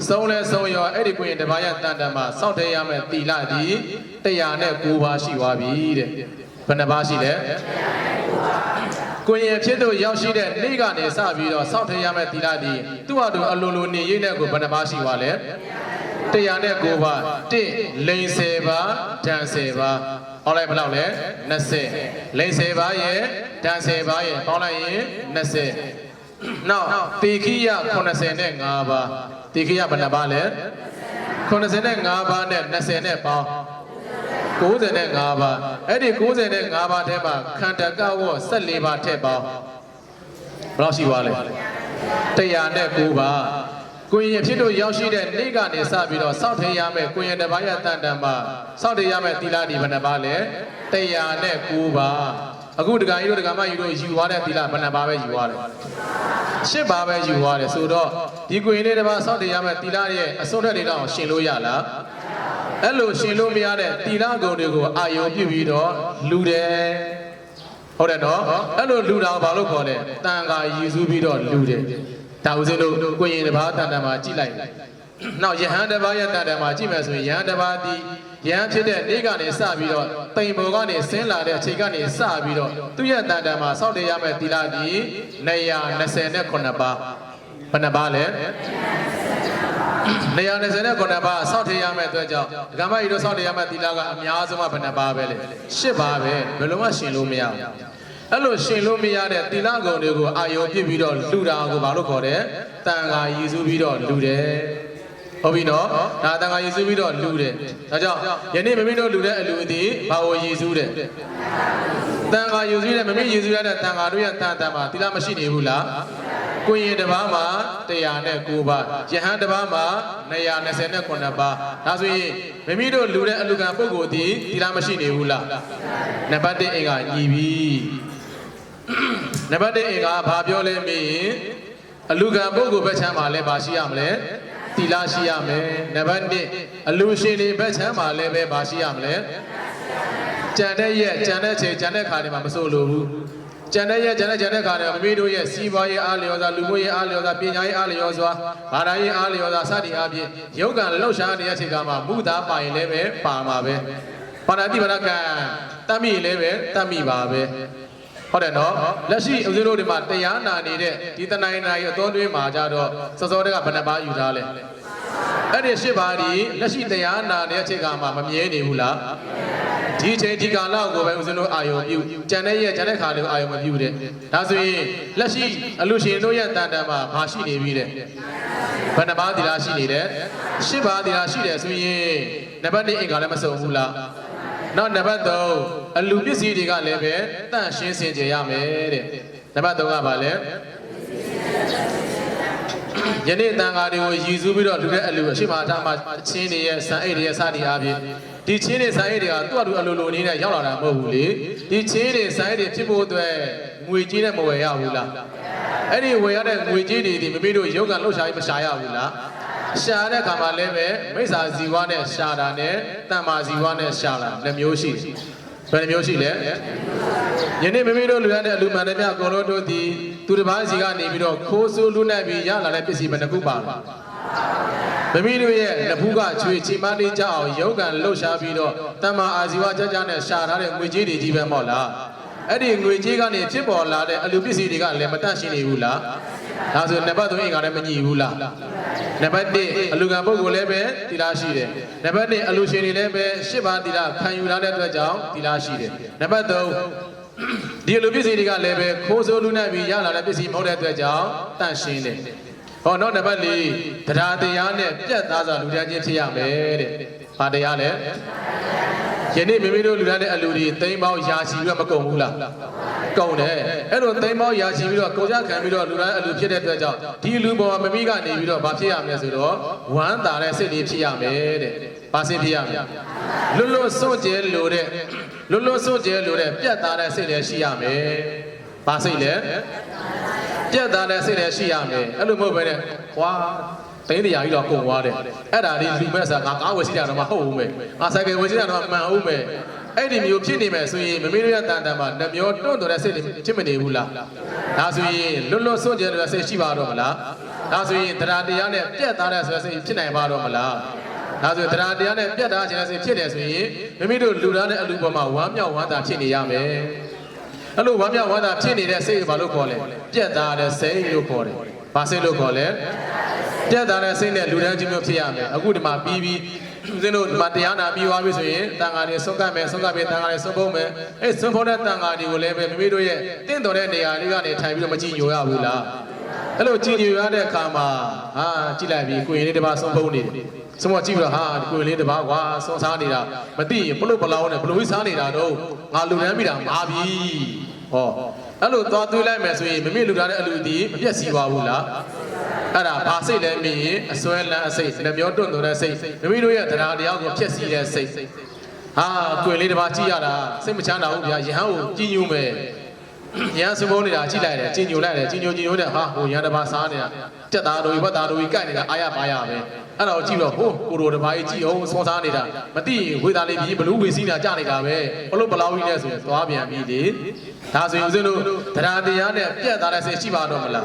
ဆုံးလဲဆုံးရောအဲ့ဒီကွင်ရင်တစ်ပါးရတန်တန်မှာစောင့်တရရမယ်သီလဒီ109ပါးရှိသွားပြီတဲ့ဘယ်နှပါးရှိလဲကိုရင်ဖြစ်သူရောက်ရှိတဲ့နေ့ကနေစပြီးတော့စောင့်ထရမယ်သီလဒီသူ့ဟာသူအလိုလိုနေရင်းနဲ့ကိုဘယ်နှပါးရှိသွားလဲ109ပါး1လိန်10ပါးဓာန်10ပါးဟောလိုက်ဘယ်လောက်လဲ20လိန်10ပါးရဲ့ဓာန်10ပါးရဲ့ပေါင်းလိုက်ရင်20နောက်တေခိယ85ပါးတေခိယဘယ်နှပါးလဲ85ပါးနဲ့20နဲ့ပေါင်း95ပါးအဲ့ဒီ95ပါးထဲမှာခန္ဓာကဝတ်14ပါးထည့်ပေါင်းဘယ်လောက်ရှိသွားလဲ109ပါးကိုရင်ဖြစ်လို့ရောက်ရှိတဲ့နေ့ကနေစပြီးတော့စောင့်ထရမယ်ကိုရင်တစ်ပါးရတန်တန်မှာစောင့်ထရမယ်သီလဒီဘယ်နှပါးလဲ109ပါးအခုဒကာကြီးတို့ဒကာမကြီးတို့ယူသွားတဲ့သီလဘယ်နှပါးပဲယူသွားတယ်10ပါးပဲယူသွားတယ်ဆိုတော့ဒီကိုရင်လေးတစ်ပါးစောင့်ထရမယ်သီလရဲ့အစွန်းထက်တွေတော့ရှင်လို့ရလားအဲ့လိုရှင်လို့မရတဲ့သီလဂုဏ်တွေကိုအာယုံပြုပြီးတော့လူတယ်ဟုတ်တယ်နော်အဲ့လိုလူတာဘာလို့ခေါ်လဲတန်ခါရည်စူးပြီးတော့လူတယ်ဒါဦးဇင်းတို့ကိုရင်တစ်ပါးတန်တန်မှာကြည့်လိုက်နောက်ယဟန်တစ်ပါးရဲ့တန်တန်မှာကြည့်မယ်ဆိုရင်ယဟန်တစ်ပါးဒီယဟန်ဖြစ်တဲ့နေ့ကနေစပြီးတော့တိမ်ပေါ်ကနေဆင်းလာတဲ့အချိန်ကနေစပြီးတော့သူ့ရဲ့တန်တန်မှာစောင့်တရမယ်သီလဒီ229ပါးဘယ်နှပါးလဲ229ပါးစောင့်ထရမယ်အတွက်ကြောင့်ဒကာမကြီးတို့စောင့်ထရမယ်သီလကအများဆုံးကဘယ်နှပါးပဲလဲ10ပါးပဲဘယ်လိုမှရှင်လို့မရဘူးအဲ့လိုရှင်လို့မရတဲ့သီလဂုဏ်တွေကိုအာယုံပြစ်ပြီးတော့လူတာကိုဘာလို့ခေါ်တယ်တန်ခါရည်စူးပြီးတော့လူတယ်ဟုတ်ပြီနော်ဒါတန်ခါရည်စူးပြီးတော့လူတယ်ဒါကြောင့်ယနေ့မမင်းတို့လူတဲ့အလူအသည်ဘာကိုရည်စူးတယ်တန်ခါရည်စူးတဲ့မမင်းရည်စူးရတဲ့တန်ခါတို့ရဲ့တန်တန်မှာသီလမရှိနေဘူးလားကိုရင်တစ်ပါးမှာ109ပါးယဟန်တစ်ပါးမှာ229ပါးဒါဆိုရင်မိမိတို့လူတဲ့အလူကံပုဂ္ဂိုလ်သည်သီလမရှိနေဘူးလားနံပါတ်1အင်္ဂါညီပြီနံပါတ်1အင်္ဂါဘာပြောလဲမေးရင်အလူကံပုဂ္ဂိုလ်ဘက်ချမ်းမှာလည်းဘာရှိရမလဲသ တီလာရှိရမယ်နံပါတ်1အလူရှင်တွေဘက်ချမ်းမှာလည်းပဲဘာရှိရမလဲကြံတဲ့ရက်ကြံတဲ့ချိန်ကြံတဲ့ခါတွေမှာမစိုးလို့ဘူးကျန်တဲ့ရက်ကျန်တဲ့ခါတွေမိမိတို့ရဲ့စီးပွားရေးအားလျော်စွာလူမှုရေးအားလျော်စွာပညာရေးအားလျော်စွာဘာသာရေးအားလျော်စွာစသည်အားဖြင့်ရုပ်ကံလှုပ်ရှားနေတဲ့အချိန်ကမှမူသားပါရင်လည်းပဲပါမှာပဲပါဏာတိပါဏကံတတ်မိရင်လည်းပဲတတ်မိပါပဲဟုတ်တယ်နော်လက်ရှိဦးဇင်းတို့ဒီမှာတရားနာနေတဲ့ဒီတနိုင်နိုင်အတော်တွင်းမှာကြတော့စောစောတည်းကဘယ်နှပါယူထားလဲအဲ့ဒီ၈ပါးဒီလက်ရှိတရားနာတဲ့အချိန်ကမှမမြဲနေဘူးလားဒီချိန်ဒီကာလကိုပဲဦးဇင်းတို့အာယုံပြုကြံတဲ့ရက်ကြံတဲ့ခါတွေကိုအာယုံမပြုတဲ့ဒါဆိုရင်လက်ရှိအလူရှင်တို့ရဲ့တန်တန်မှာဘာရှိနေပြီတဲ့ဘယ်နှပါးဒီလားရှိနေတယ်၈ပါးဒီလားရှိတယ်ဆိုရင်နံပါတ်1အင်္ဂါလည်းမစုံဘူးလားနောက်နံပါတ်3အလူပစ္စည်းတွေကလည်းပဲတန့်ရှင်းစင်ကြယ်ရမယ်တဲ့နံပါတ်3ကဘာလဲယနေ့တန်ဃာတွေကိုရည်စူးပြီးတော့လူတဲ့အလူအရှိမထားမှာချင်းတွေရဲ့စံအိတ်တွေရဲ့စသည်အားဖြင့်ဒီချင်းတွေစံအိတ်တွေကသူ့အတူအလိုလိုနေတဲ့ရောက်လာတာမဟုတ်ဘူးလေဒီချင်းတွေစံအိတ်တွေဖြစ်ဖို့အတွက်ငွေကြီးနဲ့မဝယ်ရဘူးလားအဲ့ဒီဝယ်ရတဲ့ငွေကြီးတွေဒီမိမိတို့ရုပ်ကလှုပ်ရှားပြီးမရှာရဘူးလားရှာတဲ့ခါမှာလည်းပဲမိစ္ဆာဇီဝနဲ့ရှာတာနဲ့တမ္မာဇီဝနဲ့ရှာတာနှစ်မျိုးရှိတယ်ဘယ်နှမျိုးရှိလဲယနေ့မိမိတို့လူရတဲ့အလူမှန်တွေမြတ်အကုန်လုံးတို့ဒီသူတစ်ပါးစီကနေပြီးတော့ခိုးဆိုးလူနဲ့ပြီးရလာတဲ့ပစ္စည်းဘယ်နှခုပါလဲမိမိတို့ရဲ့လက်ဖူးကချွေချီမလေးကြအောင်ရုပ်ကံလှုပ်ရှားပြီးတော့တမ္မာအာဇီဝကြကြနဲ့ရှာထားတဲ့ငွေကြေးတွေကြီးပဲမဟုတ်လားအဲ့ဒီငွေကြေးကနေဖြစ်ပေါ်လာတဲ့အလူပစ္စည်းတွေကလည်းမတတ်ရှိနေဘူးလားဒါဆိုနံပါတ်3အင်္ဂါလည်းမညီဘူးလားနံပါတ်1အလူကံပုဂ္ဂိုလ်လည်းပဲသီလရှိတယ်နံပါတ်2အလူရှင်တွေလည်းပဲ8ပါးသီလခံယူထားတဲ့အတွက်ကြောင့်သီလရှိတယ်နံပါတ်3ဒီအလူပစ္စည်းတွေကလည်းပဲခိုးဆိုးလူနဲ့ပြီးရလာတဲ့ပစ္စည်းမဟုတ်တဲ့အတွက်ကြောင့်တန့်ရှင်းတယ်ဟောနောက်နံပါတ်4တရားတရားနဲ့ပြတ်သားစွာလူတန်းချင်းဖြစ်ရမယ်တဲ့ဘာတရားလဲယနေ့မိမိတို့လူတန်းတဲ့အလူတွေသိမ်းပေါင်းရာချီပြီးတော့မကုန်ဘူးလားကုန်တယ်အဲ့လိုသိမ်းပေါင်းရာချီပြီးတော့ကိုကြခံပြီးတော့လူတန်းအလူဖြစ်တဲ့အတွက်ကြောင့်ဒီလူပေါ်မှာမမိကနေပြီးတော့ဘာဖြစ်ရမလဲဆိုတော့ဝမ်းသာတဲ့စိတ်လေးဖြစ်ရမယ်တဲ့ဘာစိတ်ဖြစ်ရမလဲလွတ်လွတ်စွန့်ကြဲလို့တဲ့လွတ်လွတ်စွန့်ကြဲလို့တဲ့ပြတ်သားတဲ့စိတ်လေးရှိရမယ်ဘာစိတ်လဲပြတ်သားတဲ့စိတ်လည်းရှိရမယ်အဲ့လိုမဟုတ်ပဲနဲ့ကွာသိန်းတရားကြီးတော့ကုန်သွားတယ်အဲ့ဒါလေးလူမဲ့စားငါကားဝယ်စီးတာတော့မဟုတ်ဘူးမယ်ငါဆိုင်ကယ်ဝယ်စီးတာတော့မှန်အောင်မယ်အဲ့ဒီမျိုးဖြစ်နေမယ်ဆိုရင်မမေတို့ရတန်တန်မှာနှမျောတွန့်တော်တဲ့စိတ်တွေဖြစ်မနေဘူးလားဒါဆိုရင်လွတ်လွတ်စွန့်ကြဲတဲ့စိတ်ရှိပါတော့မလားဒါဆိုရင်တရားတရားနဲ့ပြတ်သားတဲ့ဆိုတဲ့စိတ်ဖြစ်နိုင်ပါတော့မလားဒါဆိုတရားတရားနဲ့ပြတ်သားခြင်းတဲ့စိတ်ဖြစ်တယ်ဆိုရင်မမေတို့လူသားတဲ့အလူပေါ်မှာဝမ်းမြောက်ဝမ်းသာဖြစ်နေရမယ်အဲ့လိုဝမ်းမြောက်ဝမ်းသာဖြစ်နေတဲ့စိတ်ကိုဘာလို့ခေါ်လဲပြတ်သားတဲ့စိတ်လို့ခေါ်တယ်။ဘာစိတ်လို့ခေါ်လဲပြတ်သားတဲ့စိတ်နဲ့လူတန်းချင်းမျိုးဖြစ်ရမယ်။အခုဒီမှာပြီးဦးဇင်းတို့ဒီမှာတရားနာပြီးသွားပြီဆိုရင်တန်ဃာတွေဆုံးကပ်မယ်ဆုံးကပ်ပြီးတန်ဃာတွေဆုံးဖို့မယ်။အဲ့ဆုံးဖို့တဲ့တန်ဃာတွေကိုလည်းပဲမိမိတို့ရဲ့တင့်တော်တဲ့နေရာလေးကနေထိုင်ပြီးတော့မကြည့်ညိုရဘူးလား။အဲ့လိုကြည့်ညိုရတဲ့အခါမှာဟာကြည့်လိုက်ပြီးကိုရင်လေးတစ်ပါးဆုံးဖို့နေတယ်။ဆုံးမကြည့်ပြီးတော့ဟာကိုရင်လေးတစ်ပါးကွာဆုံးစားနေတာမသိရင်ဘလို့ဘလောင်းနဲ့ဘလို့စားနေတာတော့ငါလူတန်းပြီးတာမာပြီ။ဟောအဲ့လိုသွားသွေးလိုက်မယ်ဆိုရင်မမေ့လူထားတဲ့အလူဒီမပြတ်စီပါဘူးလားအဲ့ဒါဘာစိတ်လဲမြင်ရင်အစွဲလန်းအစိတ်နှမျောတွန့်တော်တဲ့စိတ်မမေ့တို့ရဲ့တရားတရားကိုဖျက်ဆီးတဲ့စိတ်ဟာကိုယ်လေးတစ်ပါးကြည့်ရတာစိတ်မချမ်းသာဘူးဗျာယဟန်ကိုကြည်ညိုမယ်ယဟန်စပုံးနေတာကြည့်လိုက်တယ်ကြည်ညိုလိုက်တယ်ကြည်ညိုတဲ့ဟာဟိုယဟန်တစ်ပါးစားနေတာတက်သားတို့ဘတ်သားတို့ကြီးကြိုက်နေတာအာရပါရပဲအဲ့တော့ကြည့်တော့ဟိုကိုရိုတစ်ပါးကြီးကြည့်အောင်ဆွန်စားနေတာမသိရင်ဝေသားလေးပြီးဘလူးဝေစီးနေတာကြနေတာပဲဘလို့ဘလောက်ကြီးလဲဆိုရင်သွားပြန်ပြီလေဒါဆိုရင်ဦးဇင်းတို့တရားတရားနဲ့ပြတ်သားတဲ့စိတ်ရှိပါတော့မလာ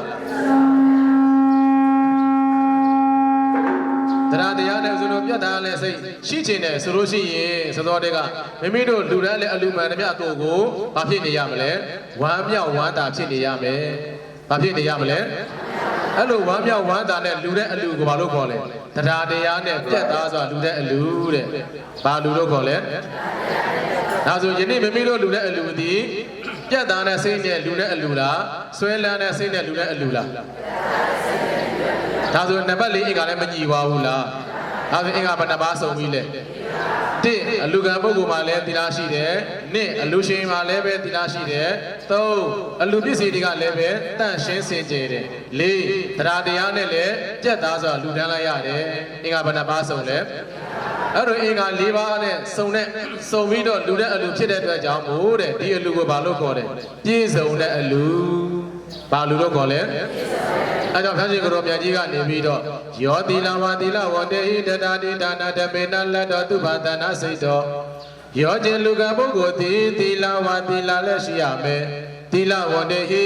းတရားတရားနဲ့ဦးဇင်းတို့ပြတ်သားတဲ့စိတ်ရှိချင်တယ်ဆိုလို့ရှိရင်သတော်တွေကမိမိတို့လူတန်းနဲ့အလူမှန်တမျှကိုဘာဖြစ်နေရမလဲဝမ်းမြောက်ဝမ်းသာဖြစ်နေရမယ်ဘာဖြစ်နေရမလဲအဲ့လိုဝမ်းမြောက်ဝမ်းသာနဲ့လူတဲ့အလူကိုဘာလို့ခေါ်လဲတရားတရားနဲ့ပြတ်သားစွာလူတဲ့အလူတဲ့ဘာလူလို့ခေါ်လဲဒါဆိုယနေ့မိမိတို့လူတဲ့အလူသည်ပြတ်သားတဲ့စိတ်နဲ့လူတဲ့အလူလားဆွဲလန်းတဲ့စိတ်နဲ့လူတဲ့အလူလားဒါဆိုနံပါတ်4အင်္ဂါလည်းမညီပါဘူးလားဒါဆိုအင်္ဂါဘယ်နှပါစုံပြီလဲ1အလူကံပုဂ္ဂိုလ်မှာလည်းသီလရှိတယ်2အလူရှင်မှာလည်းပဲသီလရှိတယ်3အလူပစ္စည်းတွေကလည်းပဲတန့်ရှင်းစင်ကြယ်တယ်4တရားတရားနဲ့လည်းပြတ်သားစွာလူတန်းလိုက်ရတယ်အင်္ဂါဘယ်နှပါစုံလဲအဲ့တော့အင်္ဂါ၄ပါးနဲ့စုံပြီးတော့လူတဲ့အလူဖြစ်တဲ့အတွက်ကြောင့်မို့တဲ့ဒီအလူကိုဘာလို့ခေါ်တယ်ပြည့်စုံတဲ့အလူဘာလူလို့ခေါ်လဲ အဲကြောင့်ဖျားရှင်ကိုတော်မြတ်ကြီးကနေပြီးတော့ယောတိလဝတိလဝတေဟိတတာတိဒါနာတပေနလတ္တောသူဘာသနာစိတ်တော်ယောခြင်းလူကပုဂ္ဂိုလ်သည်သီလဝတိလလည်းရှိရမယ်သီလဝတေဟိ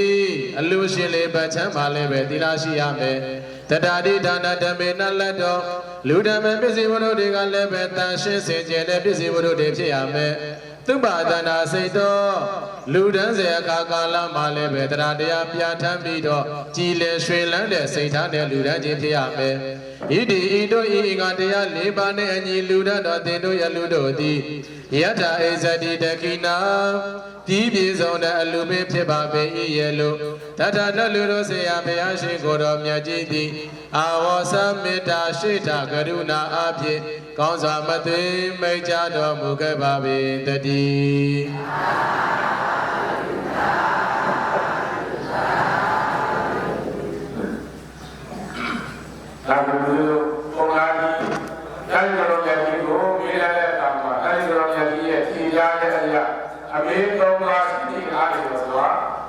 အလူရှင်လေးပတ်ချမ်းပါလည်းပဲသီလရှိရမယ်တတာတိဒါနာတပေနလတ္တောလူဓမ္မပစ္စည်းဝတ္ထုတွေကလည်းပဲတန်ရှင်းစင်ကြယ်တဲ့ပစ္စည်းဝတ္ထုတွေဖြစ်ရမယ်သူဘာသနာစိတ်တော်လူတန်းစေအခါကာလမှာလည်းပဲတရားတရားပြဋ္ဌာန်းပြီးတော့ကြည်လင်ရွှင်လန်းတဲ့စိတ်ထားတဲ့လူတန်းချင်းဖြစ်ရမယ်ဣတိဤတို့ဤငါတရား၄ပါးနဲ့အညီလူတန်းတော်သင်တို့ရလူတို့သည်ယထာဣဇတိတခိနာဒီပြေဆုံးတဲ့အလူပင်ဖြစ်ပါပေ၏ရဲ့လို့တထနလူတို့ဆေယဘုရားရှင်ကိုတော်မြတ်ကြီးသည်အာဝေါသမေတ္တာရှိတာကရုဏာအဖြစ်ကောင်းစွာမသွေမိတ်ကြတော်မူခဲ့ပါပေတည်းဒါကလို့ပုံလားဒီတိုင်းတော်ရဲ့ဒီကိုမိရတဲ့အခါမှာတိုင်းတော်ရဲ့ဒီရဲ့ထင်ရှားတဲ့အရာအမေသုံးပါးရှိနေအားလို့ဆိုတာ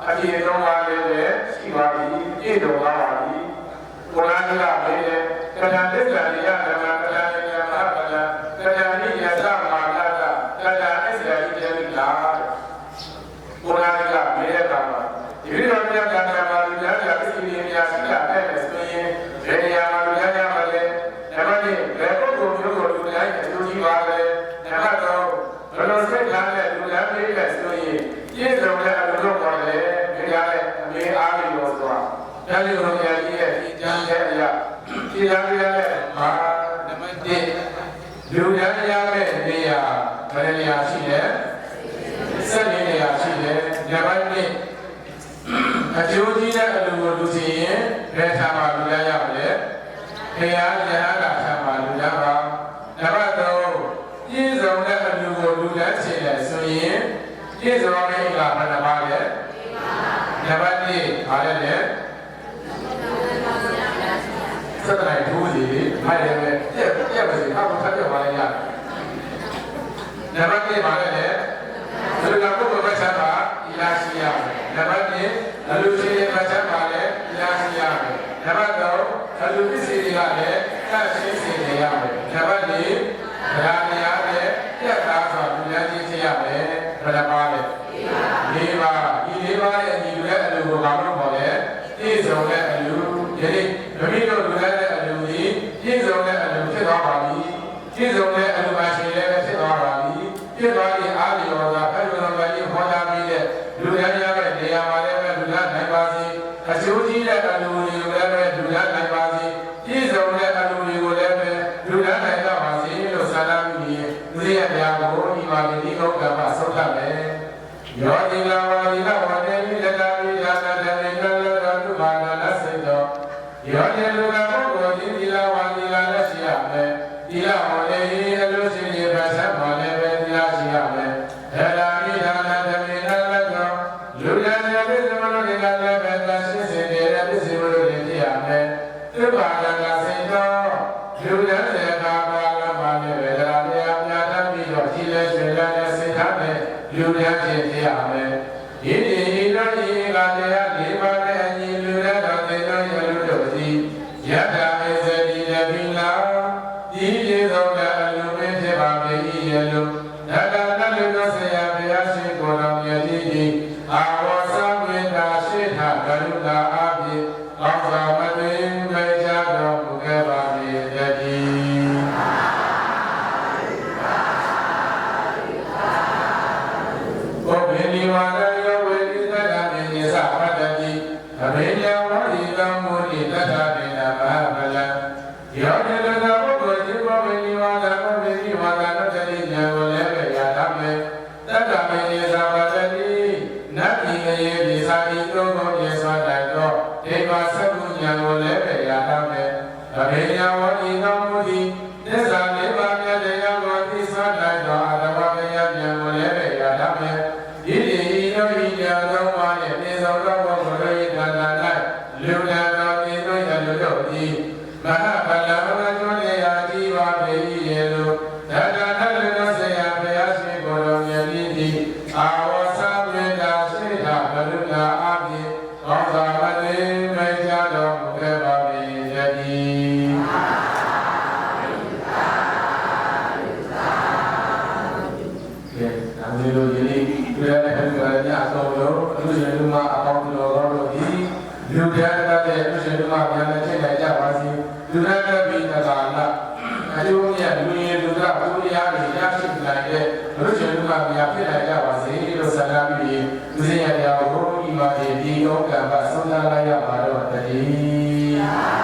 အပြေသုံးပါးလည်းပဲရှိပါပြီပြည့်တော်ပါပါပြီပုံလားကမေးတယ်ကထာသစ္စာရိယဓမ္မကထာယမဟာကထာကထာနိယသမမာနတကထာအစ္ဆရာတိတိလာပုံလားကမေးတဲ့အခါမှာဒီလိုတော်မြတ်ကထာမှာလူများကပစ္စည်းတွေများရှိတာတဲ့ဆိုရင်ဘယ်နေရာမှာလူများများမလဲဓမ္မနဲ့ဘယ်ပုဂ္ဂိုလ်မျိုးကိုလူများအကျိုးကြီးပါလဲဓမ္မတော်ဘယ်လိုစိတ်ထားတဲ့လူများပြေးတဲ့ဆိုရင်ပြည့်စုံတဲ့အလုပ်လုပ်ပါလေဒီရတဲ့အမေအားလို့ဆိုတာဒါလေးကိုရည်ရဲ့ဒီကျမ်းတဲ့အရာဒီကျမ်းရတဲ့ဟာဓမ္မတိလူများရတဲ့နေရာဘယ်နေရာရှိလဲစက်နေရာရှိတယ်ဓမ္မတိအကျိုးကြီးတဲ့အလုပ်ကိုလူစီရင်ဘယ်ထာမှာလူရရမလဲဘုရားရဟန္တာထာမှာလူရပါဓမ္မတော်ပြည့်စုံတဲ့အလုပ်ကိုလူရချင်တယ်ဆိုရင်ပြည့်စုံတဲ့အခါဘယ်နှပါလဲဓမ္မတိပါလဲလေစက်တိုင်းထိုးစီမိုက်တယ်ပဲပြက်ပါစေအောက်ထပ်ပြပါလေရဓမ္မတိပါလဲလေဒီကပုဂ္ဂိုလ်ပဲဆက်ပါဤလားရှိရဓမ္မတိအလူရှိတဲ့ပဲဆက်ပါလေဤလားရှိရဓမ္မတော်အလူပစ္စည်းတွေကလည်းတတ်ရှင်းစေရရမယ်ဓမ္မတိဗလာတရားနဲ့ပြတ်သားစွာပြုလုပ်ခြင်းဖြစ်ရမယ်ဘယ်နှပါလဲ၄ပါးဒီ၄ပါးရဲ့အညီတူတဲ့အလူကိုဘာလို့ခေါ်လဲပြည့်စုံတဲ့အလူယနေ့မိမိတို့လူတဲ့အလူကြီးပြည့်စုံတဲ့အလူဖြစ်သွားပါပြီပြည့်စုံတဲ့အလူပါရှင်လည်းဖြစ်သွားပါပြီဖြစ်သွားရင်အာလျော်သာဖက်တော်ဘာကြီးဟောကြားပြီးတဲ့လူရရတဲ့နေရာမှာလည်းပဲလူရနိုင်ပါစေအကျိုးကြီးတဲ့အလူတွေကိုလည်းပဲလူရနိုင်ပါစေပြည့်စုံတဲ့အလူတွေကိုလည်းပဲလူရနိုင်ပါစေလို့ဆန္ဒပြုပြီးလူရရကိုဒီမှာဒီကုတ်ကမှာဆုံးဖြတ်မယ်ယောတိလဝါဒီလဝတေမိလတာမိယာနတမေနလတသုဘာနာလစိတ်တော်ယောတိလူကပုဂ္ဂိုလ်ဒီလဝါဒီလလည်းရှိရမယ်ဒီလဝတေအလိုရှိရပါသတ်ပါလည်းပဲဒီလရှိရမယ်ဒါလာမိယာနတမေနလတော်လူရရပစ္စည်းမလို့ဒီကလည်းပဲသရှိစေတဲ့ပစ္စည်းမလို့ဒီဖြစ်ရမယ်သုဘာနာစိတ်တော်လူရတဲ့ကာပါလပါလည်းပဲဒါတရားပြဋ္ဌာန်းပြီးတော့ကြည်လဲရွှေလန်းတဲ့စိတ်ထားနဲ့လူရခြင်းဖြစ်ရမယ်။ဒီဒီတို့ဤကတရား၄ပါးနဲ့အညီလူရတော်သင်တို့ရလူတို့သည်ယထာဣဇတိတပိလာဒီပြေဆုံးတဲ့အလူ နဲ့လူရင်းလူကဘုရားတွေရရှိနိုင်တဲ့လူရှင်လူကပြဖြစ်နိုင်ကြပါစေလို့ဆန္ဒပြုပြီးသူစင်ရတရားကိုဘုရားဤမှာဒီဩကံပါဆုံးသာလိုက်ရပါတော့တည်း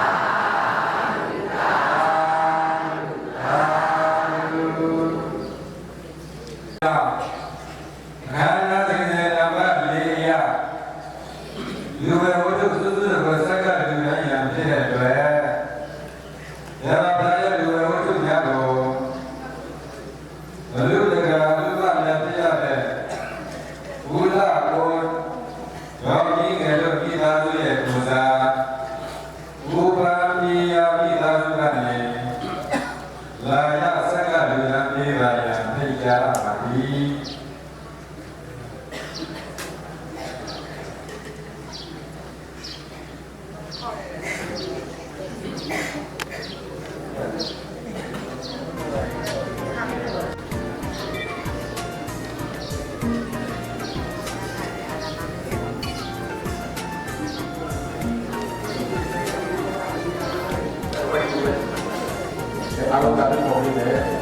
အားလုံးကလည်းပေါ်နေတယ်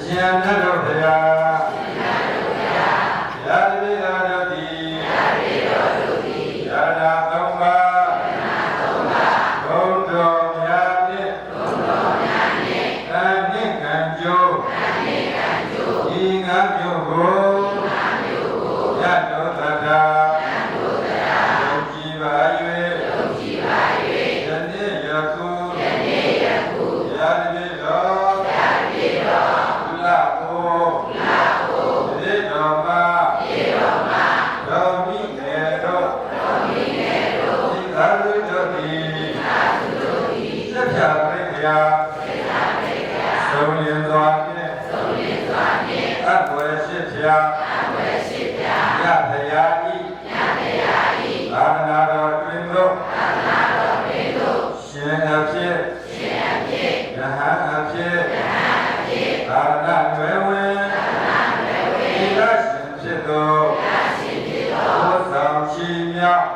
ရှင်မြတ်တို့ဖရာရာဇိတော်တို့သည်ရာနာသုံးပါးဘုံတော်များဖြင့်တန်နှင့်ကံကြိုးဤငါမျိုးကိုရတော်သတ္တာယုံကြည်ပါ၍ယနေ့ယခုရာဇိတော်ကုလကိုဒီတော်မှာတော်မိငယ်တို့ဒီသာဓုတို့သည်သက်ဖြာပြိခရာသုံးလင်းစွာဖြင့်အကွယ်ရှိဖြာရသရာဤသာသနာတော်တွင်တို့ရှင်အဖြစ်ယဟန်အဖြစ်သာသနာ့ွယ်ဝင်သီလရှင်ဖြစ်သောဘုဆောင်ချီမြောက်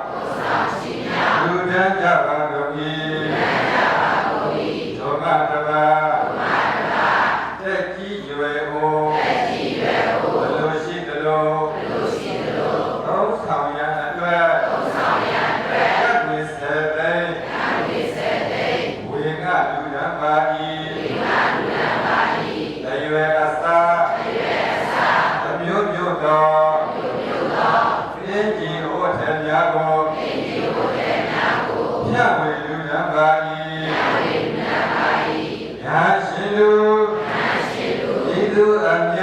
လူတန်းကြပါတို့၏ဒုမတပါတက်ကြီးရွယ်ကိုဘလိုရှိသလိုသုံးဆောင်ရန်အတွက်တက်ဝိစေသိဝေငှလူတန်းပါ၏တရွယ်အစာအမျိုးမျိုးသောပြင်းကြီးဟောထများကိုဖြတ်ဝေလူတန်းပါ၏ညာရှင်လူဤသူအမြ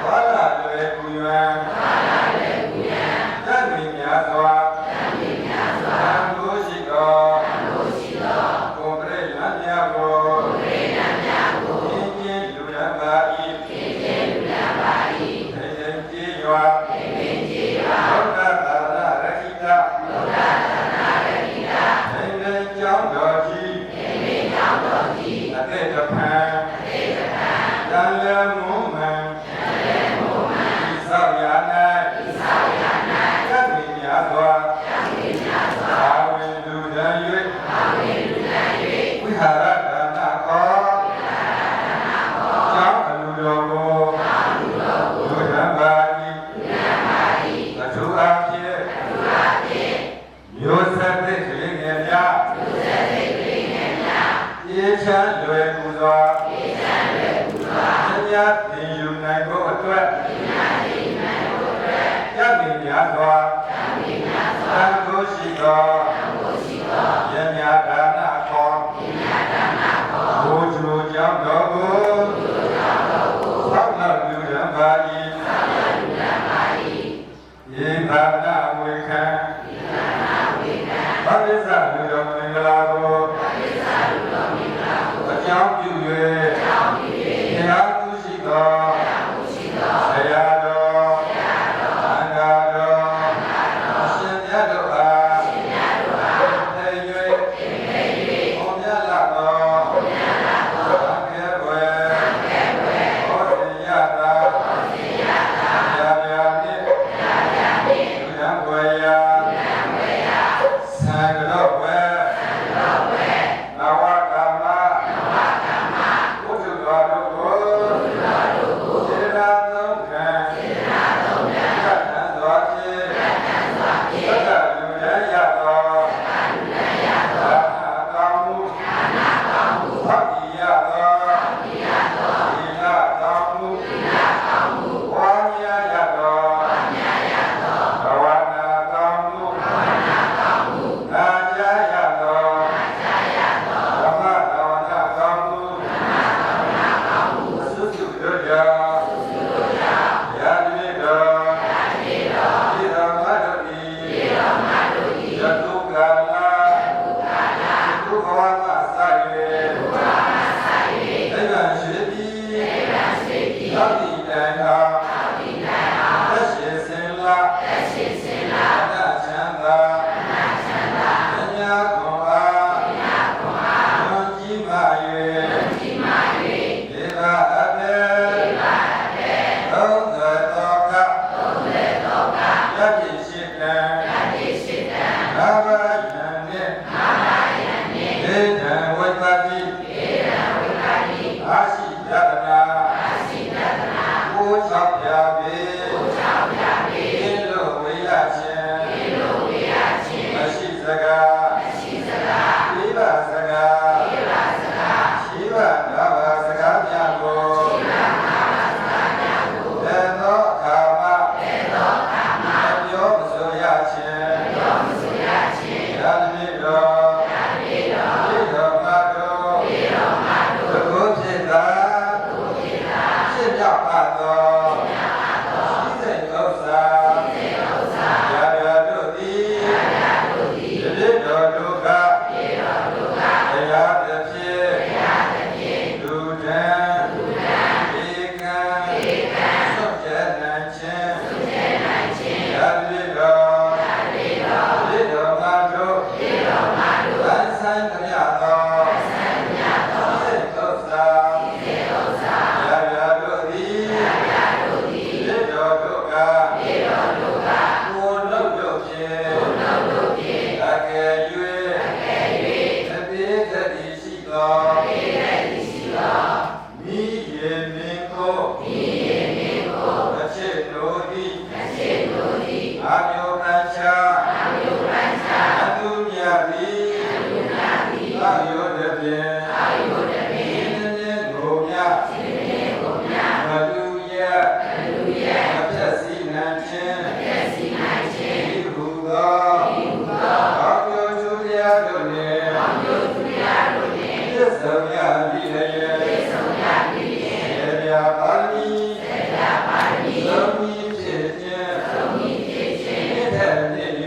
ဘာလာလွယ်ကူရန်တတ်မြင်များစွာသံဃာရှိသောကိုယ်ပြည့်လမ်းများကိုပြင်းကြီးလူတန်းပါ၏ထိန်ကြီးရွာဘုရားသာသနာရခိတထိန်ကျောင်းတော်ကြီးအသက်တဖန်တန်လမုံမှန်ဒီဆောက်ရ၌ကပ်မိများစွာအာဝေလူတန်၍ဝိဟာရဒါနကောကျောင်းအလူတော်ကိုလူတန်ပါ၏အထူးအားဖြင့်မျိုးဆက်သစ်ကလေးငယ်များအေးချမ်းလွယ်ကူစွာဉာဏ်သင်ယူနိုင်ဖို့အတွက်ယသိများစွာသံဃာရှိသောယညာဒါနခေါ်ဘုဇုကြောင့်တော်ကိုသောက်တော်လူရန်ပါ၏ယေဘာနာဝေခံဘာဝိဇ္ဇလူတော်မင်္ဂလာကိုအကြောင်းပြု၍တရားသူရှိသောဆရာတော်အန္တာတော်ရှင်မြတ်တို့အားသေ၍ဘုံမြတ်လာသောအကဲဝေဟောတိယတာဗျာဗျာနှင့်လူရန်ဝေယသံဃာတော်ဝေနဝကမ္မဘုရားတော်ကိုစေနာသုံးခံကတ္တံစွာဖြင့်သတ္တလူရန်ရသောဒါနကောင်းမှုသတ္တိယသောသီလကောင်းမှုဝါများရသောဘဝနာကောင်းမှုနာကြားရသောဓမ္မဘာဝနာကောင်းမှုသုစုတို့ကြောင့်ရာဇိတော်ဤတော်မတို့ဤယတုကာလဒုက္ခဝါမစ၍နိဗ္ဗာန်ရှိပြီသောတိတန်ဟာသက်ရှိစင်လာအနချမ်းသာပညာခွန်အားယုံကြည်မှ၍ဒေဝအဘေသုံးသောသောကယတိရှိတံငါးပါးယံနှင့်ဒေသ အာယောတဖြင့်အာယောတဖြင့်ရှင်ကိုမြရှင်ကိုမြမလူရမဖြတ်စည်းနိုင်ခြင်းဒီဟုသောကောင်းကျိုးကျိုးတရားတို့နှင့်သစ္စာမြတ်ပြီးလျက်သေဗျာပါဠိသုံးဤဖြစ်ခြင်းမြတ်တဲ့မြည်၍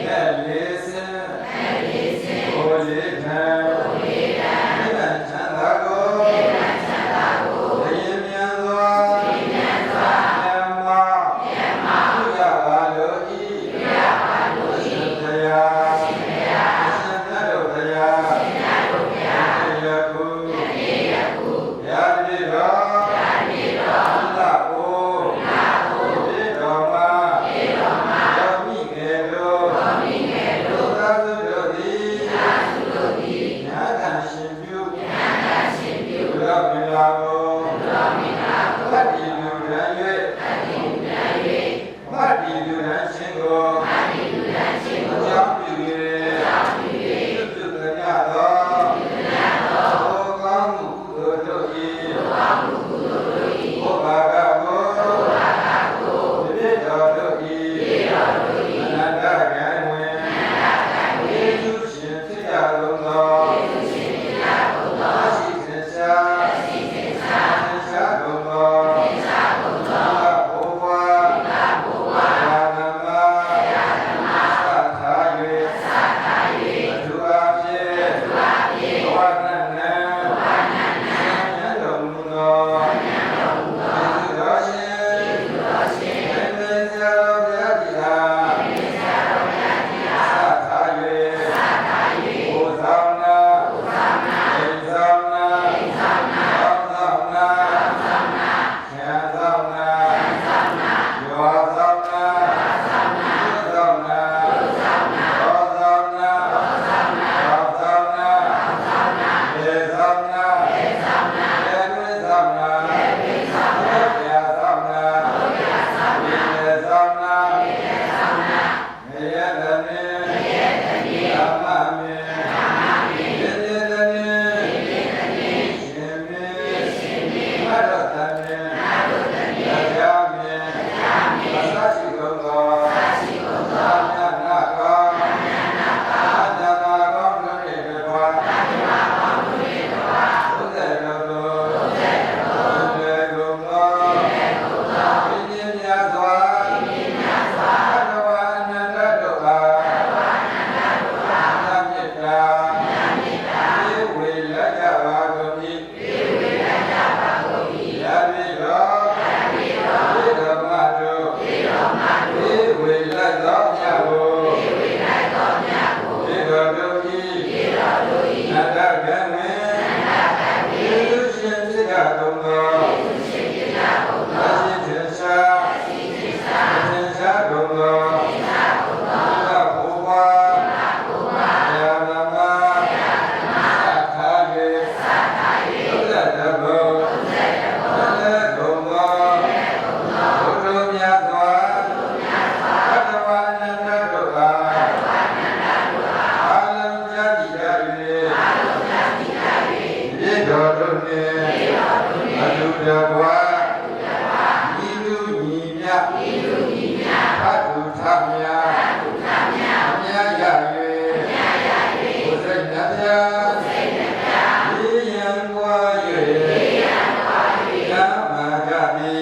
နဲ့လေးစင်ကိုလေးထံမြတ်ချမ်းသာကိုတည်မြတ်စွာမြတ်မပြုရပါလို့ဤရှင်တရားရှင်မြတ်တို့တရားယခုရာတိတော်သာကိုပြေတော်မှာတော်မိငယ်တို့သာသုတို့သည်ညာခံရှင်ပြုလောကင်လာကိုမတ္တိလူရန်၍မတ္တိလူရန်ရှင်ကိုအကြောင်းပြု၍ပြုကြသောကောင်းမှုကုသိုလ်တို့၏ဘုရားကကိုပြေတော်တို့၏အနန္တကံဝင်ယေရှုရှင်ဖြစ်ရလုံးသောရှိသစ္စာကုန်သောဘုရားယာနမသထား၍အထူးအားဖြင့်ဘဝနန္နဉာဏ်တော်မူသောယေရှုတော်ရှင်ဘယ်နဲ့ဆရာတော်ဘုရားကြီးအားသထား၍ဘုရားနာအိမ်ဆောင်နာကောင်းဆောင်နာဉာဏ်ဆောင်နာယောဆောင်နာဆောင်နာဘောဆောင်နာဘောဆောင်နာဘေဆောင်နာဘေဝိဆောင်နာဘေယဆောင်နာဘေဆောင်နာမေယတမေဓမ္မမေဒေဒေတမေရှင်မေမရတမေတရားမေအစရှိကုန်သောသာမြတ်နာကောအာတမကောင်းတို့၏ဘဝသုသေတော်တို့သေကုန်သောပြင်းပြင်းများစွာဘဂဝါအနန္တတို့အားသမေတ္တာပြေဝေလက်ကြပါကုန်၏ယာပိတော်ပြေတော်မတို့ပြေဝေလက်သောမြတ်ကိုပြေတော်တို့၏နန္ဒကံဝင်ယေရှုရှင်ဖြစ်ကြကုန်သောမရှိသင်္ရှာကုန်သောဘုရားယာနမသထား၍သုဒ္ဓတဘောလည်းကုန်သောဘုရားမြတ်စွာဘဂဝါအနန္တတို့အားအာလုံးကြည်ကြ၍ပြေတော်တို့နှင့်အတူတကွာဤလူညီမြဖတ်သူထမြအမြတ်ရ၍ဘုစိတ်နှပြဤယံကွာ၍ဓမ္မကြပြီ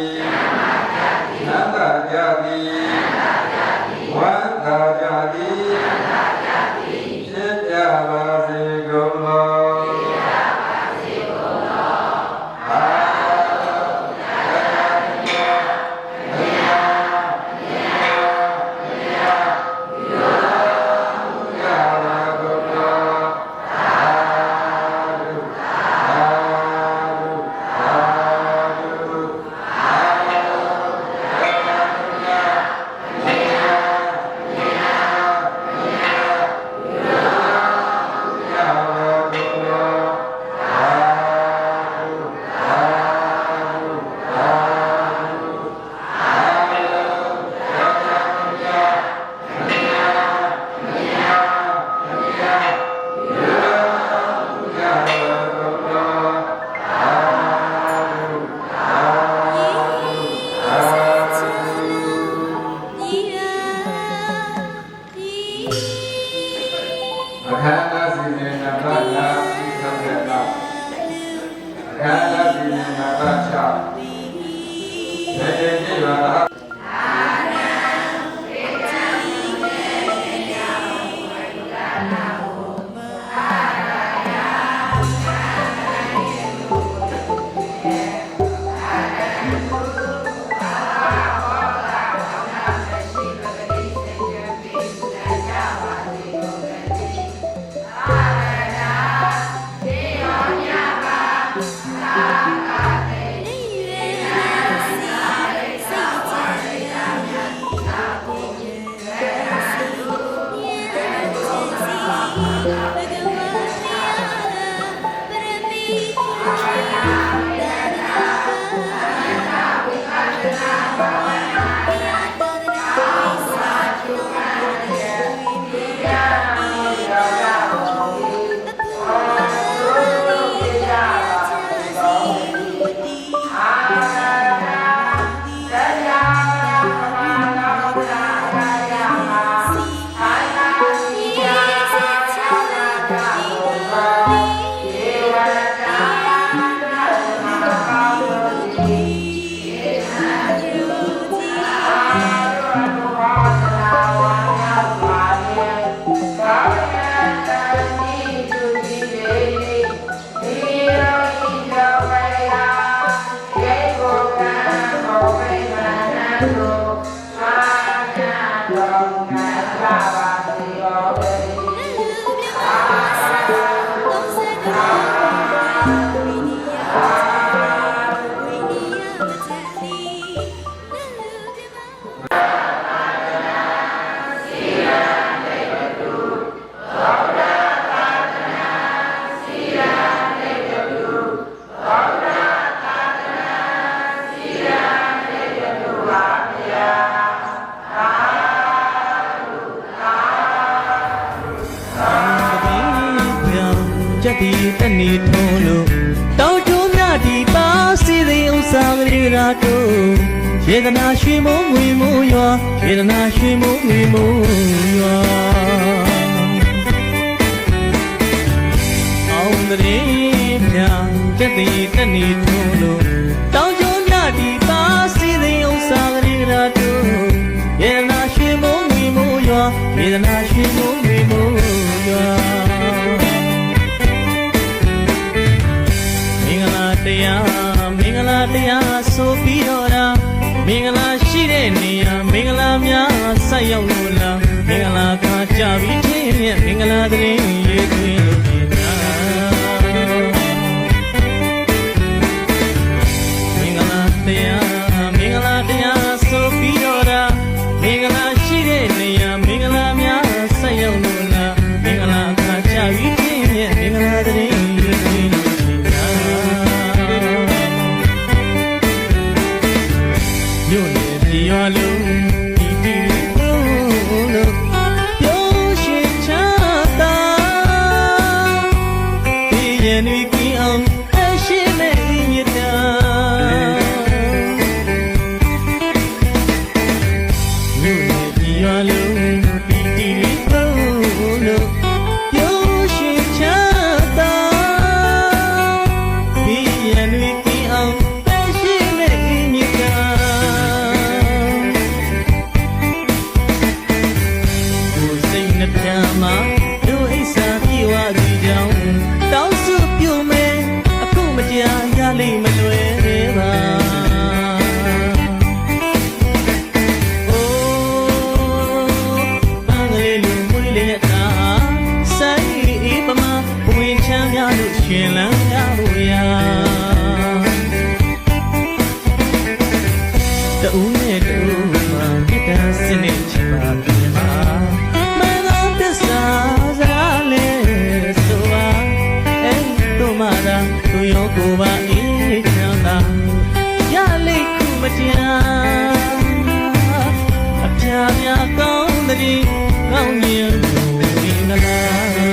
နန္ဒကြပြီဝန္တာကြပြီဖြစ်ကြပါစေကုန်သော ခန္ဓာစီနေနမနာသိဆုံးတဲ့အခါခန္ဓာစီနေနမချနေနေကြည့်ပါလားချက်ဒီတနေထုံးလို့တောင်ကျိုးမြဒီပါစီသည်ဥစ္စာကလေးရာတို့ယေဒနာရွှေမိုးငွေမိုးရွာယေဒနာရွှေမိုးငွေမိုးရွာအောင်တည်းမြချက်ဒီတနေထုံးလို့တောင်ကျိုးမြဒီပါစီသည်ဥစ္စာကလေးရာတို့ယေဒနာရွှေမိုးငွေမိုးရွာယေဒနာရွှေမိုးငွေမိုးရွာတရားမင်္ဂလာတရားဆိုပြီးတော့တာမင်္ဂလာရှိတဲ့နေရာမင်္ဂလာများဆက်ရောက်လို့လားမင်္ဂလာကကြပြီးချင်းမြတ်မင်္ဂလာတရင်ရေးသွင်းလို့ပြတာမင်္ဂလာတရားဆိုပြီးတော့တာမင်္ဂလာရှိတဲ့နေရာမင်္ဂလာများဆက်ရောက်လို့လားမင်္ဂလာကကြပြီးချင်းမြတ်မင်္ဂလာတရင်ရေးသွင်းလို့ညို့နေပြရွာလုံးဒီဒီလို့ပြောရှိချတာဒီရင်ဒီကင်းအောင်အရှိမဲ့ညတာညို့နေပြရွာလုံးဒီဒီလို့ပြောရှိချတာဒီရင်ဒီကင်းအောင်အရှိမဲ့ညတာမှာတို့အိဆာပြေဝစီကြောင်းတောင်းစုပြုမယ်အခုမကြာရလိမ့်မလွယ်ပါအိုးအင်္ဂလိပ်လူမွေးလေးတာဆိုင်အေးပမာဝင်ချမ်းများလို့ရှင်လန်းရဖို့ရာတူနဲ့တူမှာကိတ္တစနစ်ချပါပြန်ပါသူရောကိုပါအေးချမ်းသာရလိတ်ခုမတရားအပြာများကောင်းတဲ့ကောင်းရင်ဒီမလား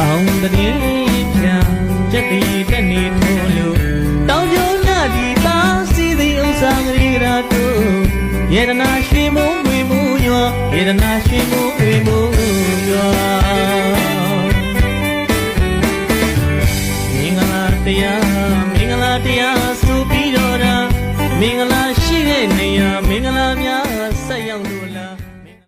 အောင်တည်းဖြံချက်တည်တက်နေထိုးလို့တောင်ကျိုးနာဒီပါစီသည်ဥစ္စာကလေးရာတို့ယေဒနာရွှေမိုးဝေမိုးရွာယေဒနာရွှေမိုးဝေမိုး